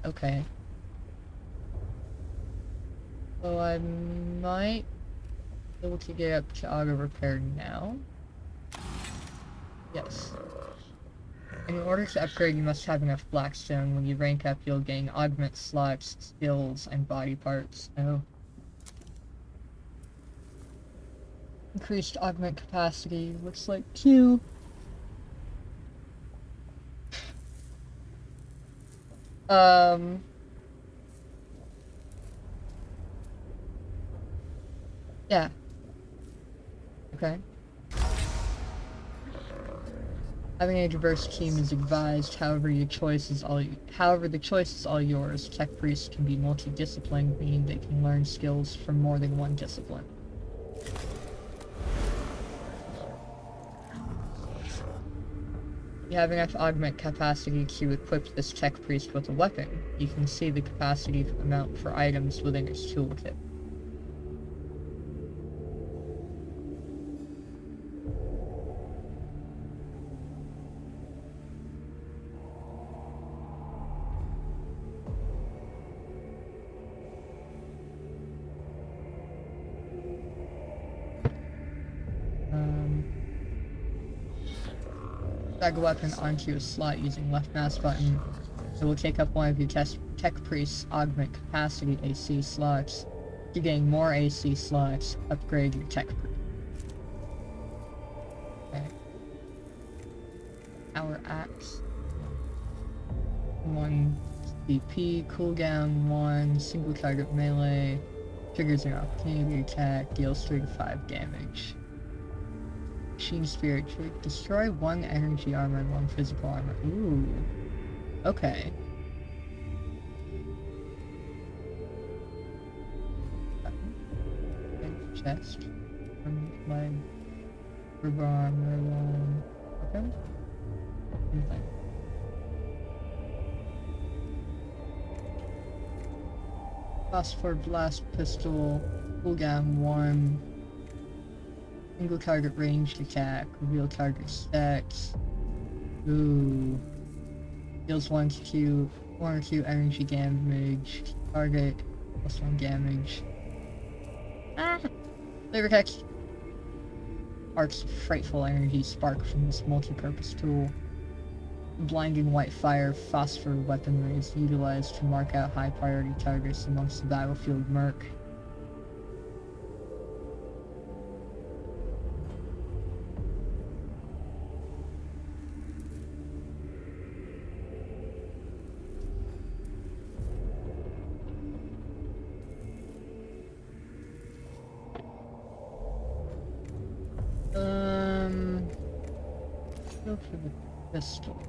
So I might be able to get up to auto repair now. Yes. In order to upgrade, you must have enough Blackstone. When you rank up, you'll gain augment slots, skills, and body parts. Oh. Increased augment capacity, looks like 2. Yeah. Okay. Having a diverse team is advised, however the choice is all yours. Tech priests can be multidisciplined, meaning they can learn skills from more than one discipline. You have enough augment capacity to equip this tech priest with a weapon. You can see the capacity amount for items within its toolkit. Drag a weapon onto a slot using left mouse button. It will take up one of your tech priest's augment capacity AC slots. To gain more AC slots, upgrade your tech priest. Okay. Power axe. 1 CP, cooldown 1, single target melee, triggers an opportunity attack, deals 3 to 5 damage. Machine Spirit Trick. Destroy 1 energy armor and 1 physical armor. Ooh. Okay. Chest. Leg. Rubber armor 1. Okay. Anything. Phosphor Blast Pistol. Cooldown 1. Single target ranged attack, reveal target stats. Ooh. Deals 1 or 2 energy damage. Target plus 1 damage. Ah! Flavor text. Sparks of frightful energy spark from this multi-purpose tool. Blinding white fire phosphor weaponry is utilized to mark out high priority targets amongst the battlefield murk. Go for the pistol.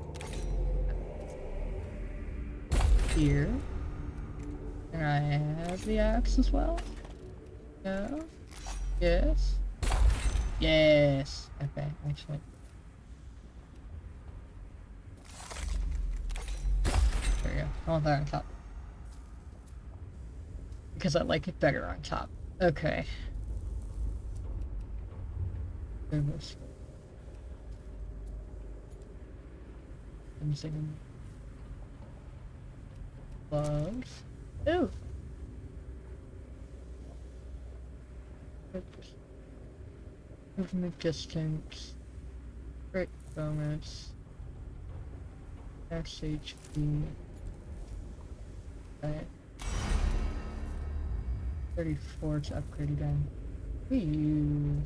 Here. Can I have the axe as well? No? Yes? Yes! Okay, actually. There we go. I want that on top. Because I like it better on top. Okay. Goodness. I'm saying gloves. Ooh. Movement distance. Crit bonus. Max HP. Okay. 34 to upgrade again. Ooh.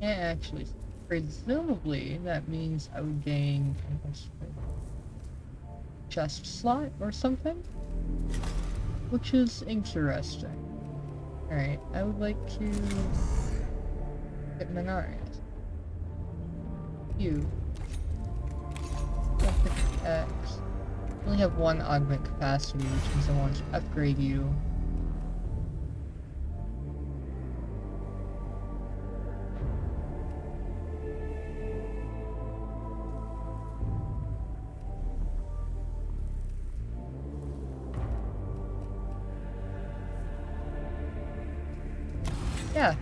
Yeah, actually. Presumably, that means I would gain a chest slot or something, which is interesting. Alright, I would like to get Mechanicus. You. X. I only have 1 augment capacity, which means I want to upgrade you. Yeah.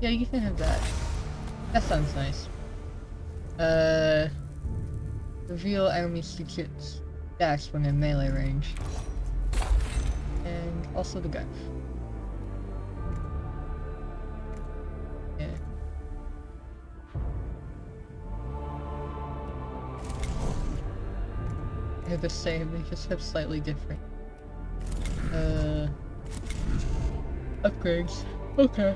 Yeah, you can have that. That sounds nice. Reveal enemy secrets stacks when in melee range. And also the gun. Yeah. They're the same, they just have slightly different upgrades. Okay.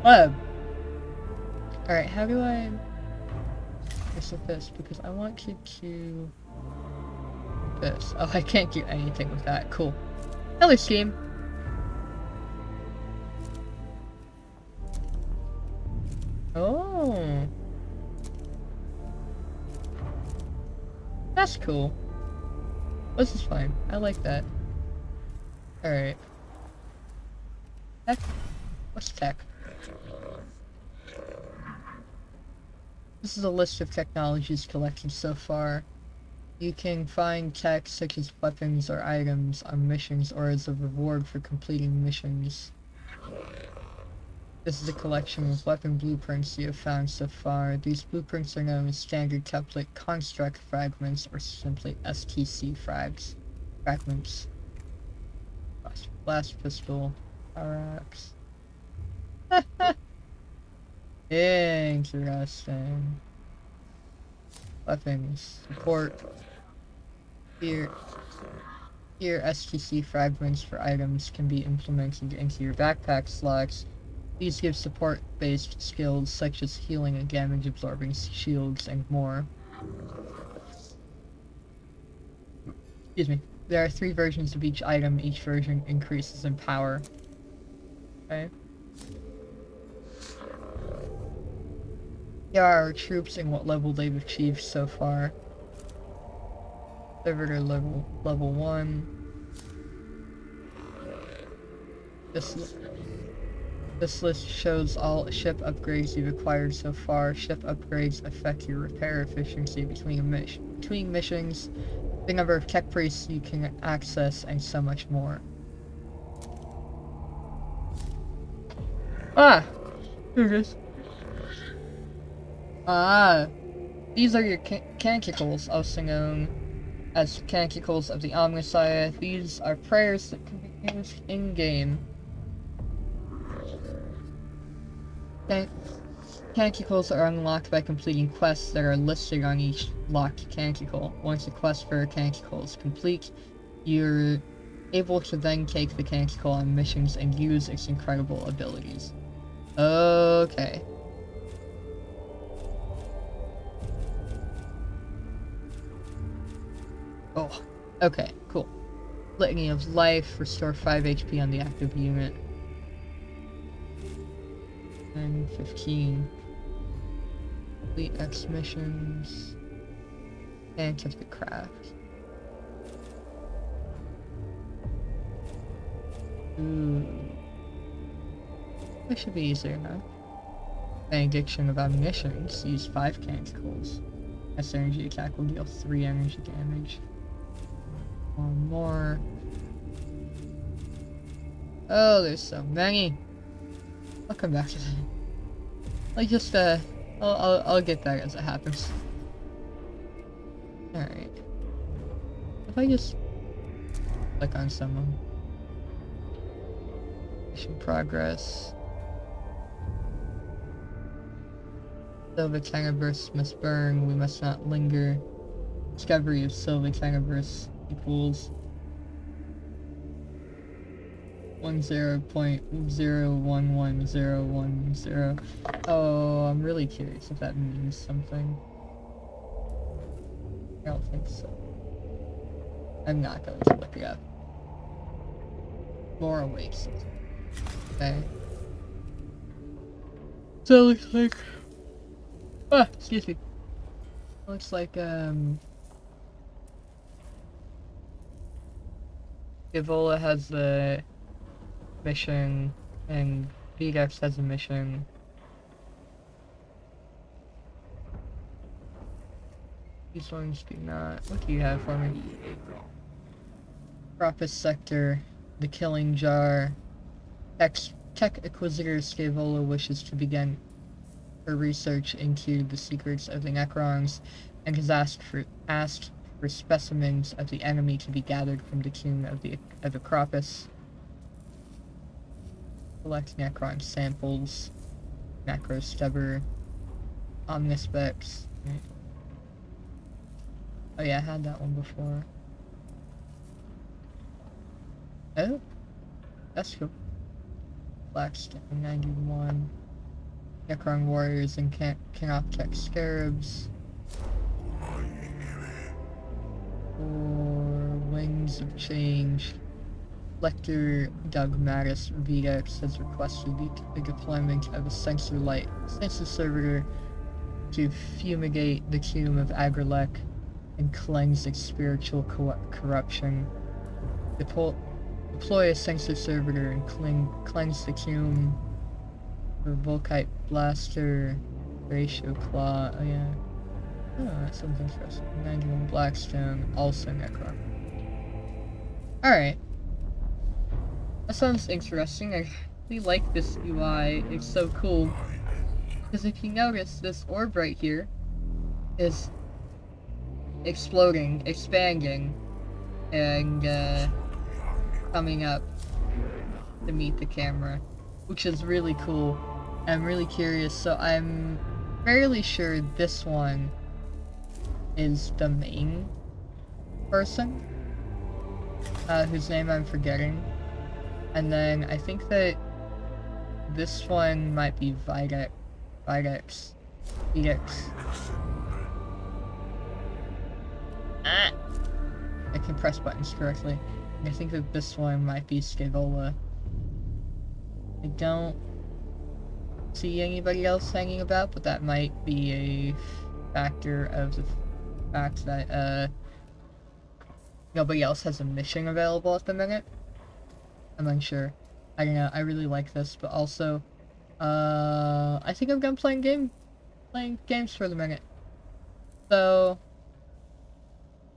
Alright, how do I mess with this? Because I want to do this. Oh, I can't do anything with that. Cool. Color scheme. Oh. That's cool. This is fine. I like that. Alright. Tech? What's tech? This is a list of technologies collected so far. You can find tech such as weapons or items on missions or as a reward for completing missions. This is a collection of weapon blueprints you have found so far. These blueprints are known as standard template construct fragments or simply STC fragments. Blast pistol, power axe. Interesting. Weapons, support. Here STC fragments for items can be implemented into your backpack slots. These give support-based skills such as healing and damage-absorbing shields and more. Excuse me. There are 3 versions of each item. Each version increases in power. Okay. Here are our troops and what level they've achieved so far. Servitor level 1. This list shows all ship upgrades you've acquired so far. Ship upgrades affect your repair efficiency between missions, the number of tech priests you can access, and so much more. Ah! Here it is. Ah! These are your canticles, also known as canticles of the Omnissiah. These are prayers that can be used in-game. Canticles are unlocked by completing quests that are listed on each locked canticle. Once a quest for a canticle is complete, you're able to then take the canticle on missions and use its incredible abilities. Okay. Oh, okay, cool. Litany of Life, restore 5 HP on the active unit. And 15. Complete X missions. Scientific craft. Ooh. This should be easier now. Benediction of Omniscience. Use 5 canticles. S energy attack will deal 3 energy damage. One more. Oh, there's so many. I'll come back to that. I'll get that as it happens. Alright. If I just click on someone. Mission progress. Silver Tenebris must burn, we must not linger. Discovery of Silver Tenebris equals 10.011010. Oh, I'm really curious if that means something. I don't think so. I'm not going to look it up. More awaits. Okay. So it looks like... Ah, excuse me. Looks like, Evola has the mission, and VDEX has a mission. These ones do not. What do you have for me? Propus Sector, the Killing Jar. Tech Inquisitor Scaevola wishes to begin her research into the secrets of the Necrons, and has asked for specimens of the enemy to be gathered from the tomb of the Acropus. Collect Necron samples, Macrostubber, Omnispecs. Right. Oh yeah, I had that one before. Oh, that's cool. Blackstone 91. Necron Warriors and Canoptech Scarabs. Or Wings of Change. Collector Dogmatus Vedex has requested the deployment of a sensor servitor to fumigate the tomb of Agrilek and cleanse its spiritual corruption. Deploy a sensor servitor and cleanse the tomb for Volkite Blaster, Ratio Claw. Oh yeah. Oh, that sounds interesting. Manual Blackstone, also Necro. Alright. That sounds interesting. I really like this UI. It's so cool. Because if you notice, this orb right here is exploding, expanding, and coming up to meet the camera, which is really cool. I'm really curious, so I'm fairly sure this one is the main person, whose name I'm forgetting. And then I think that this one might be Videx. Ah! I can press buttons correctly. And I think that this one might be Scaevola. I don't see anybody else hanging about, but that might be a factor of the fact that nobody else has a mission available at the minute. I'm unsure. I don't know, I really like this, but also I think I'm done playing games for the minute. So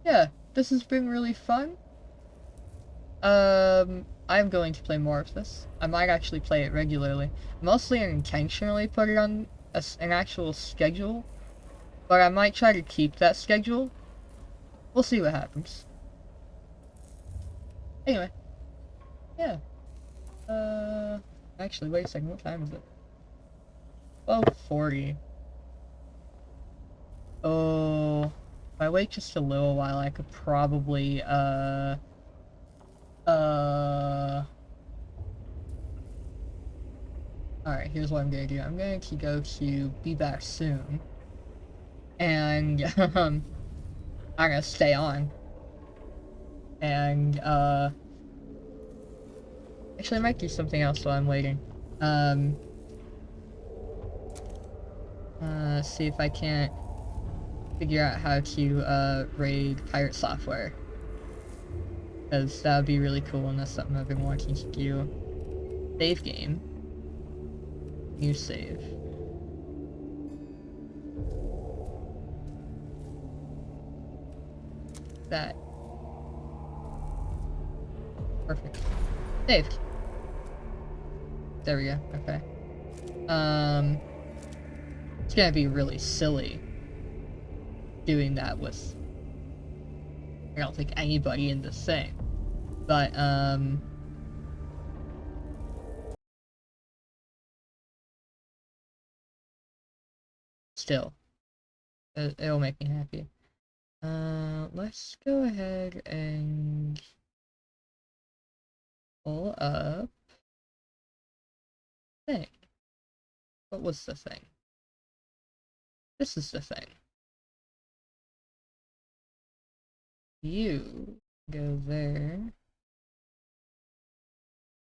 yeah, this has been really fun. I'm going to play more of this. I might actually play it regularly. Mostly intentionally put it on an actual schedule, but I might try to keep that schedule. We'll see what happens. Anyway, yeah. Actually, wait a second, what time is it? 12:40. Oh, if I wait just a little while, I could probably, alright, here's what I'm gonna do. I'm going to go to Be Back Soon. And, I'm gonna stay on. And, actually I might do something else while I'm waiting. See if I can't figure out how to, raid pirate software. Because that would be really cool, and that's something I've been wanting to do. Save game. New save. That. Perfect. Saved. There we go, okay. It's gonna be really silly doing that with, I don't think, anybody in this thing. But, still, it'll make me happy. Let's go ahead and pull up thing. What was the thing? This is the thing. You go there.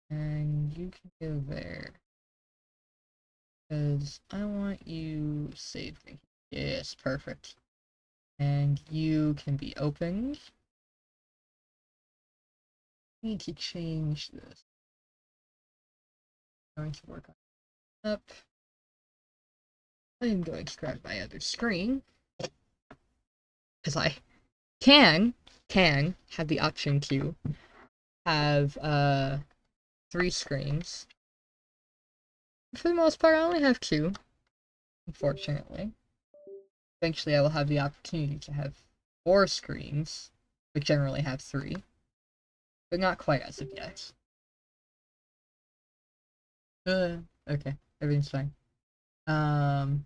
And you can go there. Because I want you saved me. Yes, perfect. And you can be opened. I need to change this. I'm going to work on up. I'm going to grab my other screen. Because I can have the option to have 3 screens. For the most part, I only have 2, unfortunately. Eventually, I will have the opportunity to have 4 screens, but generally have 3. But not quite as of yet. Okay, everything's fine. Go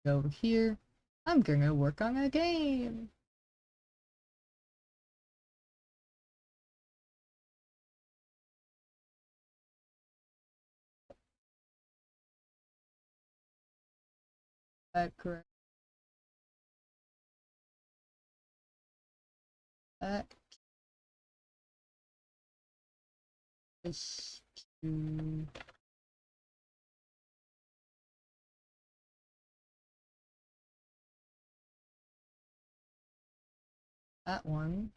over here. I'm gonna work on a game. That correct. That This to that one.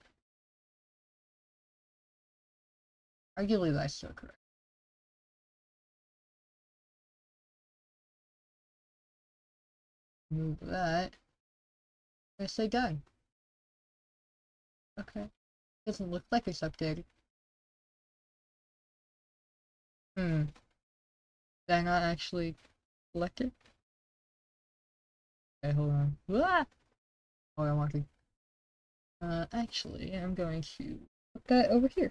Arguably that's still correct. Move that. I say done. Okay. Doesn't look like it's updated. Did I not actually select it? Okay, hold on. Ah! Oh, I'm walking. Actually, I'm going to put that over here.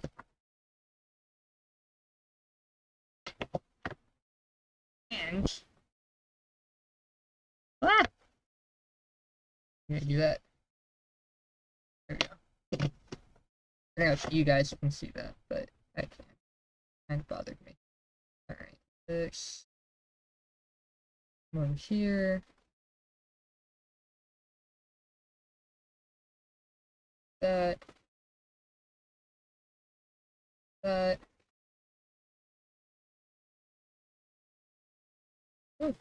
And... Ah! I'm gonna do that. There we go. I don't know if you guys can see that, but I can't. Kind of bothered me. Alright, this. One here. That. That. Oh.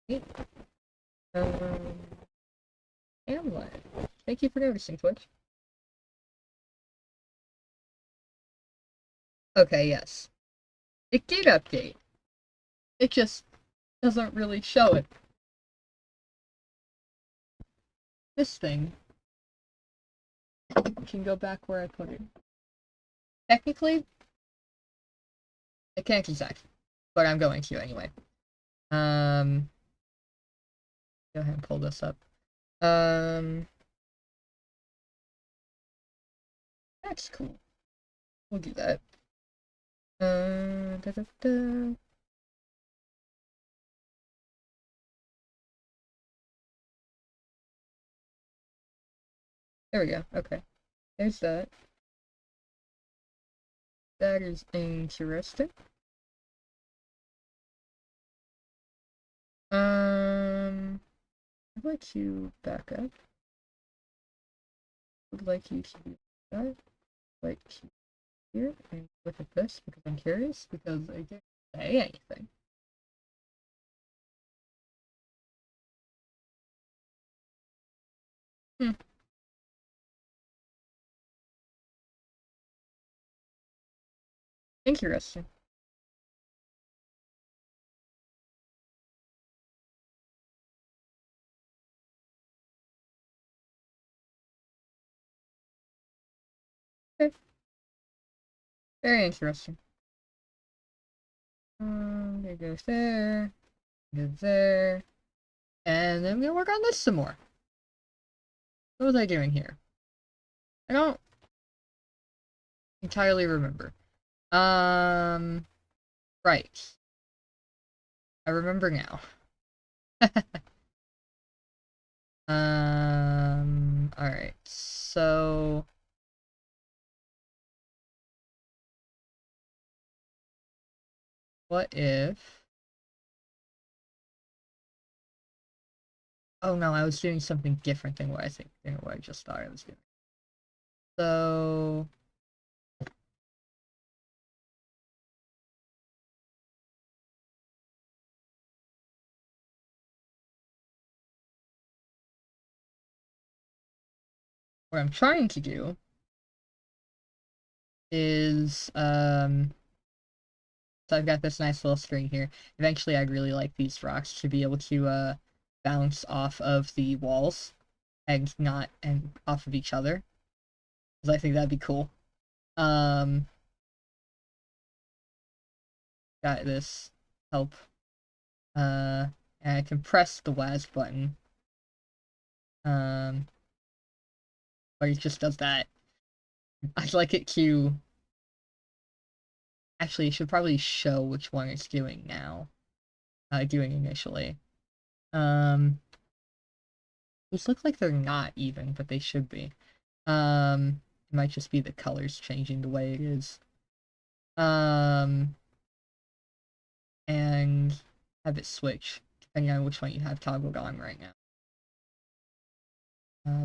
Yeah. And what? Thank you for noticing, Twitch. Okay, yes. It did update. It just doesn't really show it. This thing can go back where I put it. Technically, I can't exactly, but I'm going to anyway. Go ahead and pull this up. That's cool. We'll do that. Da, da, da. There we go. Okay. There's that. That is interesting. I'd like to back up. Would like you to do that. Like to here and look at this because I'm curious because I didn't say anything. Interesting. Okay. Very interesting. It goes there. Goes there. And then I'm gonna work on this some more. What was I doing here? I don't entirely remember. Right. I remember now. Alright. So... what if... oh no, I was doing something different than what I just thought I was doing. So... what I'm trying to do is, so I've got this nice little string here. Eventually, I'd really like these rocks to be able to, bounce off of the walls and not, and off of each other. Because I think that'd be cool. Got this help. And I can press the WASD button. But it just does that. I'd like it to... actually, it should probably show which one it's doing now. Doing initially. These look like they're not even, but they should be. It might just be the colors changing the way it is. And have it switch, depending on which one you have toggled on right now.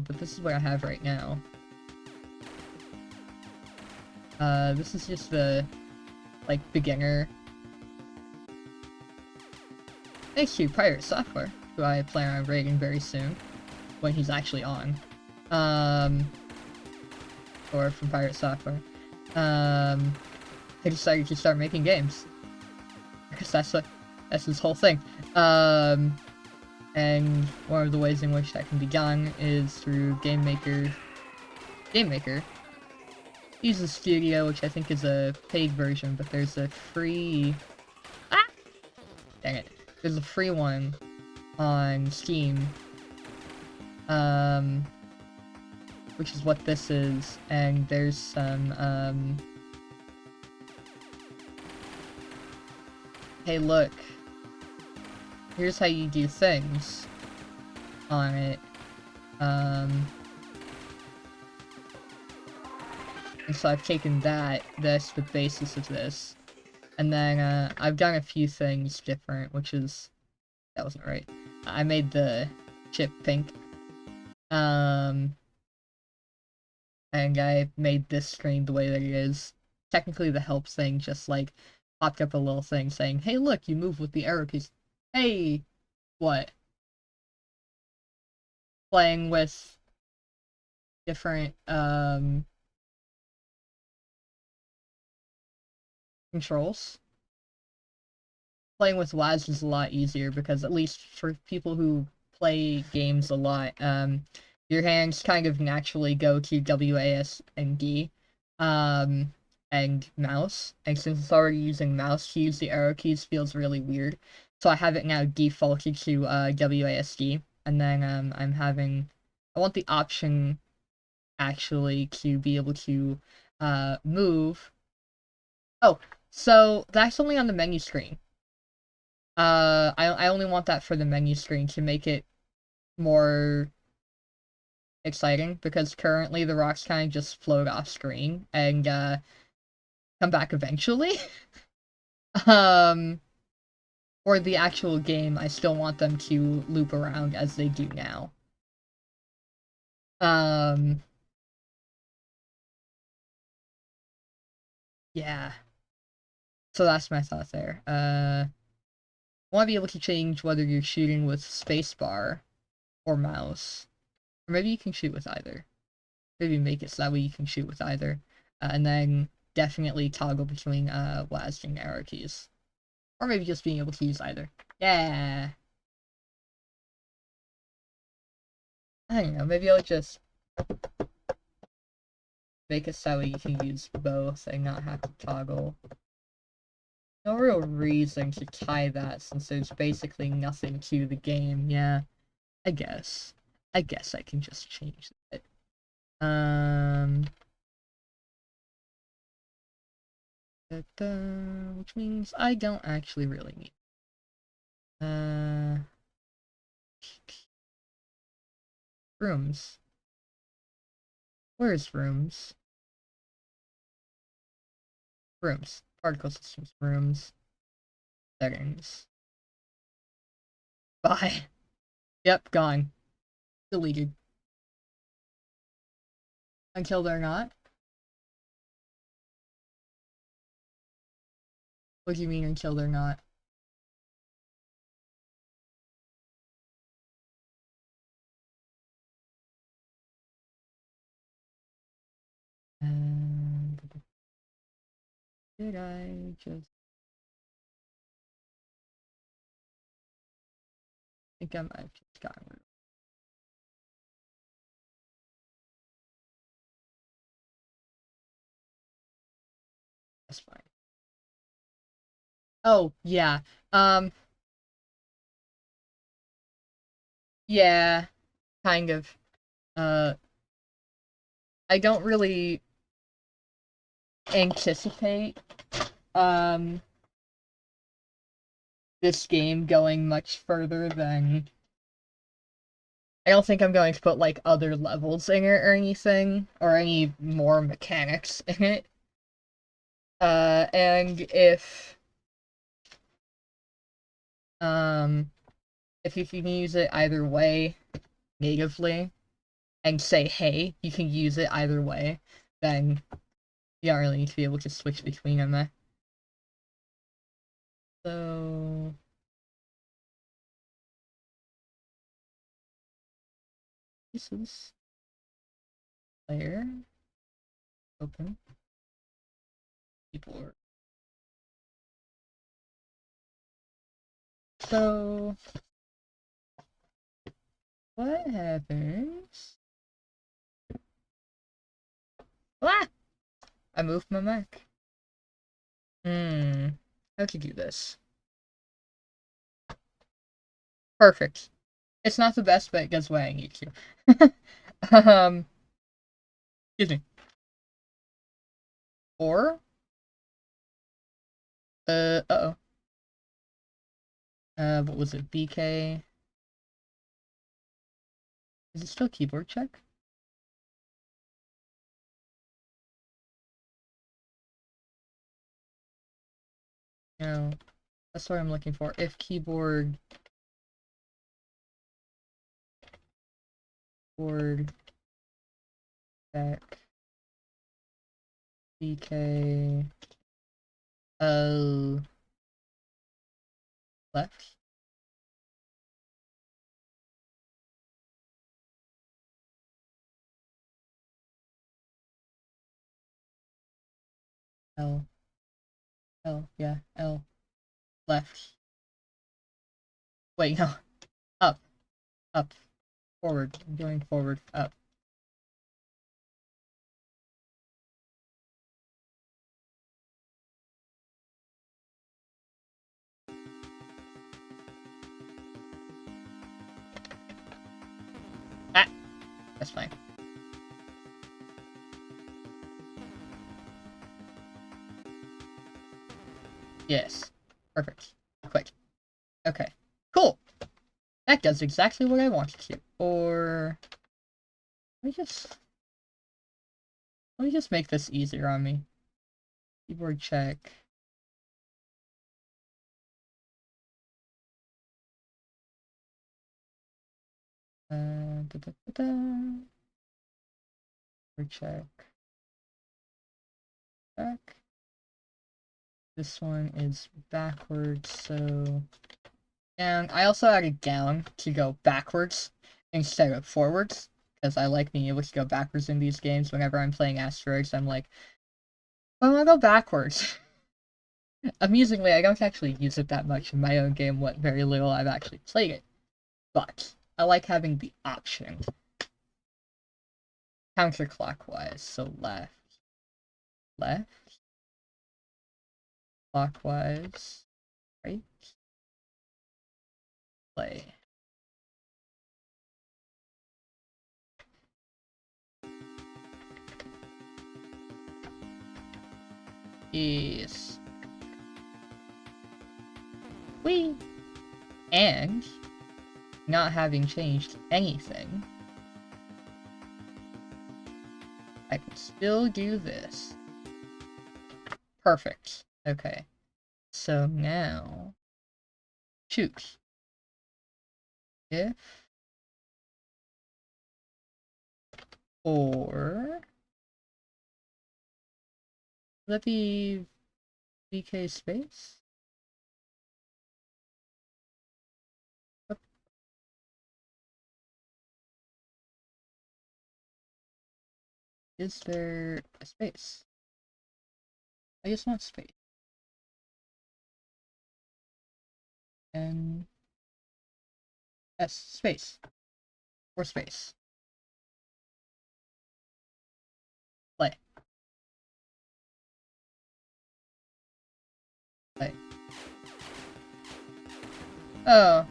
But this is what I have right now. This is just the, like, beginner. Thanks to Pirate Software, who I plan on raiding very soon, when he's actually on. Or from Pirate Software. I decided to start making games. Because that's his whole thing. And one of the ways in which that can be done is through Game Maker. He's a studio, which I think is a paid version, but there's a free... Ah! Dang it. There's a free one on Steam. Which is what this is, and there's some, hey look, here's how you do things on it, and so I've taken that's the basis of this, and then, I've done a few things different, that wasn't right. I made the chip pink, and I made this screen the way that it is. Technically the help thing just, like, popped up a little thing saying, hey look, you move with the arrow keys. Hey! What? Playing with different, controls. Playing with WASD is a lot easier because, at least for people who play games a lot, your hands kind of naturally go to WAS and D, and mouse, and since it's already using mouse to use the arrow keys feels really weird, so I have it now defaulted to, WASD, and then, I want the option, actually, to be able to, move. Oh, so that's only on the menu screen. I only want that for the menu screen to make it more exciting, because currently the rocks kind of just float off screen and come back eventually. For the actual game, I still want them to loop around as they do now. Yeah. So that's my thought there. I want to be able to change whether you're shooting with spacebar or mouse. Or maybe you can shoot with either. Maybe make it so that way you can shoot with either. And then definitely toggle between WASD and arrow keys. Or maybe just being able to use either. Yeah! I don't know, maybe I'll just make it so you can use both and not have to toggle. No real reason to tie that since there's basically nothing to the game. Yeah, I guess I can just change it. Which means I don't actually really need. Rooms. Where's rooms? Rooms. Particle systems. Rooms. Settings. Bye. Yep, gone. Deleted. Until they're not. What do you mean until they're not? Did I just... I think I might have just gotten rid of it. That's fine. Oh, yeah. Yeah, kind of. I don't really anticipate, this game going much further than... I don't think I'm going to put, like, other levels in it or anything, or any more mechanics in it. And if you can use it either way, natively, and say, hey, you can use it either way, then You don't really need to be able to switch between them, eh? So... this is... player. Open. Keyboard. So... what happens? Ah! I moved my mic. How to do this? Perfect. It's not the best, but it does what I need to. Excuse me. Or? Uh-oh. What was it? BK? Is it still keyboard check? No. That's what I'm looking for. If keyboard... board... check... BK... left? L... yeah, L... left. Wait, no. Up. Up. Forward. I'm going forward. Up. Ah! That's fine. Yes. Perfect. Quick. Okay. Cool! That does exactly what I wanted to. Or... let me just make this easier on me. Keyboard check. Keyboard check. Back. This one is backwards, so... and I also added down to go backwards instead of forwards, because I like being able to go backwards in these games. Whenever I'm playing Asteroids, I'm like, I want to go backwards. Amusingly, I don't actually use it that much in my own game, what very little I've actually played it. But I like having the option. Counterclockwise, so left. Left. Clockwise. Right. Play. Yes. Whee! And, not having changed anything, I can still do this. Perfect. Okay. So now, choose. If, or, would that be VK space? Is there a space? I just want space. And S space. Or space. Play. Play. Oh.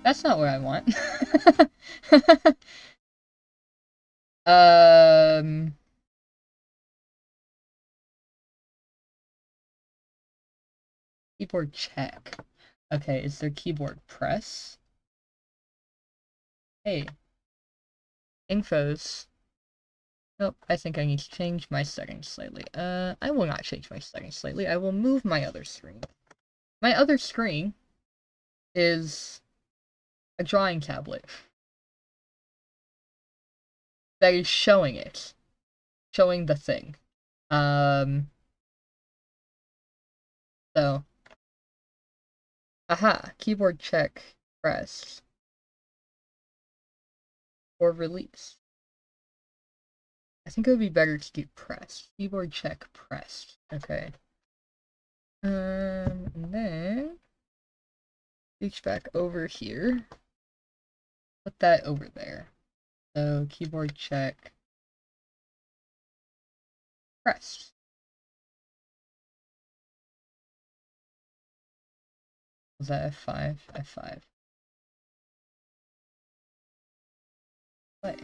That's not what I want. Keyboard check. Okay, is there keyboard press? Hey. Infos. Nope, I think I need to change my settings slightly. I will not change my settings slightly. I will move my other screen. My other screen is a drawing tablet. that is showing it. Showing the thing. So. Aha! Keyboard check, press. Or release. I think it would be better to do pressed. Keyboard check, pressed. Okay. And then reach back over here. Put that over there. So keyboard check, pressed. Was that F5? F5. Play.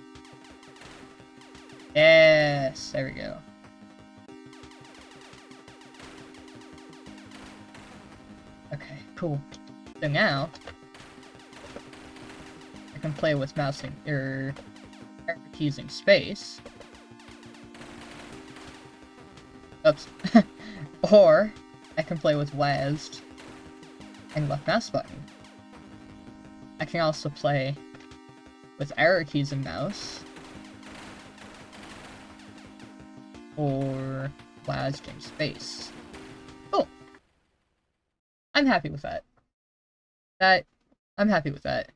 Yes, there we go. Okay, cool. So now I can play with mousing or using space. Oops. Or I can play with WASD and left mouse button. I can also play with arrow keys and mouse, or WASD and space. Oh, I'm happy with that. I'm happy with that.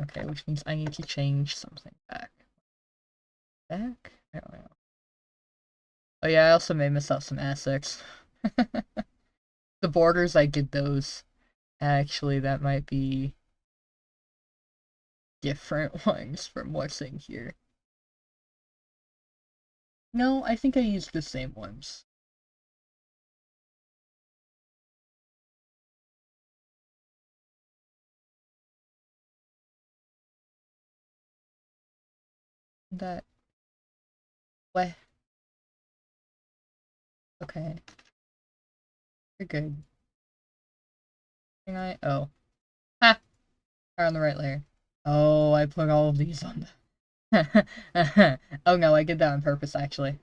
Okay, which means I need to change something back. Back? I don't know. Oh yeah, I also may miss out some assets. The borders, I did those. Actually, that might be different ones from what's in here. No, I think I used the same ones. That... What? Okay. You're good. Can I... Oh. Ha! Are on the right layer. Oh, I put all of these on the... Oh no, I did that on purpose, actually.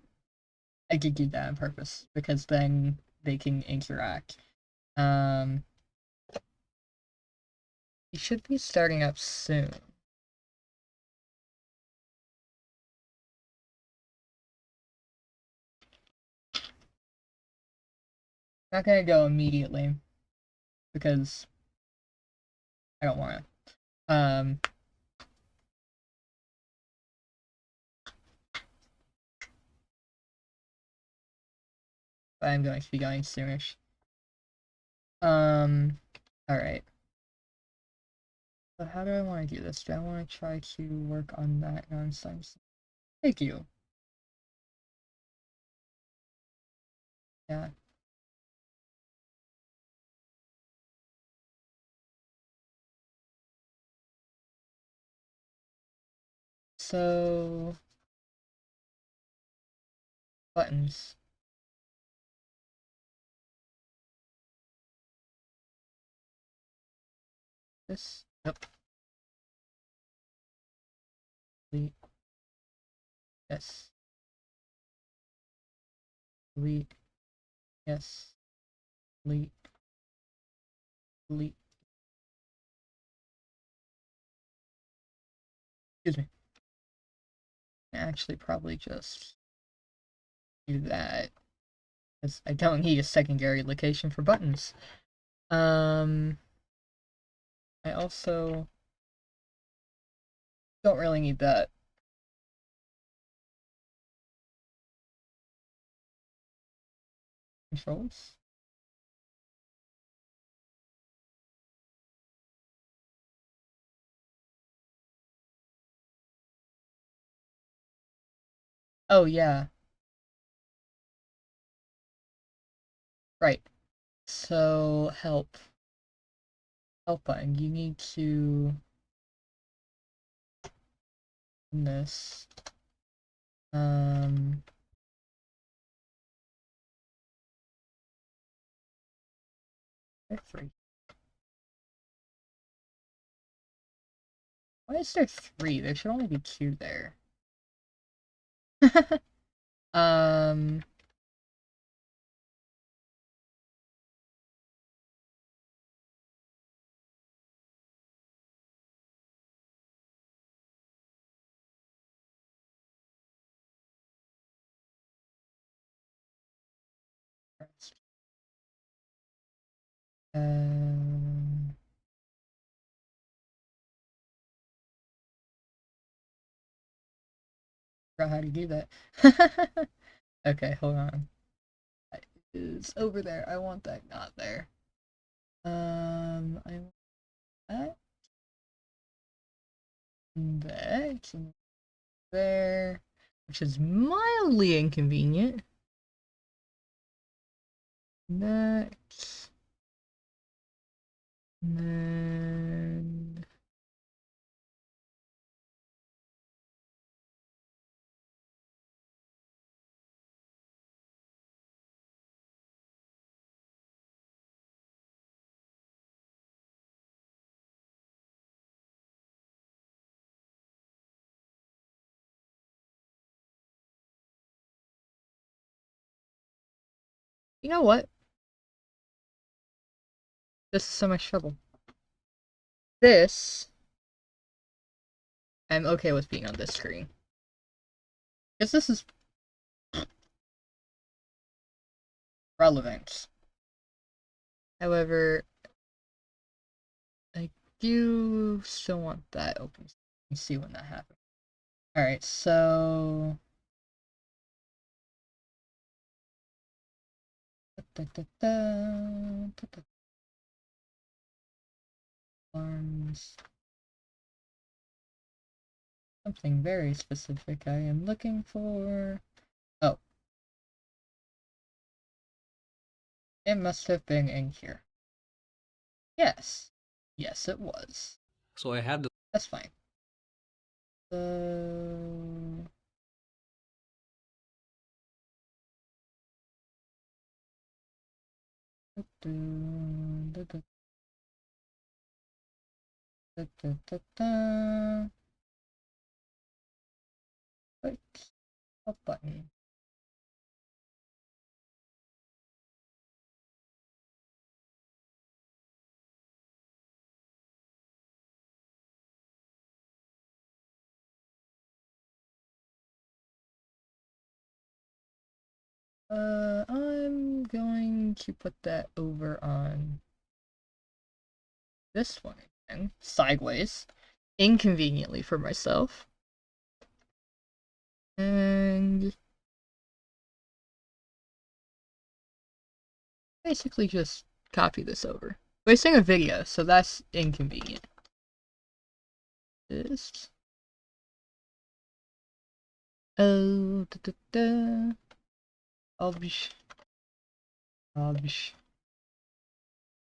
I did do that on purpose, because then they can interact. You should be starting up soon. Not gonna go immediately, because I don't wanna. But I'm going to be going soonish. Alright. So how do I want to do this? Do I want to try to work on that nonsense? Thank you. Yeah. So... buttons. This? Nope. Delete. Yes. Delete. Yes. Delete. Delete. Excuse me. Actually, probably just do that, because I don't need a secondary location for buttons. I also don't really need that. Controls? Oh, yeah. Right. So, help. Help button. You need to... this. There 3. Why is there 3? There should only be 2 there. Um... Forgot how to do that. Okay, hold on. That is over there. I want that not there. I want that. And that. And there. Which is mildly inconvenient. That. And then. You know what? This is so much trouble. This. I'm okay with being on this screen. Because this is relevant. However, I do still want that open. Let's see when that happens. Alright, so... Arms. Something very specific I am looking for. Oh. It must have been in here. Yes. Yes, it was. So I had the That's fine. So... Click a button. I'm going to put that over on this one again, sideways, inconveniently for myself. And basically just copy this over. Wasting a video, so that's inconvenient. This. Oh, obj.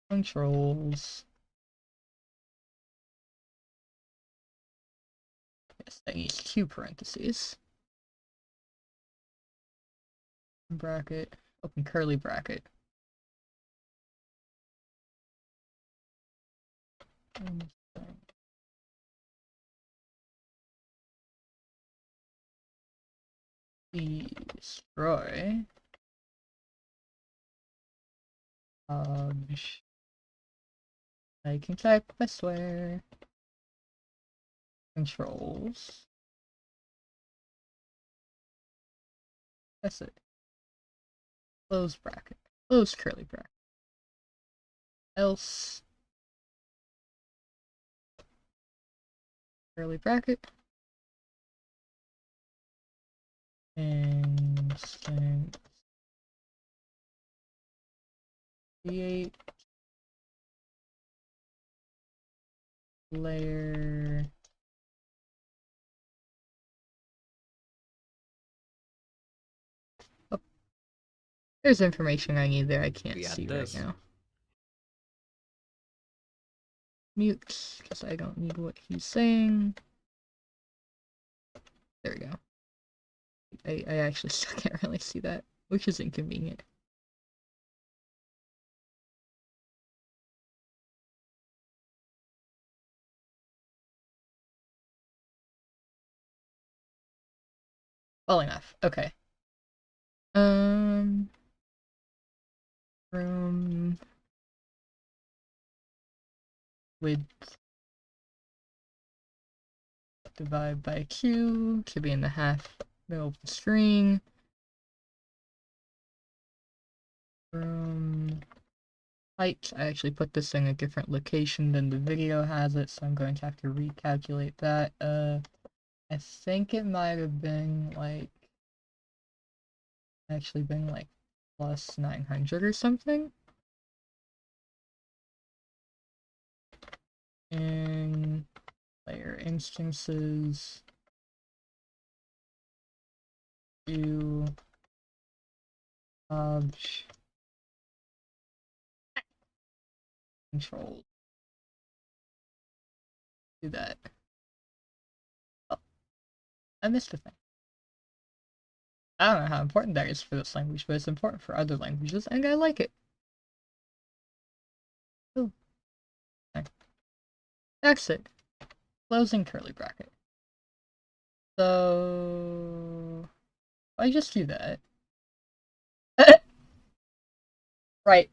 Controls. Yes, that needs two parentheses. Bracket, open curly bracket. Destroy. I can type, I swear. Controls. That's it. Close bracket. Close curly bracket. Else. Curly bracket. And create layer. Oh, there's information I need there I can't see right now. Mute, because I don't need what he's saying. There we go. I actually still can't really see that, which is inconvenient. Well enough. Okay. Room width divide by Q should be in the half middle of the string. Room height. I actually put this in a different location than the video has it, so I'm going to have to recalculate that. I think it might have been like, actually been like plus 900 or something. In player instances, do obj control. Do that. Oh, I missed a thing. I don't know how important that is for this language, but it's important for other languages, and I like it. Oh. Okay. Exit. Closing curly bracket. So I just do that. Right.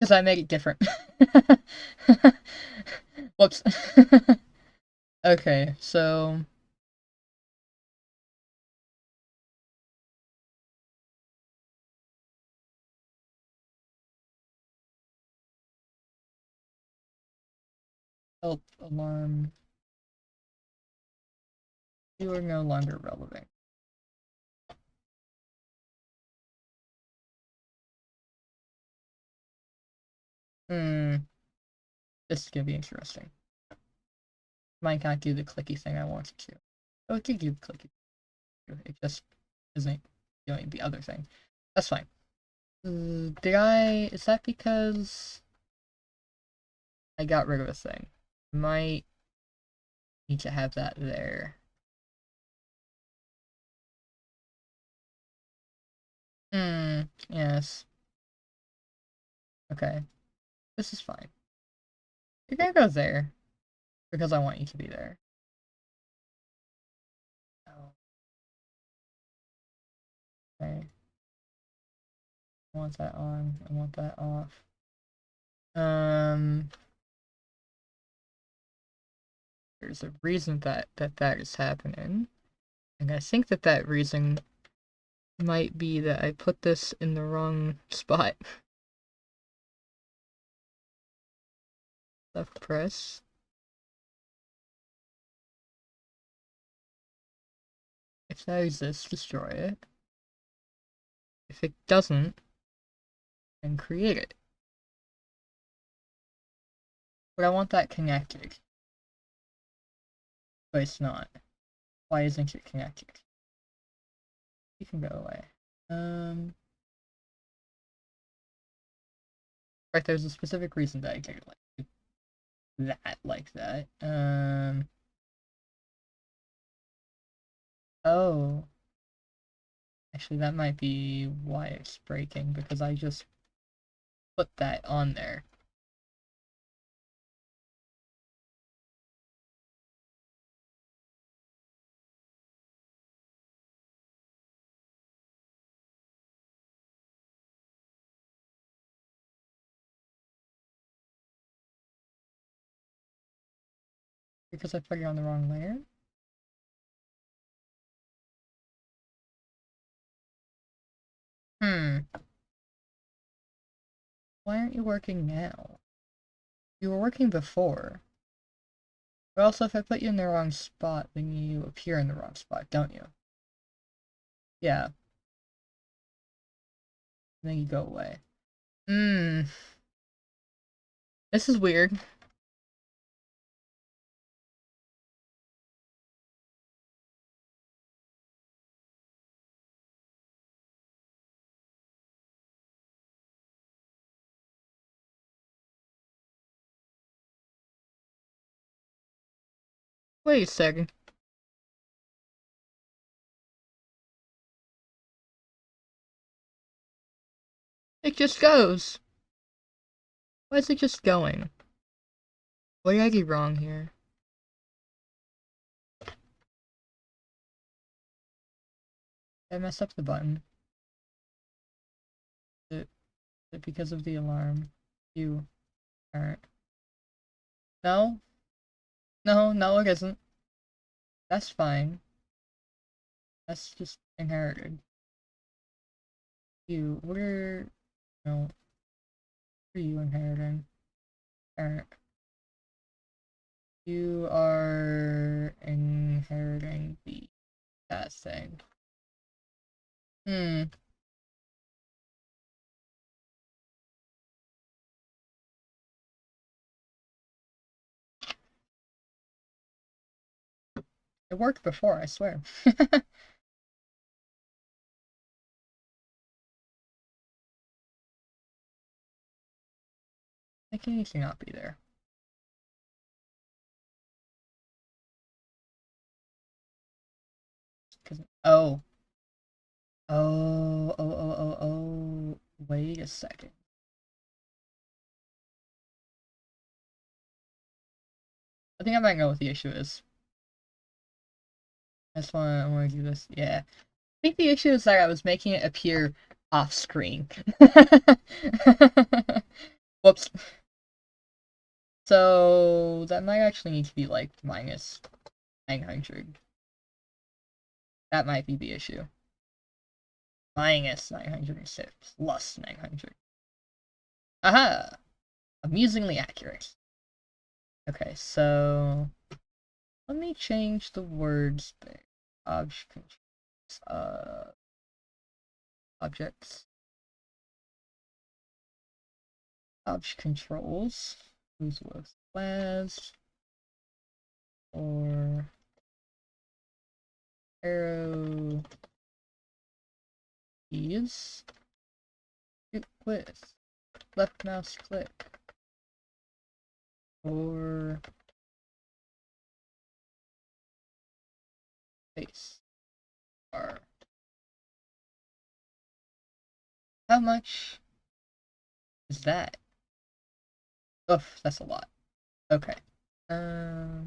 Because I made it different. Whoops. Okay, so help alarm. You are no longer relevant. This is gonna be interesting. Might not do the clicky thing I wanted to. Oh, it did do the clicky. It just isn't doing the other thing. That's fine. Is that because I got rid of a thing? Might need to have that there. Yes. Okay. This is fine. You're gonna go there. Because I want you to be there. Oh. Okay. I want that on. I want that off. There's a reason that is happening. And I think that reason might be that I put this in the wrong spot. Left press. If that exists, destroy it. If it doesn't, then create it. But I want that connected. But it's not. Why isn't it connected? You can go away. Right, there's a specific reason that I did like that. Oh. Actually, that might be why it's breaking, because I just put that on there. Because I put it on the wrong layer? Why aren't you working now? You were working before. But also, if I put you in the wrong spot, then you appear in the wrong spot, don't you? Yeah. And then you go away. This is weird. Wait a second. It just goes. Why is it just going? What did I do wrong here? I messed up the button. Is it because of the alarm? You aren't. No? No, it isn't. That's fine. That's just inherited. What are... No. Who are you inheriting? Alright. You are inheriting that thing. It worked before, I swear. It can easily not be there. Oh. Oh. Wait a second. I think I might know what the issue is. I want to do this. Yeah. I think the issue is that I was making it appear off screen. Whoops. So that might actually need to be like minus 900. That might be the issue. Minus 906 plus 900. Aha! Amusingly accurate. Okay, so let me change the words there. Objects. Object controls. Who's with class or arrow keys. Shoot with left mouse click or space bar. How much is that? Oof, that's a lot. Okay. I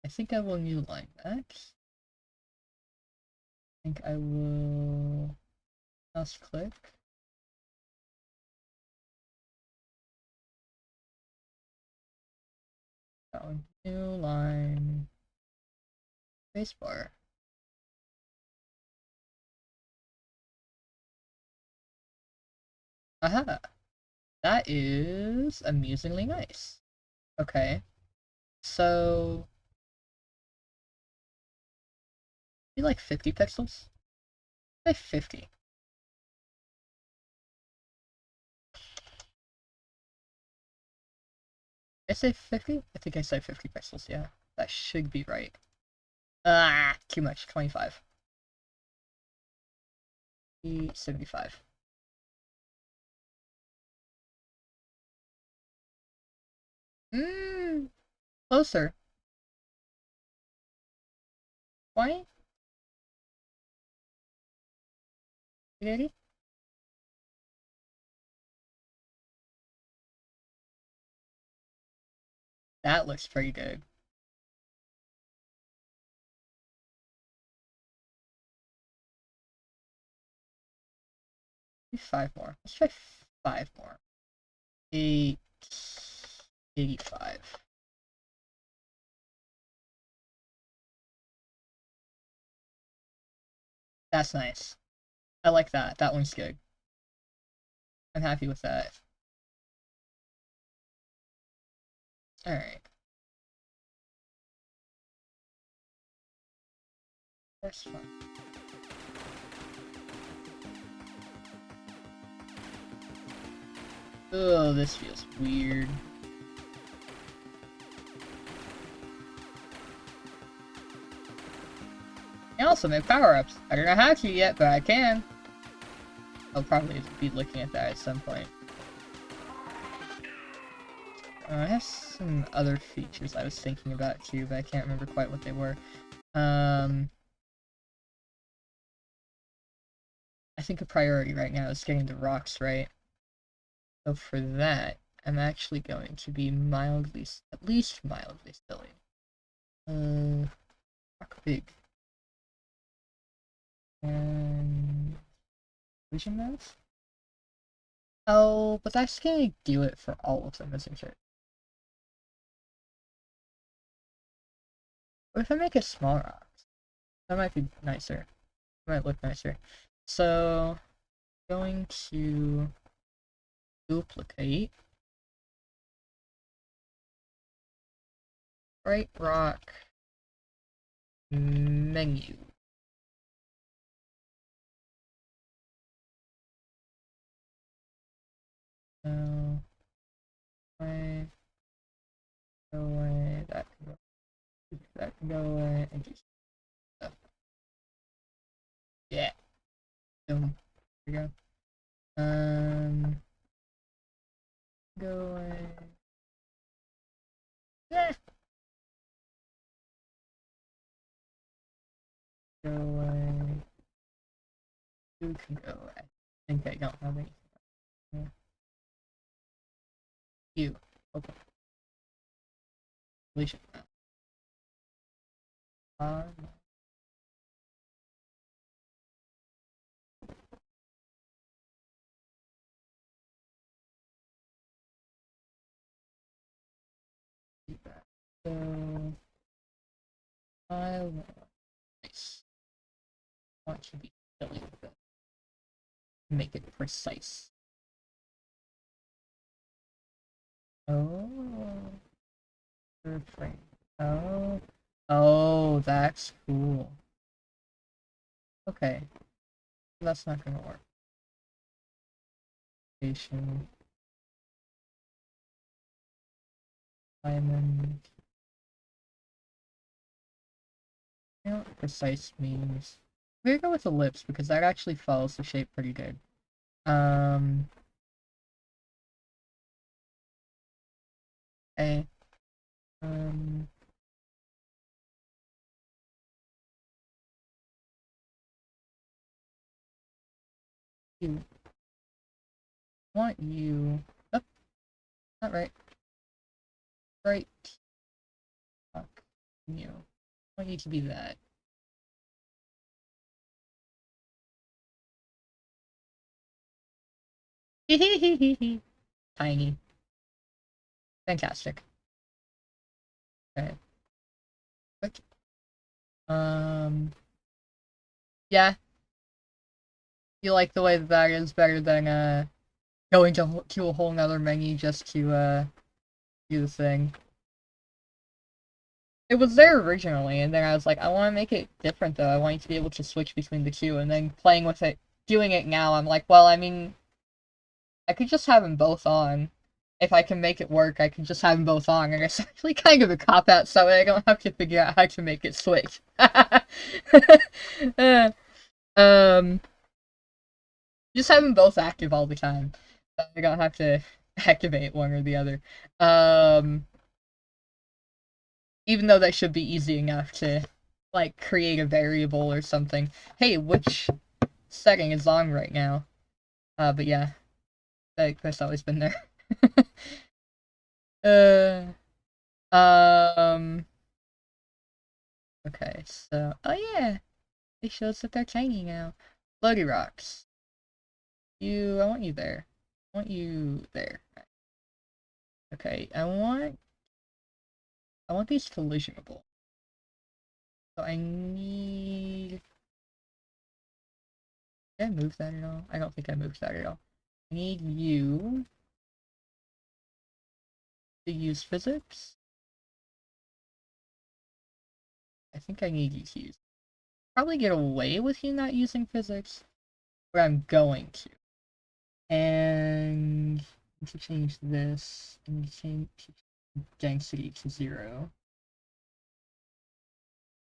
think I will new line that. I think I will mouse click. That one. New line. Spacebar. Aha! That is amusingly nice. Okay. So be like 50 pixels? Say 50. Did I say 50? I think I said 50 pixels, yeah. That should be right. Ah, too much. 25. 75. Closer. 20? 80? That looks pretty good. Maybe 5 more. Let's try 5 more. 85. That's nice. I like that. That one's good. I'm happy with that. Alright. That's fine. Oh, this feels weird. I can also make power-ups. I don't know how to yet, but I can. I'll probably be looking at that at some point. I have some other features I was thinking about too, but I can't remember quite what they were. I think a priority right now is getting the rocks right. So for that, I'm actually going to be at least mildly silly. Rock big. And vision move? Oh, but that's gonna do it for all of them, isn't it? What if I make it small rocks? That might be nicer. It might look nicer. So, going to duplicate Bright rock. Menu. No. Away. Go away. That can go. That can go away. And just stuff. Yeah. Boom. There we go. Go away. Yeah. Go away. You can go away. I think I don't have anything. Yeah. You. Okay. Deletion. So I want nice. I want to be silly with it. Make it precise. Oh, frame. Oh, oh, that's cool. Okay, that's not gonna work. Station. Diamond. You know what precise means? We're gonna go with ellipse because that actually follows the shape pretty good. Okay. Um. You want you? Oh, not right. Right. Fuck you. I want you to be that. Tiny. Fantastic. Okay. Quick. Yeah. You like the way that is better than going to a whole nother menu just to do the thing. It was there originally, and then I was like, I want to make it different though. I want you to be able to switch between the two, and then playing with it, doing it now, I'm like, well, I mean, I could just have them both on. If I can make it work, I can just have them both on, and it's actually kind of a cop-out, so I don't have to figure out how to make it switch. um, just have them both active all the time. So I don't have to activate one or the other. Even though that should be easy enough to, like, create a variable or something. Hey, which setting is on right now? But yeah, that's always been there. Okay, so, oh yeah, it shows that they're tiny now. Floaty rocks. I want you there. I want you there. Okay, I want these collisionable. So I need... Did I move that at all? I don't think I moved that at all. I need you to use physics. I think I need you to use... Probably get away with you not using physics, but I'm going to. And... I need to change this. I need to change density to 0.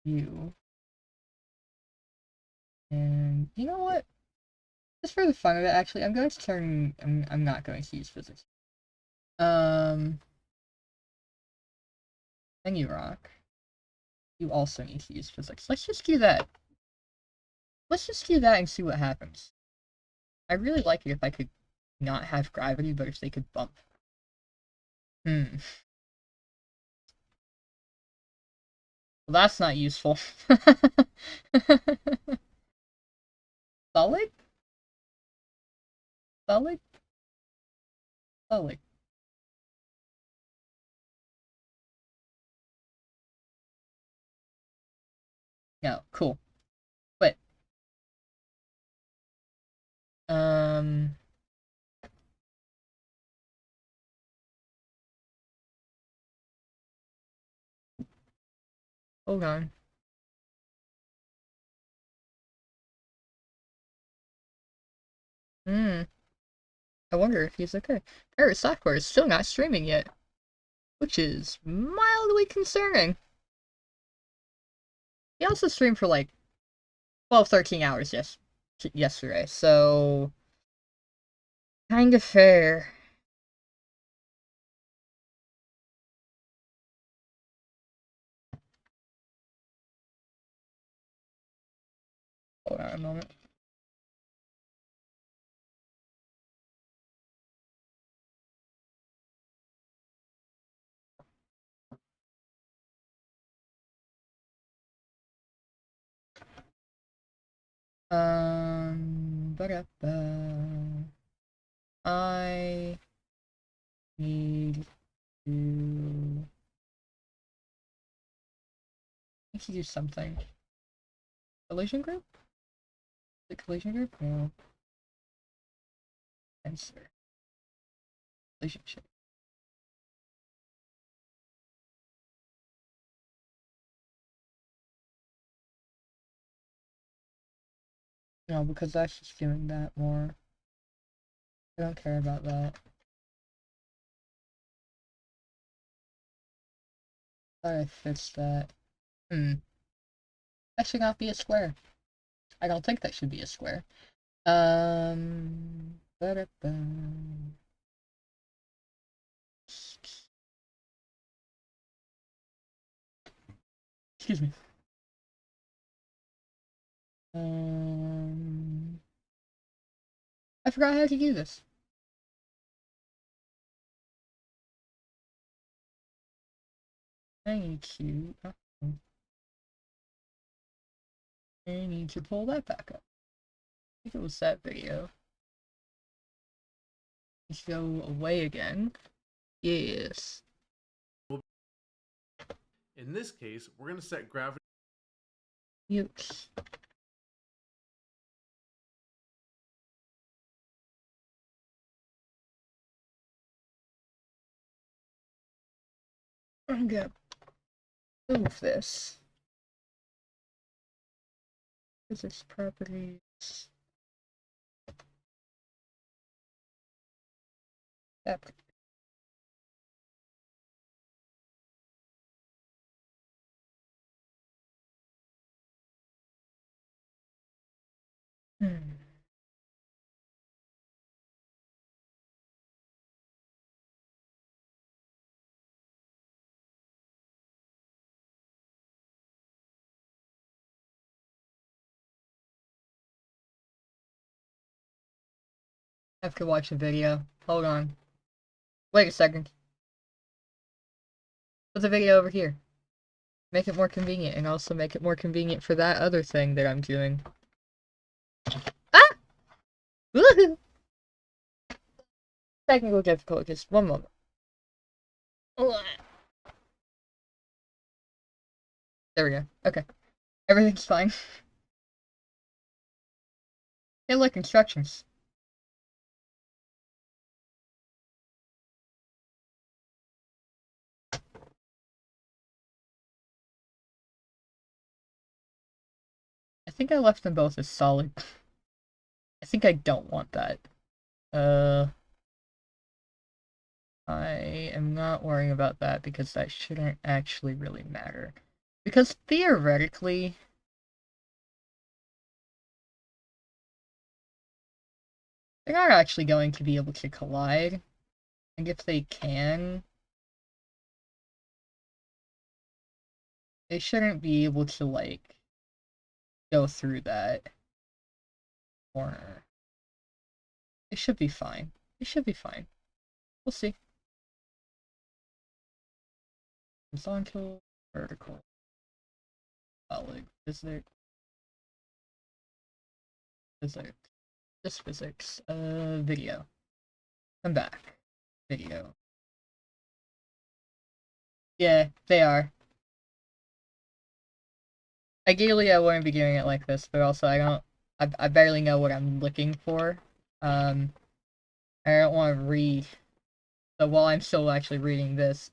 You. And you know what? Just for the fun of it, actually, I'm going to turn... I'm not going to use physics. Then you rock. You also need to use physics. Let's just do that. Let's just do that and see what happens. I really like it if I could not have gravity, but if they could bump. Well, that's not useful. Solid? Solid? Solid. No, cool. But, Hold on. I wonder if he's okay. Pirate Software is still not streaming yet, which is mildly concerning. He also streamed for like 12, 13 hours yesterday, so kind of fair. Hold on a moment. Ba-da-ba. I need to... I need to do something. Collision group? The collision group? No. Answer. Relationship. No, because that's just doing that more. I don't care about that. Thought I fixed that. That should not be a square. I don't think that should be a square. Ba-da-ba. Excuse me. I forgot how to do this. I need to... I need to pull that back up. I think it was that video. Let's go away again. Yes. In this case, we're going to set gravity. Mute. I'm gonna move this. Physics properties. That. I have to watch a video. Hold on. Wait a second. Put the video over here. Make it more convenient, and also make it more convenient for that other thing that I'm doing. Ah! Woohoo! Technical difficulties. One moment. There we go. Okay. Everything's fine. Hey, look, instructions. I think I left them both as solid. I think I don't want that. I am not worrying about that because that shouldn't actually really matter. Because theoretically, they're not actually going to be able to collide. And if they can, they shouldn't be able to, like, go through that. Or... it should be fine. It should be fine. We'll see. Horizontal, vertical, solid, physics, just physics, video. Come back. Video. Yeah, they are. Ideally, I wouldn't be doing it like this, but also I barely know what I'm looking for. I don't want to read. So while I'm still actually reading this,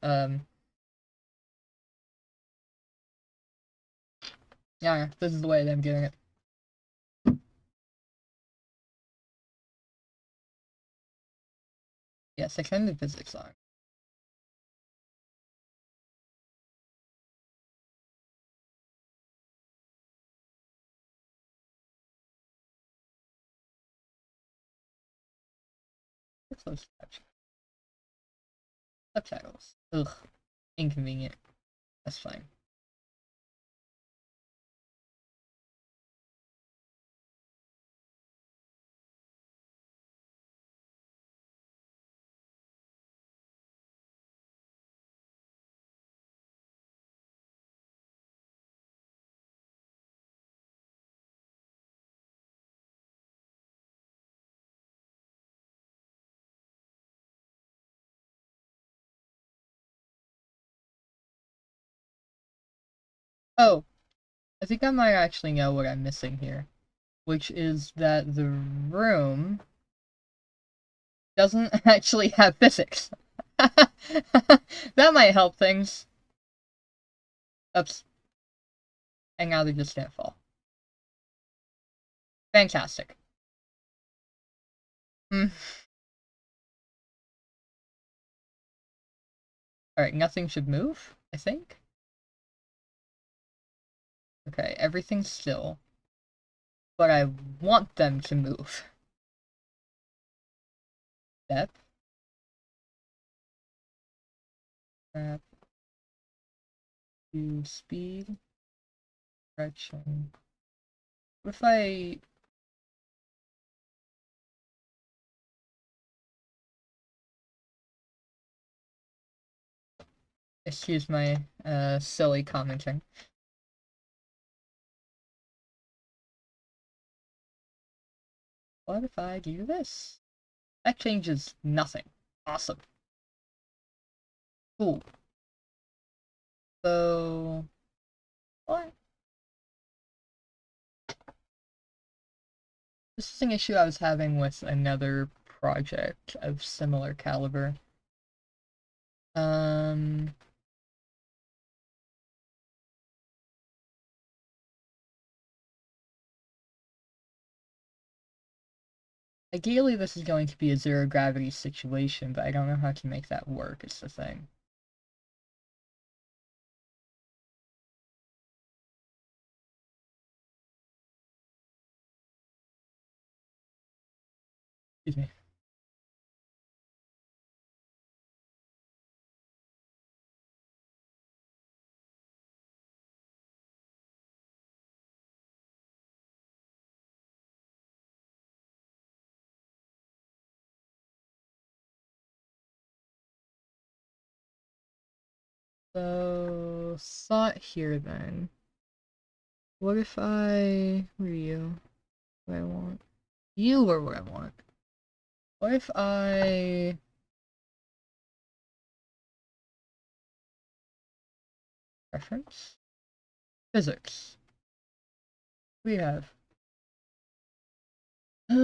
Yeah, this is the way that I'm doing it. Yes, I turned the physics on. Close subtitles. Ugh. Inconvenient. That's fine. Oh, I think I might actually know what I'm missing here. Which is that the room doesn't actually have physics. That might help things. Oops. And now they just can't fall. Fantastic. Hmm. Alright, nothing should move, I think. Okay, everything's still. But I want them to move. Depth. To speed. Direction. What if I... Excuse my, silly commenting. What if I do this? That changes nothing. Awesome. Cool. So... What? This is an issue I was having with another project of similar caliber. Ideally this is going to be a zero gravity situation, but I don't know how to make that work, is the thing. Excuse me. So, thought here then. What if I... Where are you? What I want? You are what I want. What if I... Reference? Physics. We have... Uh...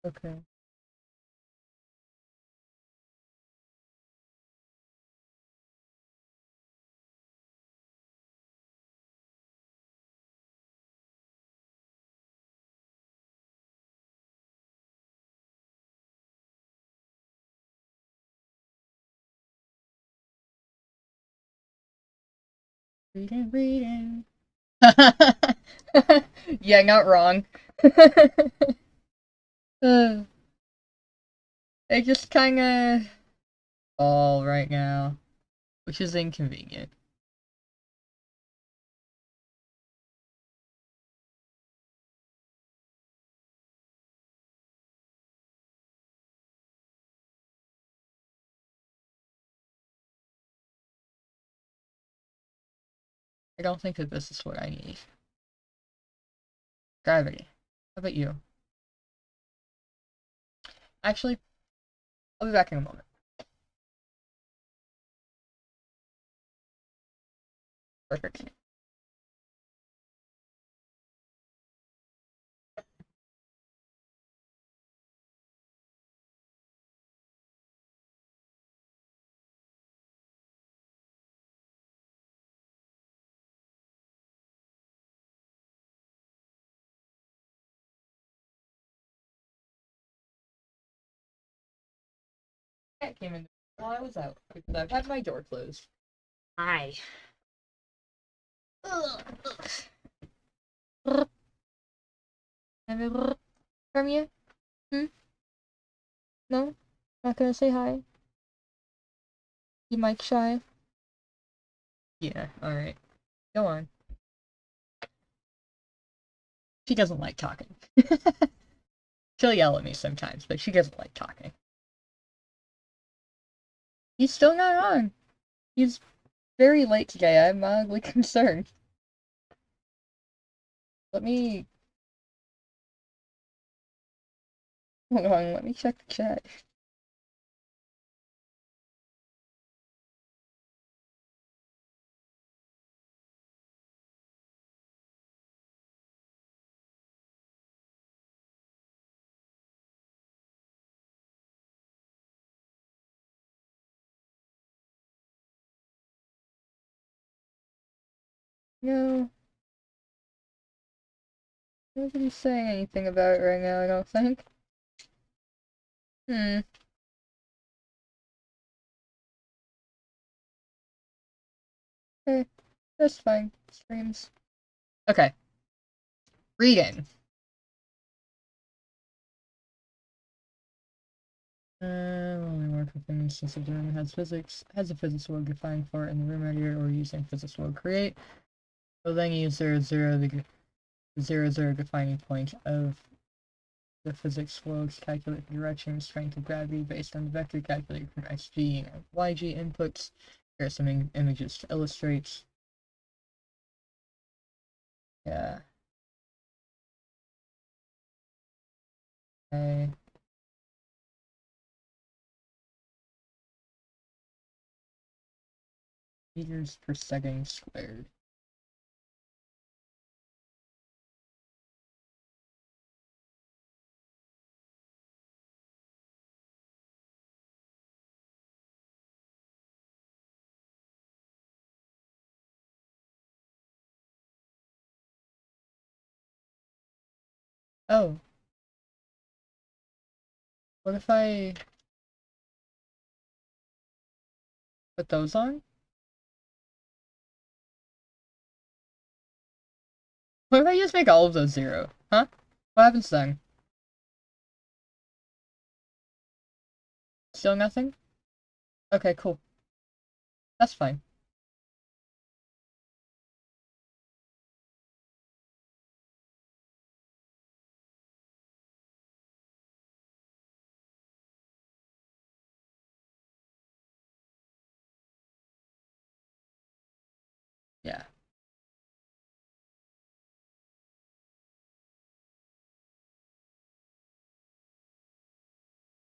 Okay. Reading. Yeah, not wrong. I just kinda fall right now, which is inconvenient. I don't think that this is what I need. Gravity. How about you? Actually, I'll be back in a moment. Perfect. Cat came in while I was out because I've had my door closed. Hi. From you? Hmm? No? Not gonna say hi? You mic shy? Yeah, alright. Go on. She doesn't like talking. She'll yell at me sometimes, but she doesn't like talking. He's still not on. He's very late today. I'm mildly concerned. Let me... Hold on, let me check the chat. No. Nobody's saying anything about it right now, I don't think. Okay, that's fine. Streams. Okay. Reading. Only work with an instance of the room has a physics word defined for it in the room editor or using physics word create. So then use 0, 0, the 0, 0 defining point of the physics flow to calculate the direction and strength of gravity based on the vector calculated from xg and yg inputs. Here are some images to illustrate. Yeah. Okay. Meters per second squared. Oh. What if I put those on? What if I just make all of those 0? Huh? What happens then? Still nothing? Okay, cool. That's fine. Yeah.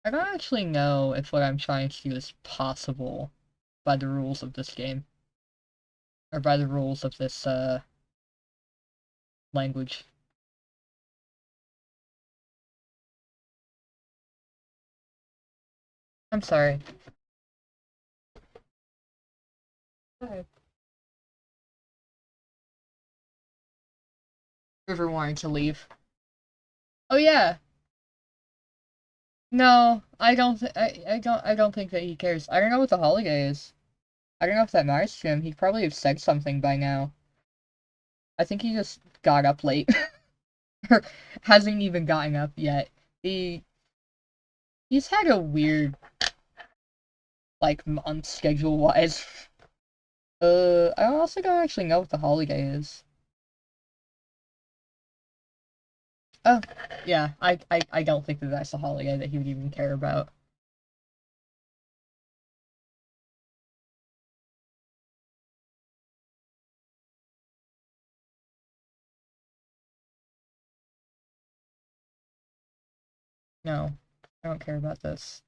I don't actually know if what I'm trying to do is possible by the rules of this game. Or by the rules of this, language. I'm sorry. Okay. River wanting to leave. Oh yeah. No, I don't I don't think that he cares. I don't know what the holiday is. I don't know if that matters to him. He'd probably have said something by now. I think he just got up late. Or hasn't even gotten up yet. He's had a weird, like, month schedule-wise. I also don't actually know what the holiday is. Oh, yeah, I don't think that that's a holiday that he would even care about. No, I don't care about this.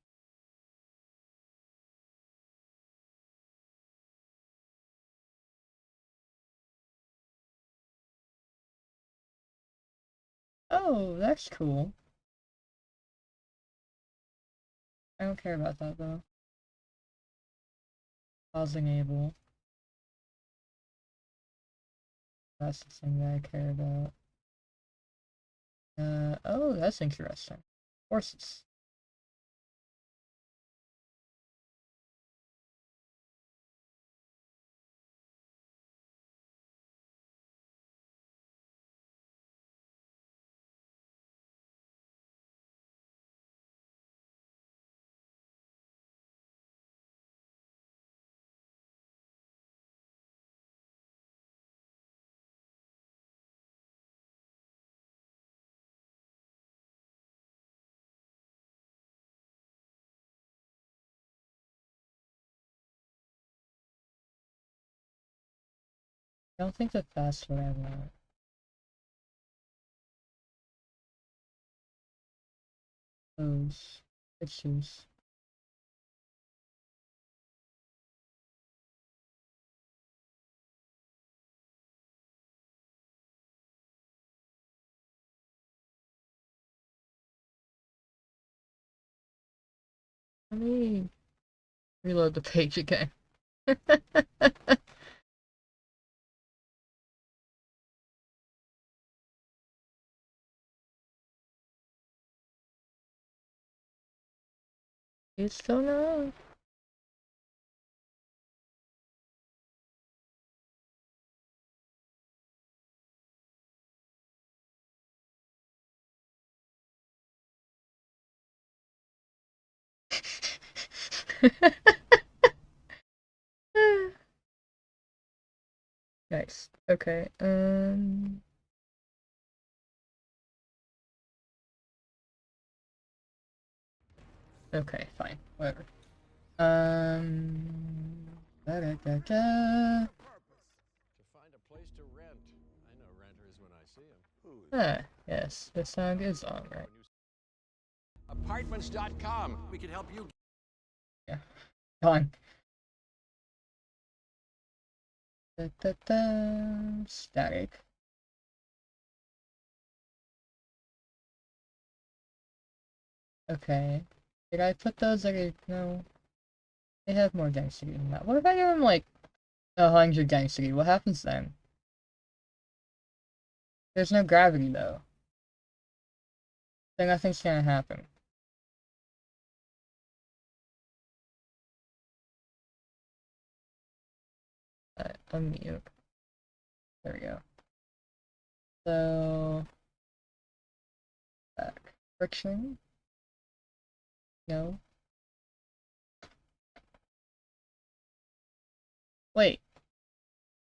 Oh, that's cool. I don't care about that though. Pausing able. That's the thing that I care about. Oh, that's interesting. Horses. I don't think that that's what I want. Those issues. Let me reload the page again. You still know? Nice. Okay. Okay, fine. Whatever. Da, da, da, da. To find a place to rent. I know renters when I see them. Ah, yes, the song is on, right? Apartments.com. We can help you. Yeah. Gone. Da, da, da. Static. Okay. Did I put those like no? They have more density than that. What if I give them like 100 density? What happens then? There's no gravity though. So nothing's gonna happen. Unmute. There we go. So back. Friction. No. Wait.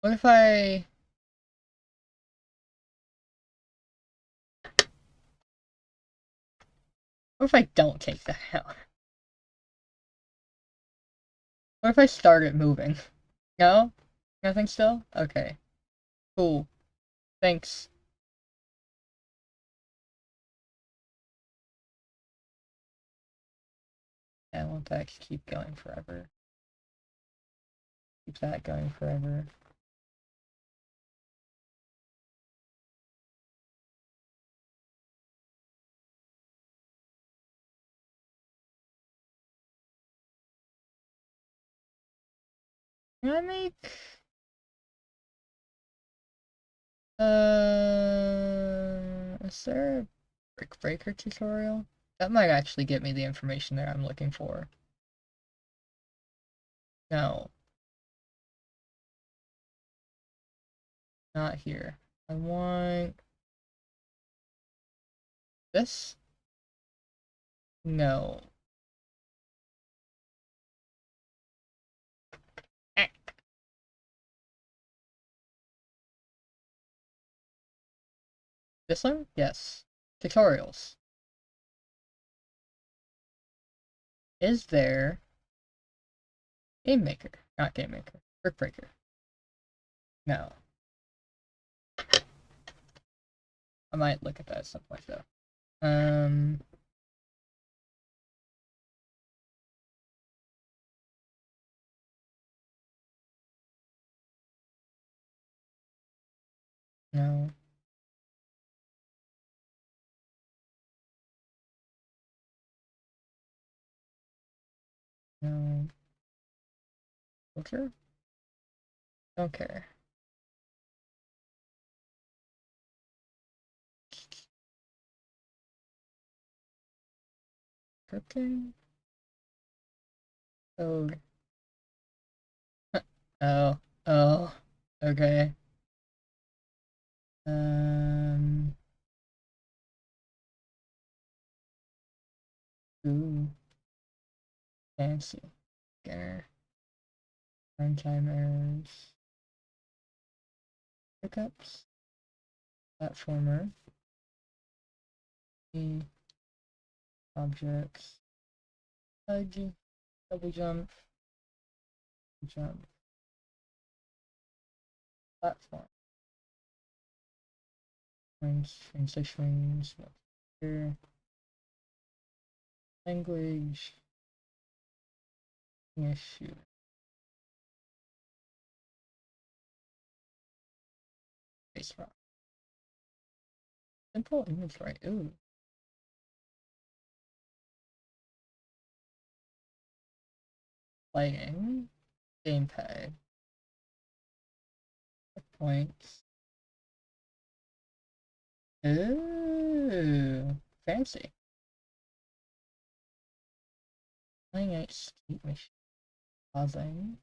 What if I... What if I don't take that out? What if I start it moving? No? Nothing still? Okay. Cool. Thanks. I want that to keep going forever. Keep that going forever. Can I make... Is there a brick breaker tutorial? That might actually get me the information that I'm looking for. No. Not here. I want... this? No. Eh. This one? Yes. Tutorials. Is there... Game Maker? Not Game Maker. Brick breaker. No. I might look at that at some point though. No. No. Filter? Don't care. Scripting? Oh. Oh. Oh. Okay. Um. Ooh. Fancy. Scanner. Runtime errors. Pickups. Platformer. E. Objects. Fudge. Double jump. Jump. Platform. Transitions. Here. Language. Issue. Face rock. Simple image right. Ooh. Lighting. Gamepad. Points. Ooh. Fancy. Playing out state machine. Pausing.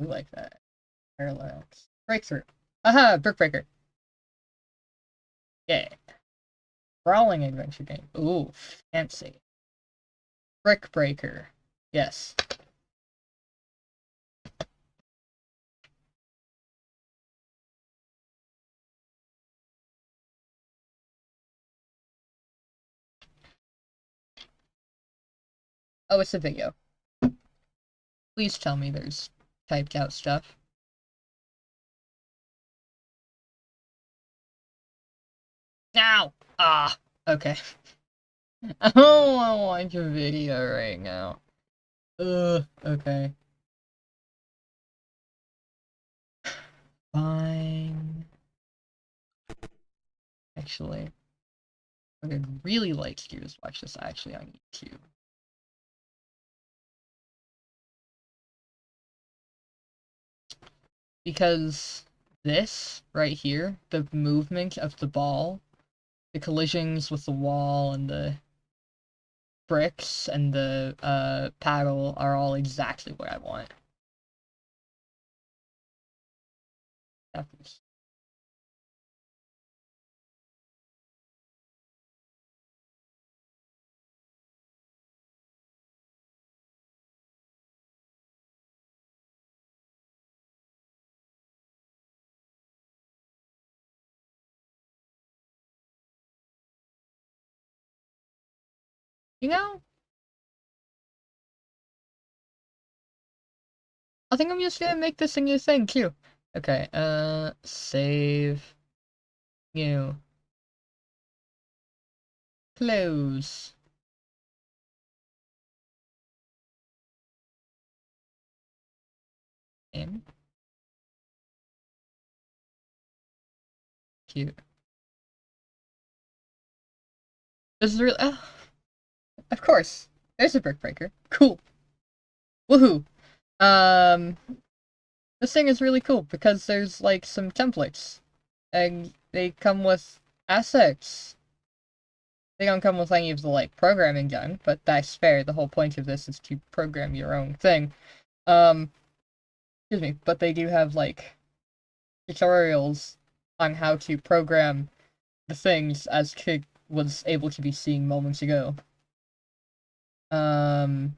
We like that. Parallax. Breakthrough. Aha! Brick Breaker. Yeah. Brawling adventure game. Ooh, fancy. Brick Breaker. Yes. Oh, it's a video. Please tell me there's typed out stuff. Now! Ah! Okay. I don't want to watch a video right now. Okay. Fine. Actually, what I'd really like to do is watch this actually on YouTube. Because this, right here, the movement of the ball, the collisions with the wall and the bricks and the paddle are all exactly what I want. Happens. You know, I think I'm just gonna make this a new thing too. Okay, save. New. Close. In. Cute. This is really. Of course. There's a brick breaker. Cool. Woohoo. Um, this thing is really cool because there's like some templates, and they come with assets. They don't come with any of the like programming done, but that's fair. The whole point of this is to program your own thing. Excuse me, but they do have like tutorials on how to program the things as Kid was able to be seeing moments ago. I'm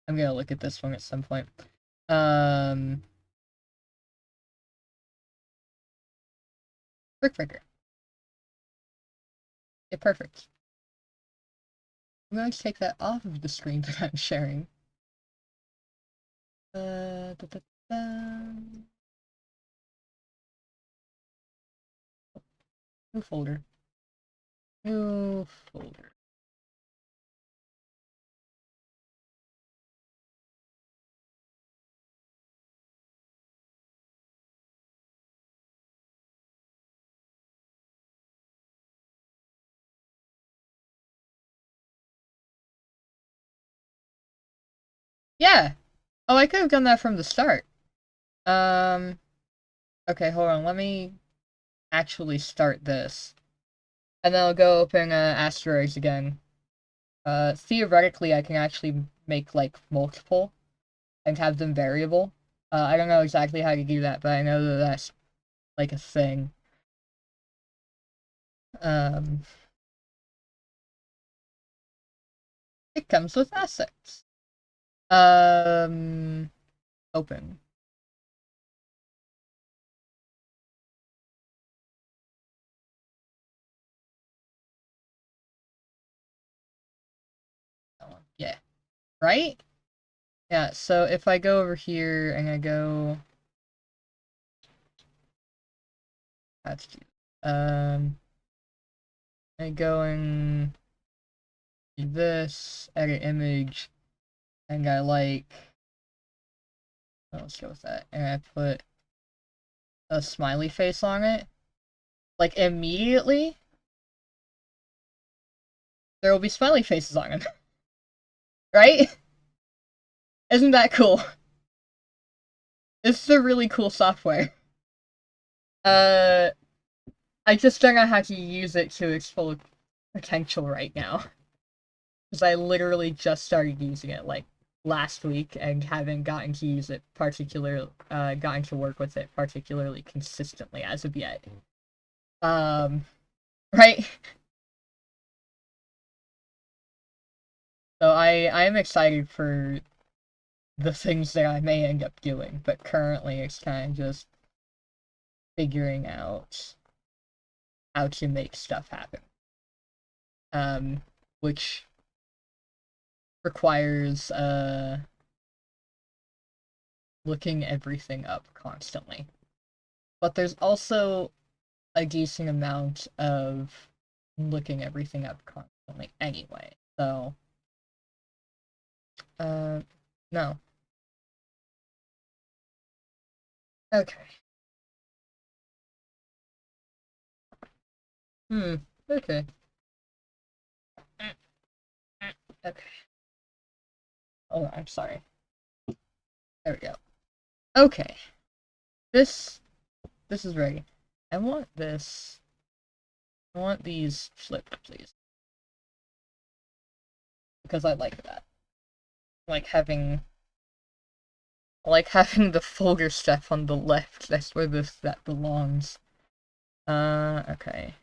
gonna look at this one at some point. Brick breaker. Yeah, perfect. I'm going to take that off of the screen that I'm sharing. Da, da, da. New folder. New folder. Yeah! Oh, I could have done that from the start. Okay, hold on, let me actually start this. And then I'll go open Asteroids again. Theoretically, I can actually make, like, multiple and have them variable. I don't know exactly how to do that, but I know that that's, like, a thing. Um, it comes with assets. Open. Yeah. Right? Yeah, so if I go over here and I go... That's cute. I go and do this, edit image, and I like... Oh, let's go with that. And I put a smiley face on it. Like, immediately, there will be smiley faces on him. Right? Isn't that cool? This is a really cool software. I just don't know how to use it to its full potential right now. Because I literally just started using it, like, last week, and haven't gotten to use it gotten to work with it particularly consistently as of yet. Right? So I am excited for the things that I may end up doing, but currently it's kind of just figuring out how to make stuff happen. Which requires, looking everything up constantly. But there's also a decent amount of looking everything up constantly anyway, so... no. Okay. Okay. Okay. Oh, I'm sorry. There we go. Okay. This is ready. I want this... I want these flipped, please. Because I like that. Like having the folder stuff on the left. That's where that belongs. Okay.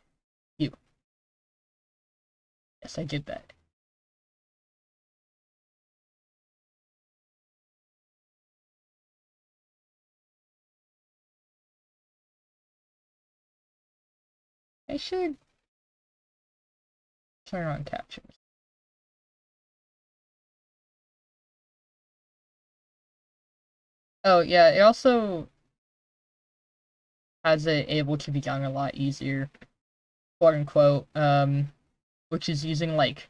You. Yes, I did that. I should turn on captions. Oh, yeah, it also has it able to be done a lot easier, quote unquote, which is using, like,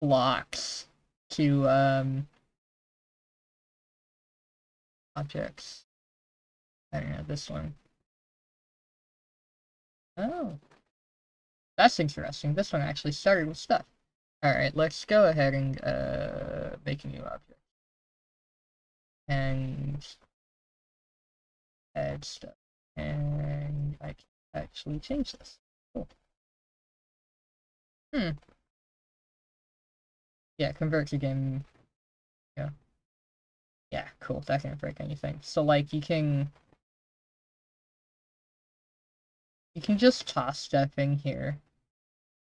blocks to, objects. I don't know, this one. Oh, that's interesting. This one actually started with stuff. Alright, let's go ahead and, make a new object. And add stuff. And I can actually change this. Cool. Yeah, convert to game. Yeah. Yeah, cool. That can't break anything. So, like, you can just toss stuff in here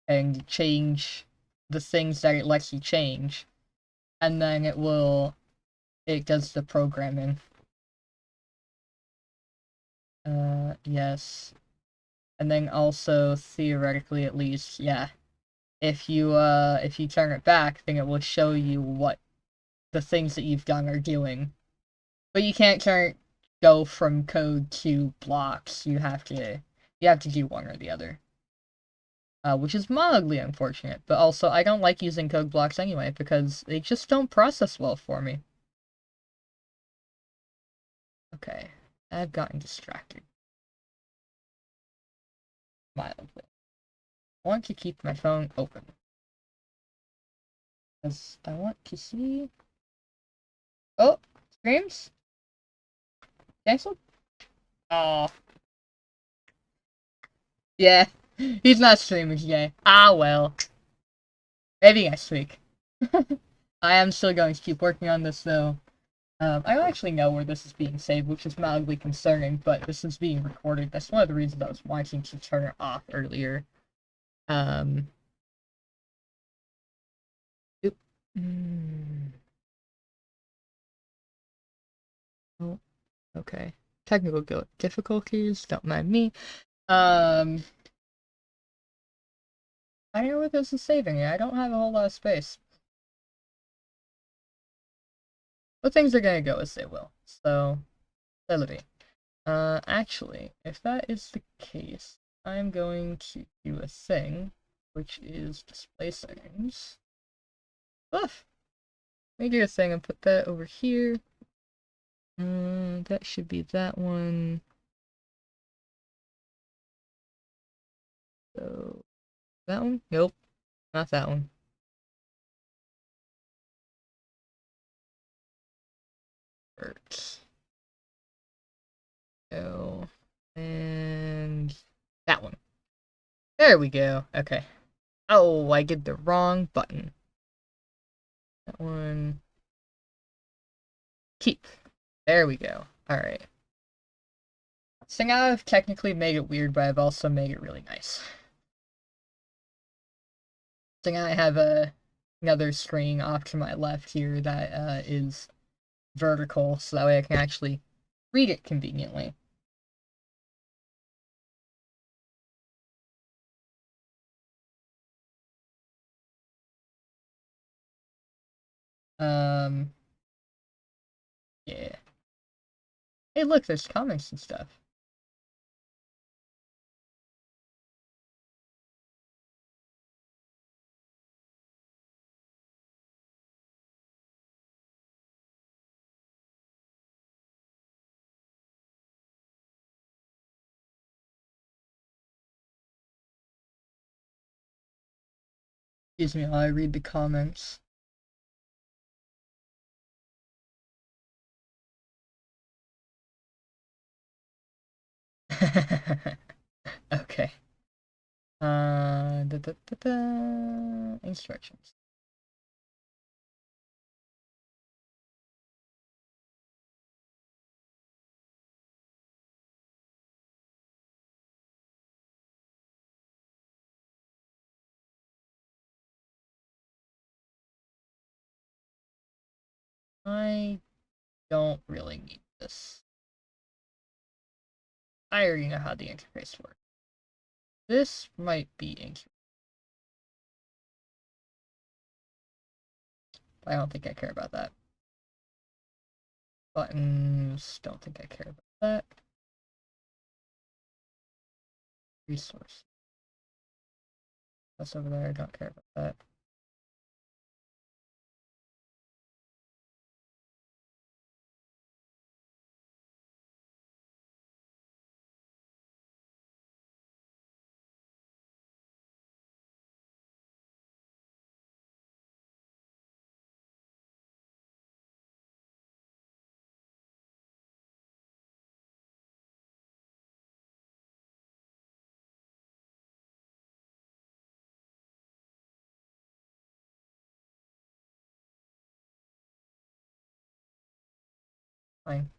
and change the things that it lets you change, and then it does the programming. Yes. And then also, theoretically at least, yeah, if you turn it back, then it will show you what the things that you've done are doing. But you can't go from code to blocks. You have to do one or the other. Which is mildly unfortunate, but also I don't like using code blocks anyway, because they just don't process well for me. Okay, I've gotten distracted. Mildly. I want to keep my phone open. Because I want to see Oh, streams? Canceled? Oh. Yeah, he's not streaming today. Ah, well. Maybe next week. I am still going to keep working on this, though. I don't actually know where this is being saved, which is mildly concerning, but this is being recorded. That's one of the reasons I was wanting to turn it off earlier. Oop. Oh, okay. Technical difficulties, don't mind me. I don't know where this is saving it. I don't have a whole lot of space. But things are gonna go as they will, so let it be. Actually, if that is the case, I'm going to do a thing, which is display settings. Oof! Let me do a thing and put that over here. That should be that one. So, that one? Nope, not that one. Go. And that one. There we go. Okay. Oh, I did the wrong button. That one. Keep. There we go. Alright. So now I've technically made it weird, but I've also made it really nice. So now I have another screen off to my left here that is vertical, so that way I can actually read it conveniently. Yeah. Hey, look, there's comics and stuff. Excuse me while I read the comments. Okay. Instructions. I don't really need this. I already know how the interface works. This might be interface. I don't think I care about that. Buttons, don't think I care about that. Resource. That's over there, I don't care about that. Fine.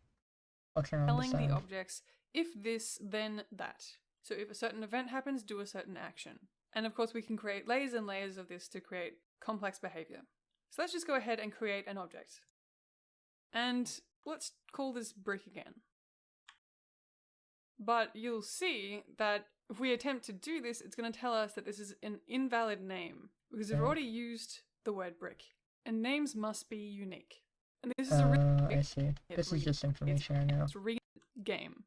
I'll turn on the Telling the sound. objects, if this, then that. So if a certain event happens, do a certain action. And of course we can create layers and layers of this to create complex behavior. So let's just go ahead and create an object. And let's call this brick again. But you'll see that if we attempt to do this, it's going to tell us that this is an invalid name because we've already used the word brick. And names must be unique. And this is a I see. This is just information I know. It's read game.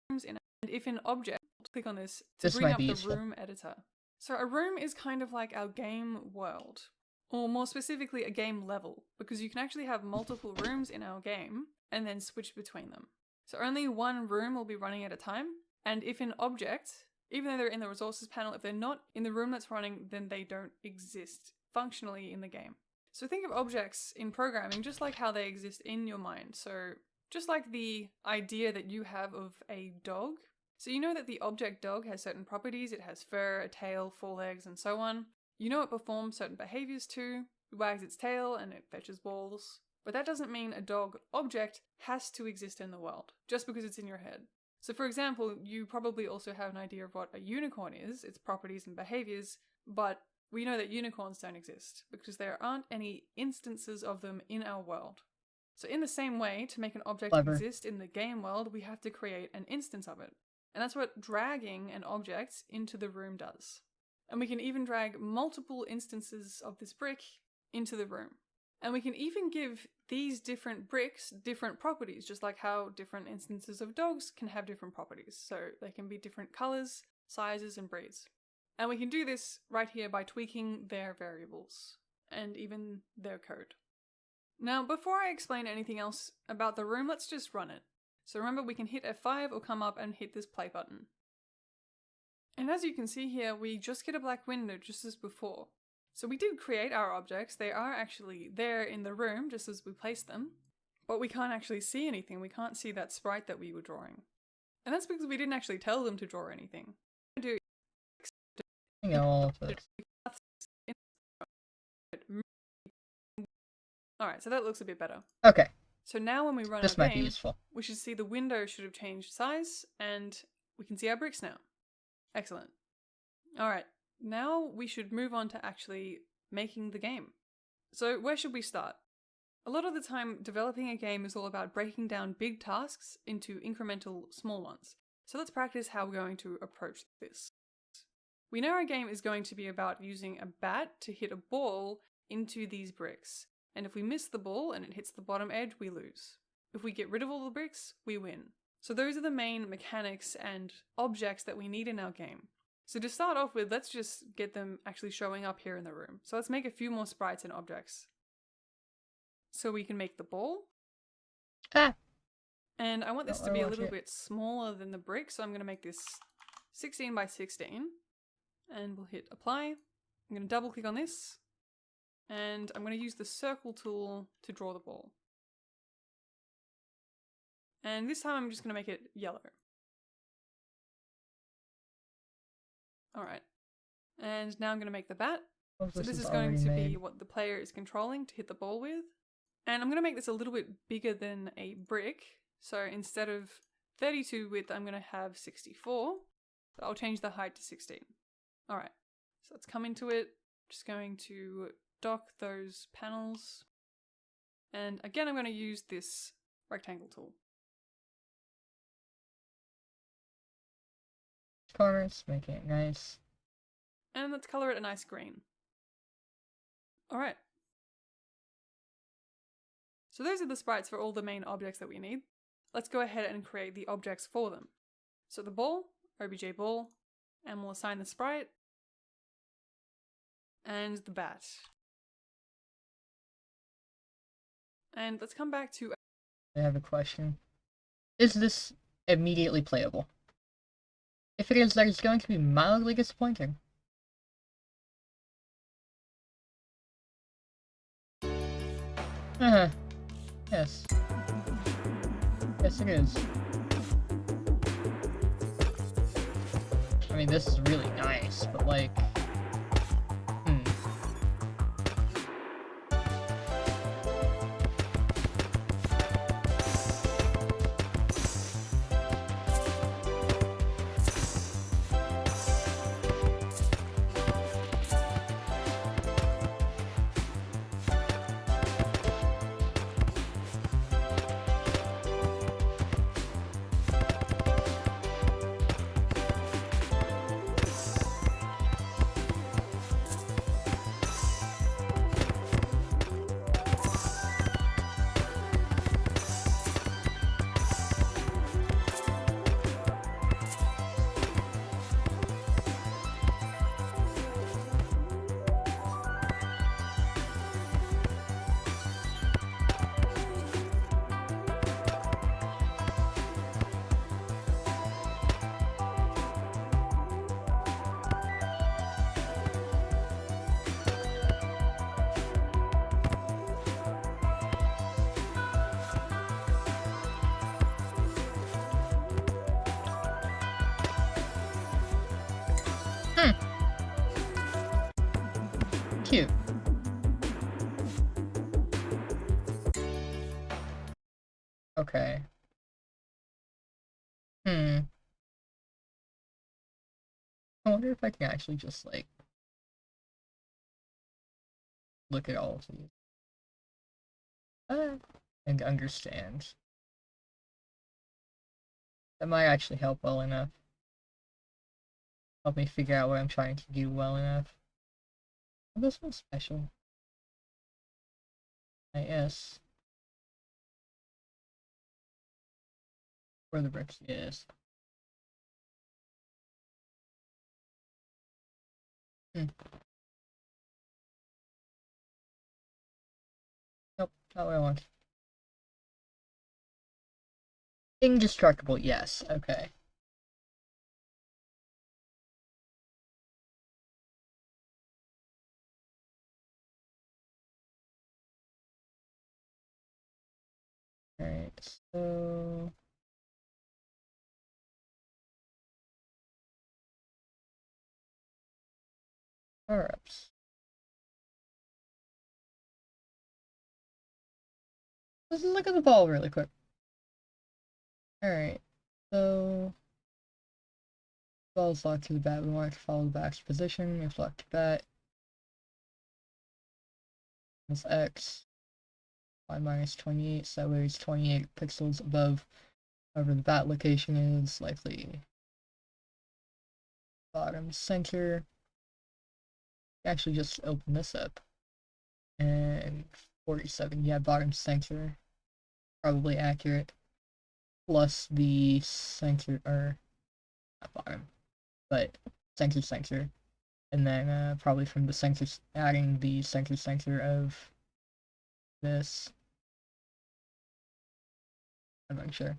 And if an object, click on this to This bring might up be the useful. room editor. So a room is kind of like our game world, or more specifically a game level, because you can actually have multiple rooms in our game and then switch between them. So only one room will be running at a time, and if an object, even though they're in the resources panel, if they're not in the room that's running, then they don't exist functionally in the game. So think of objects in programming just like how they exist in your mind. So just like the idea that you have of a dog. So you know that the object dog has certain properties. It has fur, a tail, 4 legs, and so on. You know it performs certain behaviors too. It wags its tail and it fetches balls. But that doesn't mean a dog object has to exist in the world, just because it's in your head. So for example, you probably also have an idea of what a unicorn is, its properties and behaviors, but we know that unicorns don't exist because there aren't any instances of them in our world. So in the same way, to make an object exist in the game world, we have to create an instance of it. And that's what dragging an object into the room does. And we can even drag multiple instances of this brick into the room. And we can even give these different bricks different properties, just like how different instances of dogs can have different properties. So they can be different colors, sizes, and breeds. And we can do this right here by tweaking their variables and even their code. Now, before I explain anything else about the room, let's just run it. So remember, we can hit F5 or come up and hit this play button. And as you can see here, we just get a black window just as before. So we did create our objects. They are actually there in the room just as we placed them, but we can't actually see anything. We can't see that sprite that we were drawing. And that's because we didn't actually tell them to draw anything. Alright, so that looks a bit better. Okay. So now when we run This our might be game, useful. we should see the window should have changed size and we can see our bricks now. Excellent. Alright, now we should move on to actually making the game. So where should we start? A lot of the time, developing a game is all about breaking down big tasks into incremental small ones. So let's practice how we're going to approach this. We know our game is going to be about using a bat to hit a ball into these bricks. And if we miss the ball and it hits the bottom edge, we lose. If we get rid of all the bricks, we win. So those are the main mechanics and objects that we need in our game. So to start off with, let's just get them actually showing up here in the room. So let's make a few more sprites and objects. So we can make the ball. Ah. And I want this to be a little bit smaller than the brick, so I'm going to make this 16 by 16. And we'll hit apply. I'm going to double click on this. And I'm going to use the circle tool to draw the ball. And this time I'm just going to make it yellow. Alright. And now I'm going to make the bat. So this is going to be what the player is controlling to hit the ball with. And I'm going to make this a little bit bigger than a brick. So instead of 32 width, I'm going to have 64. But I'll change the height to 16. Alright. So let's come into it. Just going to dock those panels. And again, I'm going to use this rectangle tool. Corners, making it nice. And let's color it a nice green. Alright. So those are the sprites for all the main objects that we need. Let's go ahead and create the objects for them. So the ball, obj ball, and we'll assign the sprite, and the bat. And let's come back to... I have a question. Is this immediately playable? If it is, that is going to be mildly disappointing. Yes. Yes, it is. I mean, this is really nice, but like... Cute. Okay. I wonder if I can actually just, like, look at all of these. And understand. That might actually help well enough. Help me figure out what I'm trying to do well enough. Oh, this one's special. Yes. Where the bricks is. Nope, not what I want. Indestructible, yes, okay. Alright, so... Power-ups. Let's look at the ball really quick. Alright, so... Ball's locked to the bat. We want it to follow the back's position. If locked to bat, it's X. Y minus 28, so that way it's 28 pixels above wherever the bat location is, likely bottom center. Actually, just open this up. And 47, yeah, bottom center. Probably accurate. Plus the center, or not bottom, but center. And then probably from the center, adding the center of this. I'm not sure.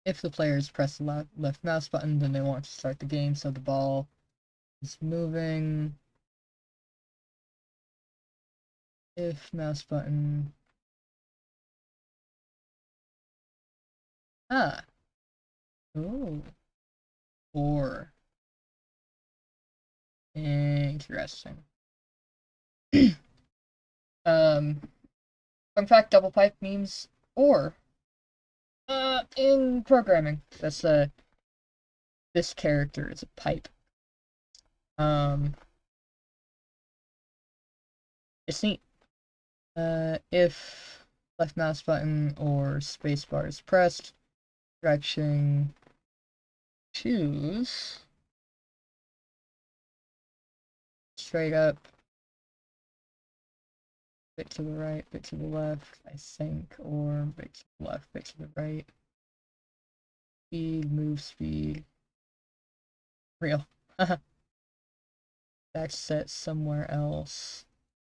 If the players press the left mouse button, then they want to start the game, so the ball is moving. If mouse button... Ah! Ooh. 4. Interesting. Fun fact, double pipe means or. In programming. That's, this character is a pipe. It's neat. If left mouse button or spacebar is pressed, direction, choose straight up, bit to the right, bit to the left, I think, or bit to the left, bit to the right. Speed, move speed. Real. That's set somewhere else.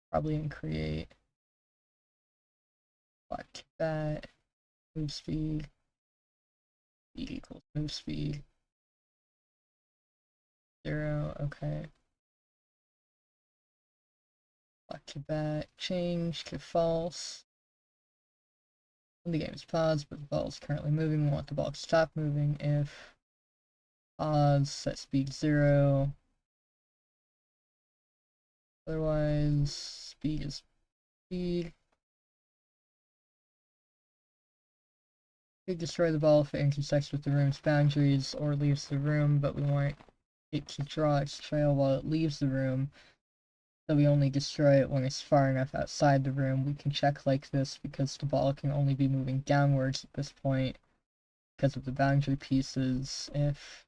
Probably in create. Select that. Move speed. Speed equals move speed. 0, okay. Select to bat. Change to false. When the game is paused, but the ball is currently moving, we want the ball to stop moving. If pause, set speed 0. Otherwise, speed is speed. We destroy the ball if it intersects with the room's boundaries or leaves the room, but we want it to draw its trail while it leaves the room. So we only destroy it when it's far enough outside the room. We can check like this because the ball can only be moving downwards at this point because of the boundary pieces. If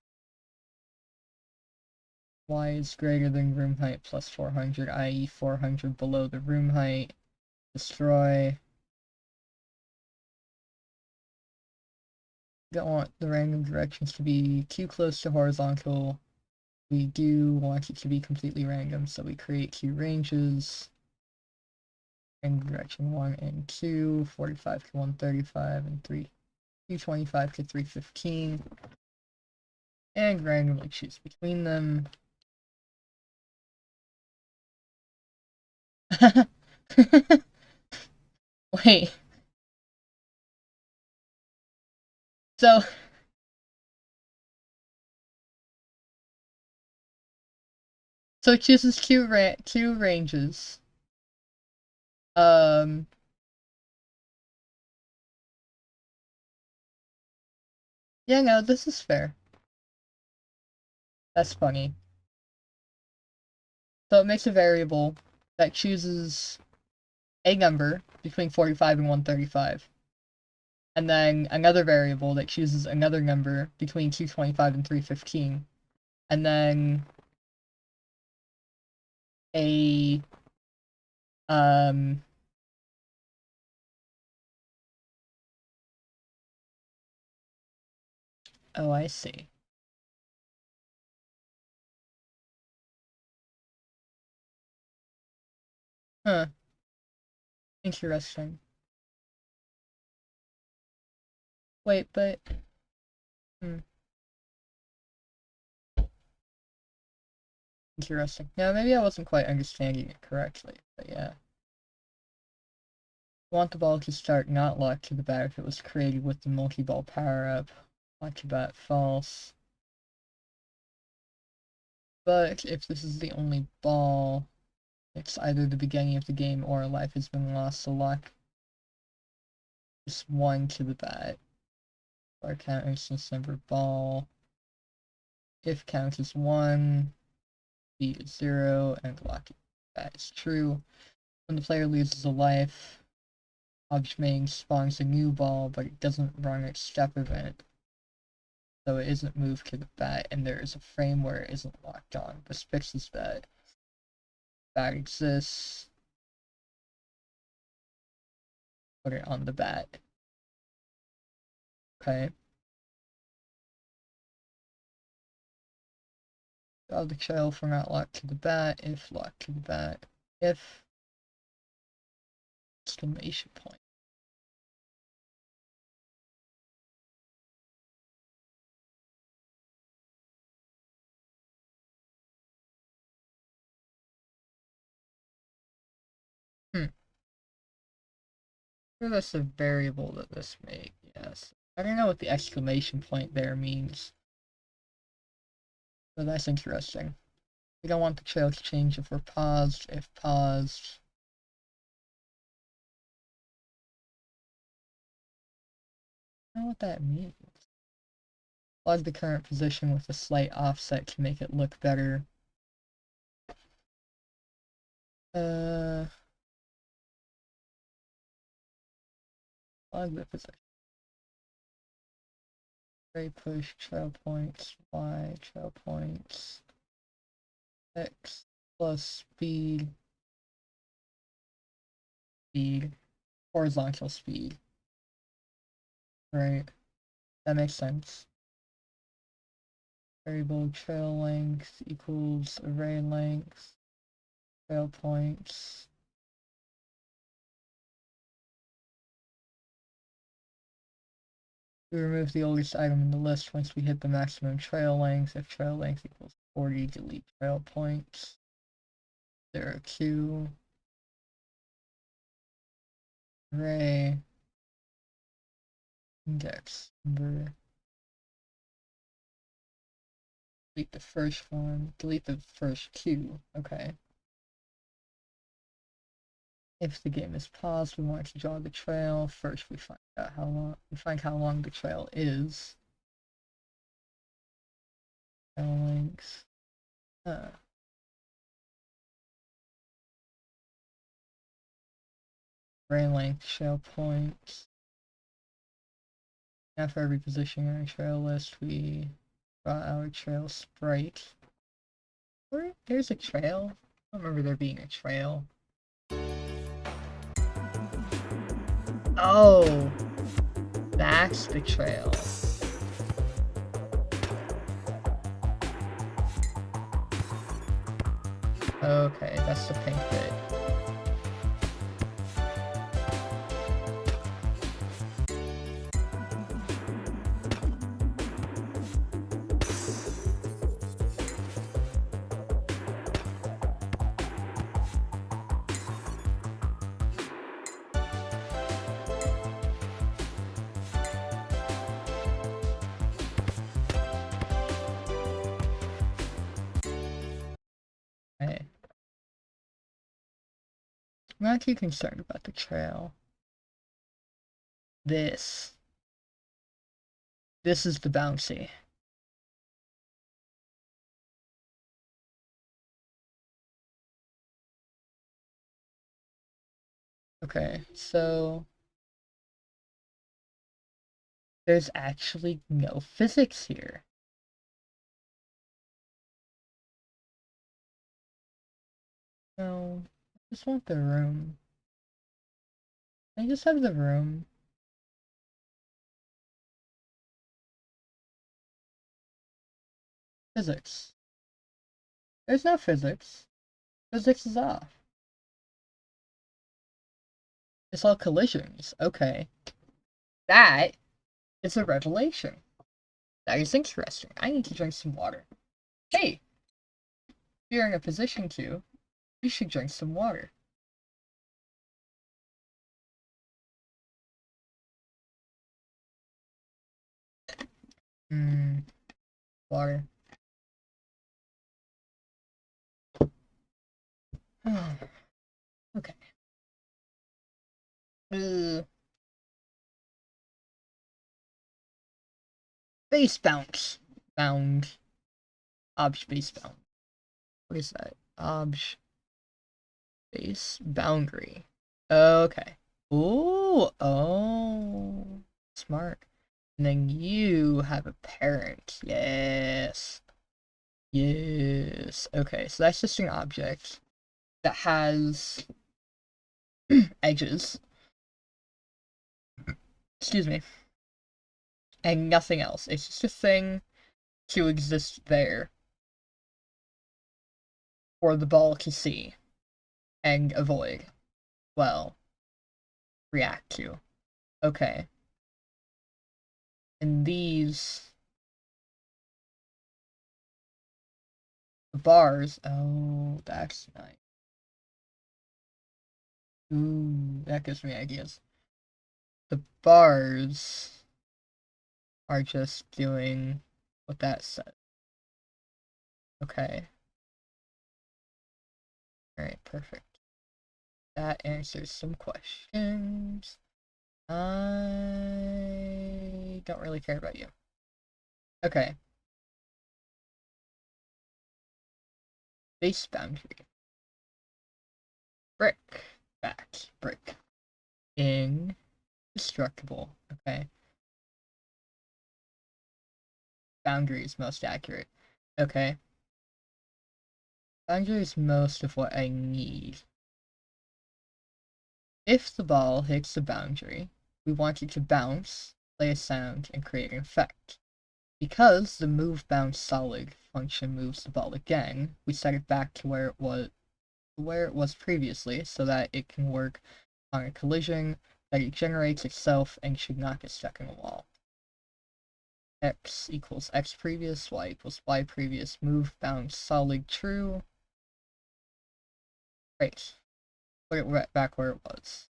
y is greater than room height plus 400, i.e. 400 below the room height, destroy. Don't want the random directions to be too close to horizontal. We do want it to be completely random, so we create Q ranges. Random direction 1 and 2, 45 to 135, and 225 to 315. And randomly choose between them. Wait. So So it chooses two ranges. Yeah, no, this is fair. That's funny. So it makes a variable that chooses a number between 45 and 135. And then another variable that chooses another number between 225 and 315. And then a oh, I see. Huh. Interesting. Wait, but interesting. Yeah, maybe I wasn't quite understanding it correctly, but yeah. Want the ball to start not locked to the bat if it was created with the multi-ball power-up. Locked to bat false. But if this is the only ball, it's either the beginning of the game or a life has been lost, so lock just one to the bat. Or count instance number ball. If count is 1, speed is 0, and lock bat is true. When the player loses a life, object main spawns a new ball, but it doesn't run its step event. So it isn't moved to the bat, and there is a frame where it isn't locked on. This fixes that. Bat exists. Put it on the bat. Okay. Draw the trail for not locked to the bat, if locked to the bat, if exclamation point. Sure, that's a variable that this made, yes. I don't know what the exclamation point there means. But that's interesting. We don't want the trail to change if we're paused. If paused, I don't know what that means. Plug the current position with a slight offset to make it look better. Plug the position. Ray push, trail points, Y, trail points, X plus speed, horizontal speed. Right, that makes sense. Variable trail length equals array length, trail points. We remove the oldest item in the list once we hit the maximum trail length. If trail length equals 40, delete trail points. 0q. Array. Index number. Delete the first one. Delete the first q. Okay. If the game is paused, we want to draw the trail. First, we find out how long the trail is. Trail length. Array length, trail points. After every position in our trail list, we draw our trail sprite. There's a trail? I don't remember there being a trail. Oh! That's the trail. Okay, that's the pink bit. Okay. I'm not too concerned about the trail. This is the bouncy. Okay, so there's actually no physics here. No, I just want the room. I just have the room. Physics. There's no physics. Physics is off. It's all collisions. Okay. That is a revelation. That is interesting. I need to drink some water. Hey! If you're in a position to, you should drink some water. Water. Okay. Base bounce. Bound. Obj base bound. What is that? Obj base boundary. Okay. Ooh. Oh. Smart. And then you have a parent. Yes. Yes. Okay, so that's just an object that has edges. Excuse me. And nothing else. It's just a thing to exist there for the ball to see and avoid. Well, react to. Okay. And these bars. Oh, that's nice. Ooh, that gives me ideas. The bars are just doing what that said. Okay. Alright, perfect. That answers some questions. I don't really care about you. Okay. Base boundary. Brick. Back. Brick. Indestructible. Okay. Boundary is most accurate. Okay. Boundary is most of what I need. If the ball hits the boundary, we want it to bounce, play a sound, and create an effect. Because the move bounce solid function moves the ball again, we set it back to where it was previously, so that it can work on a collision, that it generates itself and should not get stuck in a wall. X equals X previous, Y equals Y previous, move bounce solid true. Great. Put it back where it was.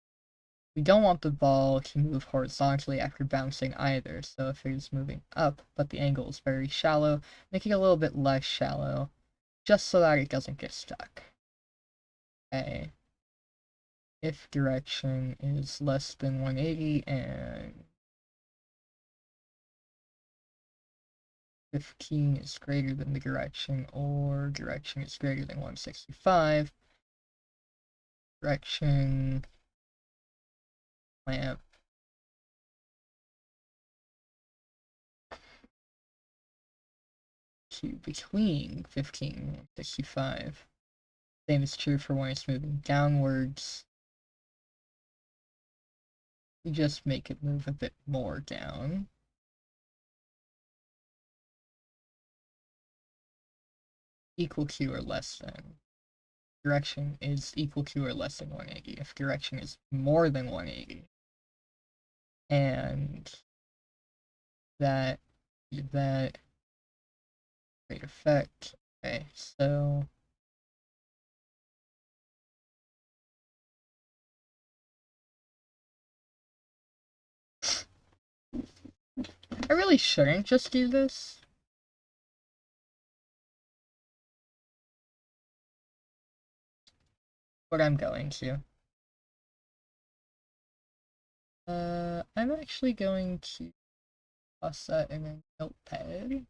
We don't want the ball to move horizontally after bouncing either, so if it is moving up, but the angle is very shallow, make it a little bit less shallow, just so that it doesn't get stuck. Okay. If direction is less than 180 and 15 is greater than the direction, or direction is greater than 165, direction lamp to between 15 and 165. Same is true for when it's moving downwards. We just make it move a bit more down. Equal to or less than. Direction is equal to or less than 180. If direction is more than 180, and that great effect. Okay, so I really shouldn't just do this. what I'm going to. I'm actually going to toss that in a notepad.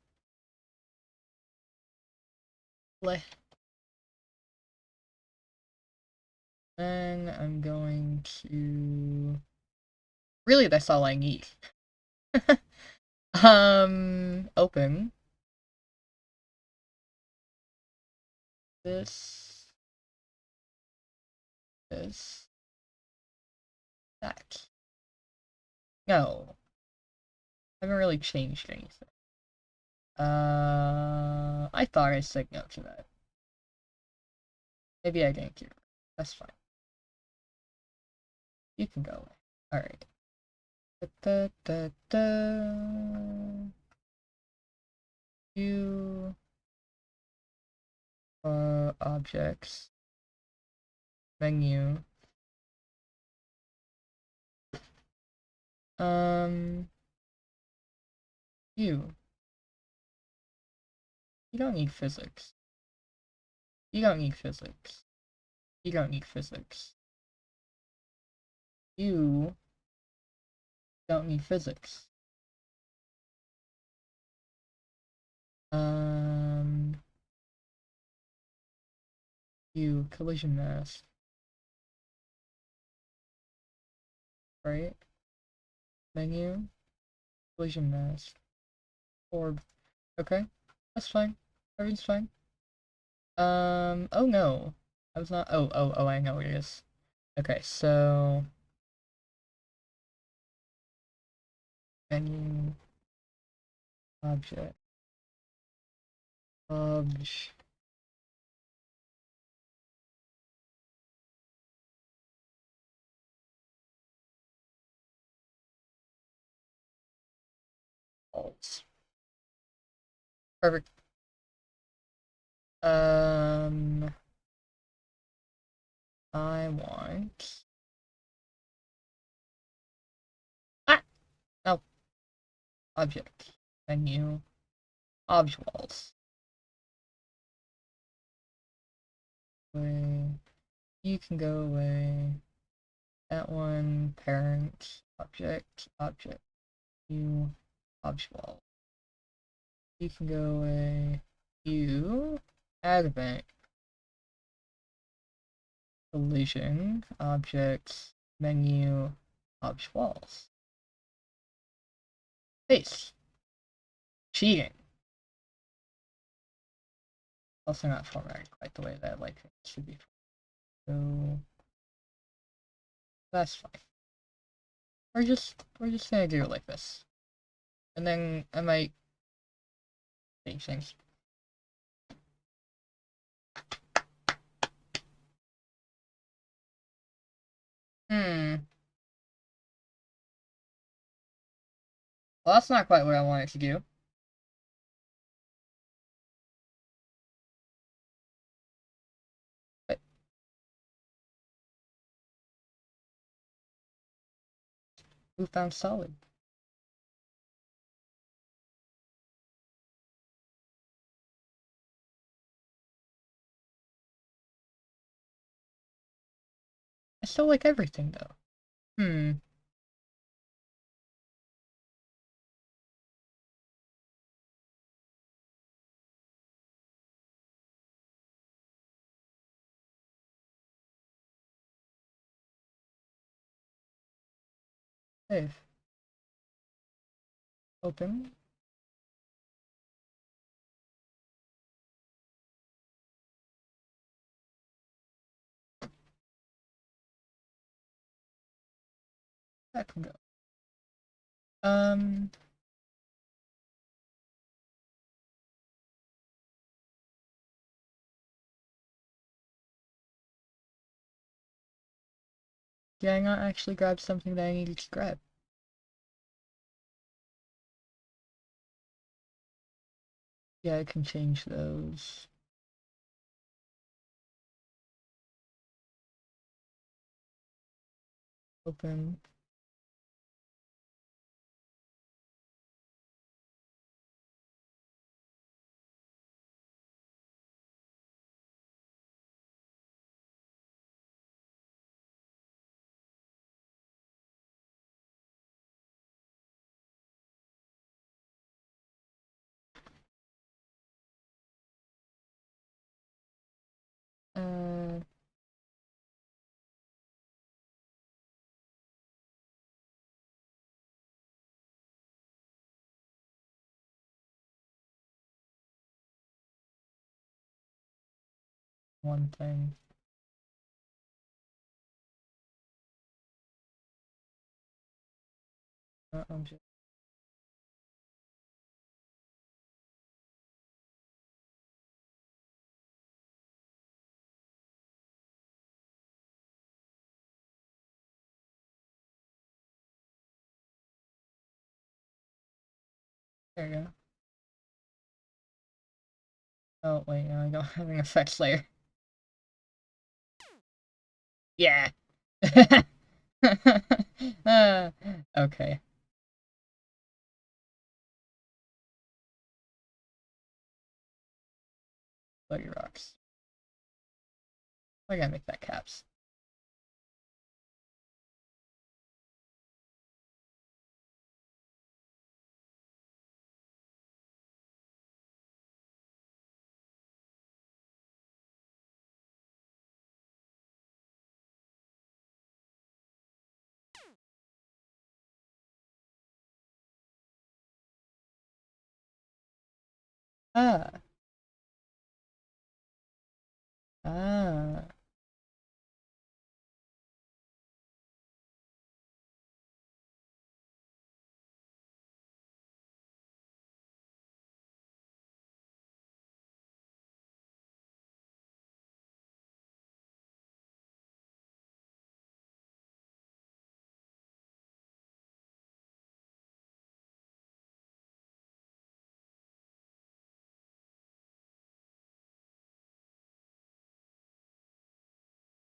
Then I'm going to... Really, that's all I need. Open. This. That. No. I haven't really changed anything. I thought I said no to that. Maybe I didn't do it. That's fine. You can go away. Alright. You objects. Menu. You. You don't need physics. You don't need physics. You don't need physics. You don't need physics. You collision mask. Right? Menu. Collision mask. Orb. Okay. That's fine. Everything's fine. Oh no. I was not. Oh, I know what it is. Okay, so. Menu. Object. Obj. Alt. Perfect. I want. Ah! No. Object. Menu. Obj walls. Away. You can go away. That one. Parent. Object. Object. You. Obj wall. You can go away. You. Add event. Collision. Objects. Menu. Obj walls. Face. Cheating. Also not formatted quite the way that I like it should be. So that's fine. We're just gonna do it like this. And then I might change things. Well, that's not quite what I wanted to do. But who found solid? I still like everything though. Save. Open. That can go. Did I not actually grab something that I needed to grab? Yeah, I can change those. Open. one thing. Object. There you go. Oh, wait, no, I don't have an effects layer. Yeah! Okay. Bloody rocks. I gotta make that caps. Ah. Ah.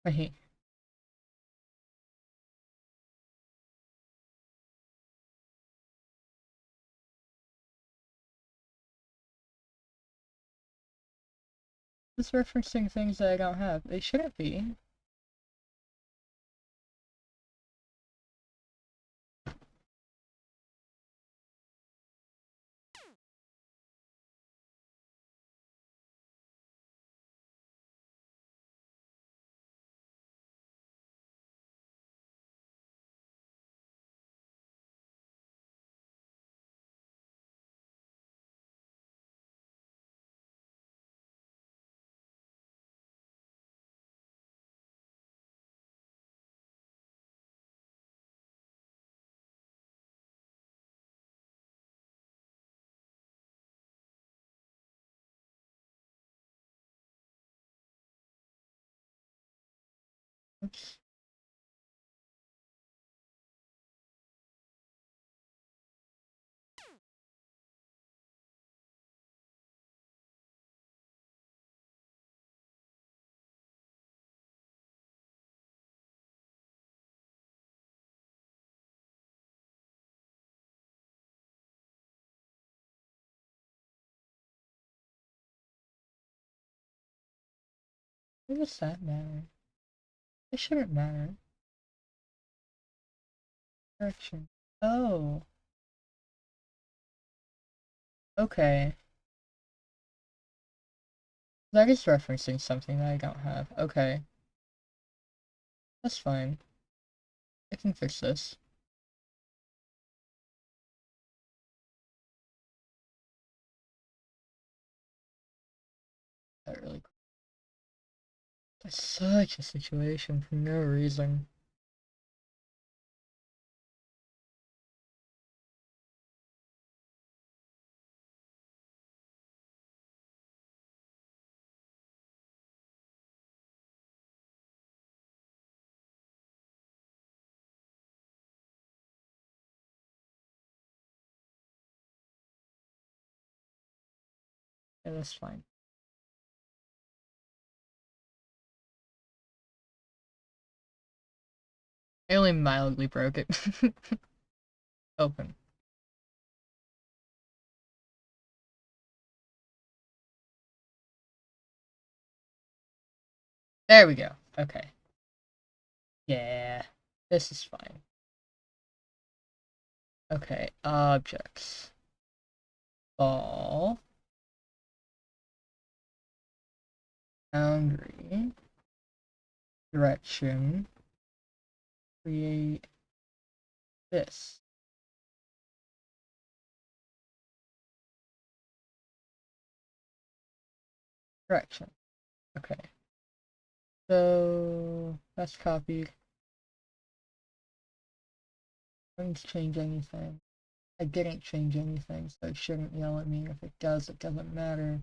Wait. This referencing things that I don't have. They shouldn't be. Oops. Why does that matter? It shouldn't matter. Correction. Oh. Okay. That is referencing something that I don't have. Okay. That's fine. I can fix this. That really. That's such a situation for no reason. Yeah, that's fine. I only mildly broke it. Open. There we go. Okay. Yeah. This is fine. Okay. Objects. Ball. Boundary. Direction. Create this. Direction. Okay. So that's copied. I didn't change anything. I didn't change anything, so it shouldn't yell at me. If it does, it doesn't matter.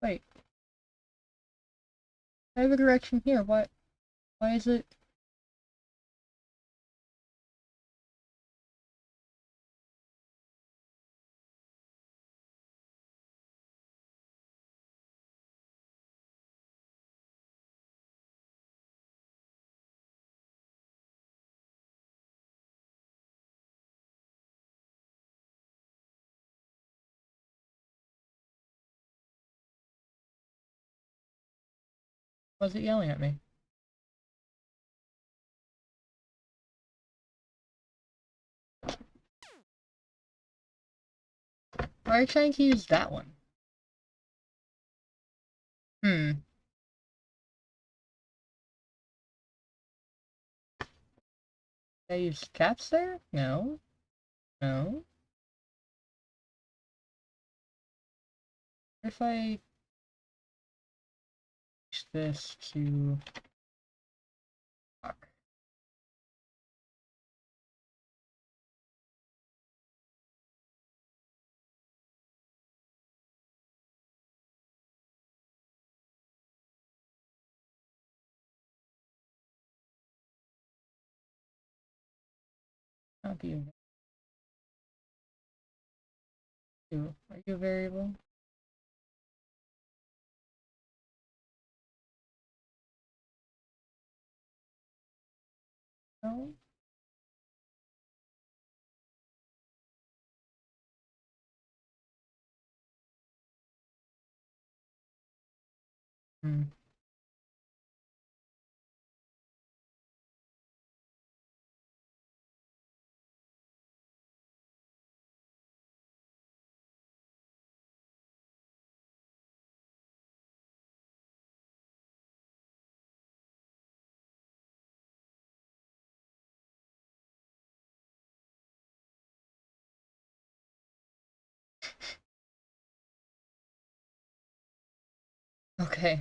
Wait. I have a direction here. Why is it? Why is it yelling at me? Why are you trying to use that one? Hmm. Did I use caps there? No. No. What if I use this to... Fuck. Not be a... Are you a variable? No? Hmm. Okay.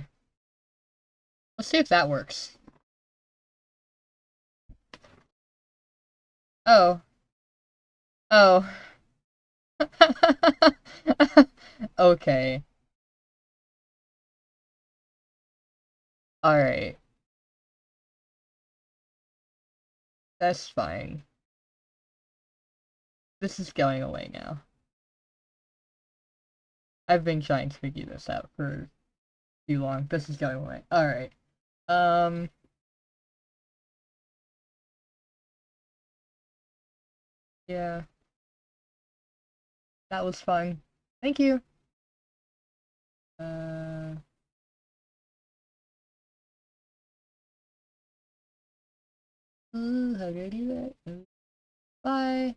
Let's see if that works. Oh. Oh. Okay. Alright. That's fine. This is going away now. I've been trying to figure this out for too long. This is going away. Alright. Yeah. That was fun. Thank you. How do I do that? Bye.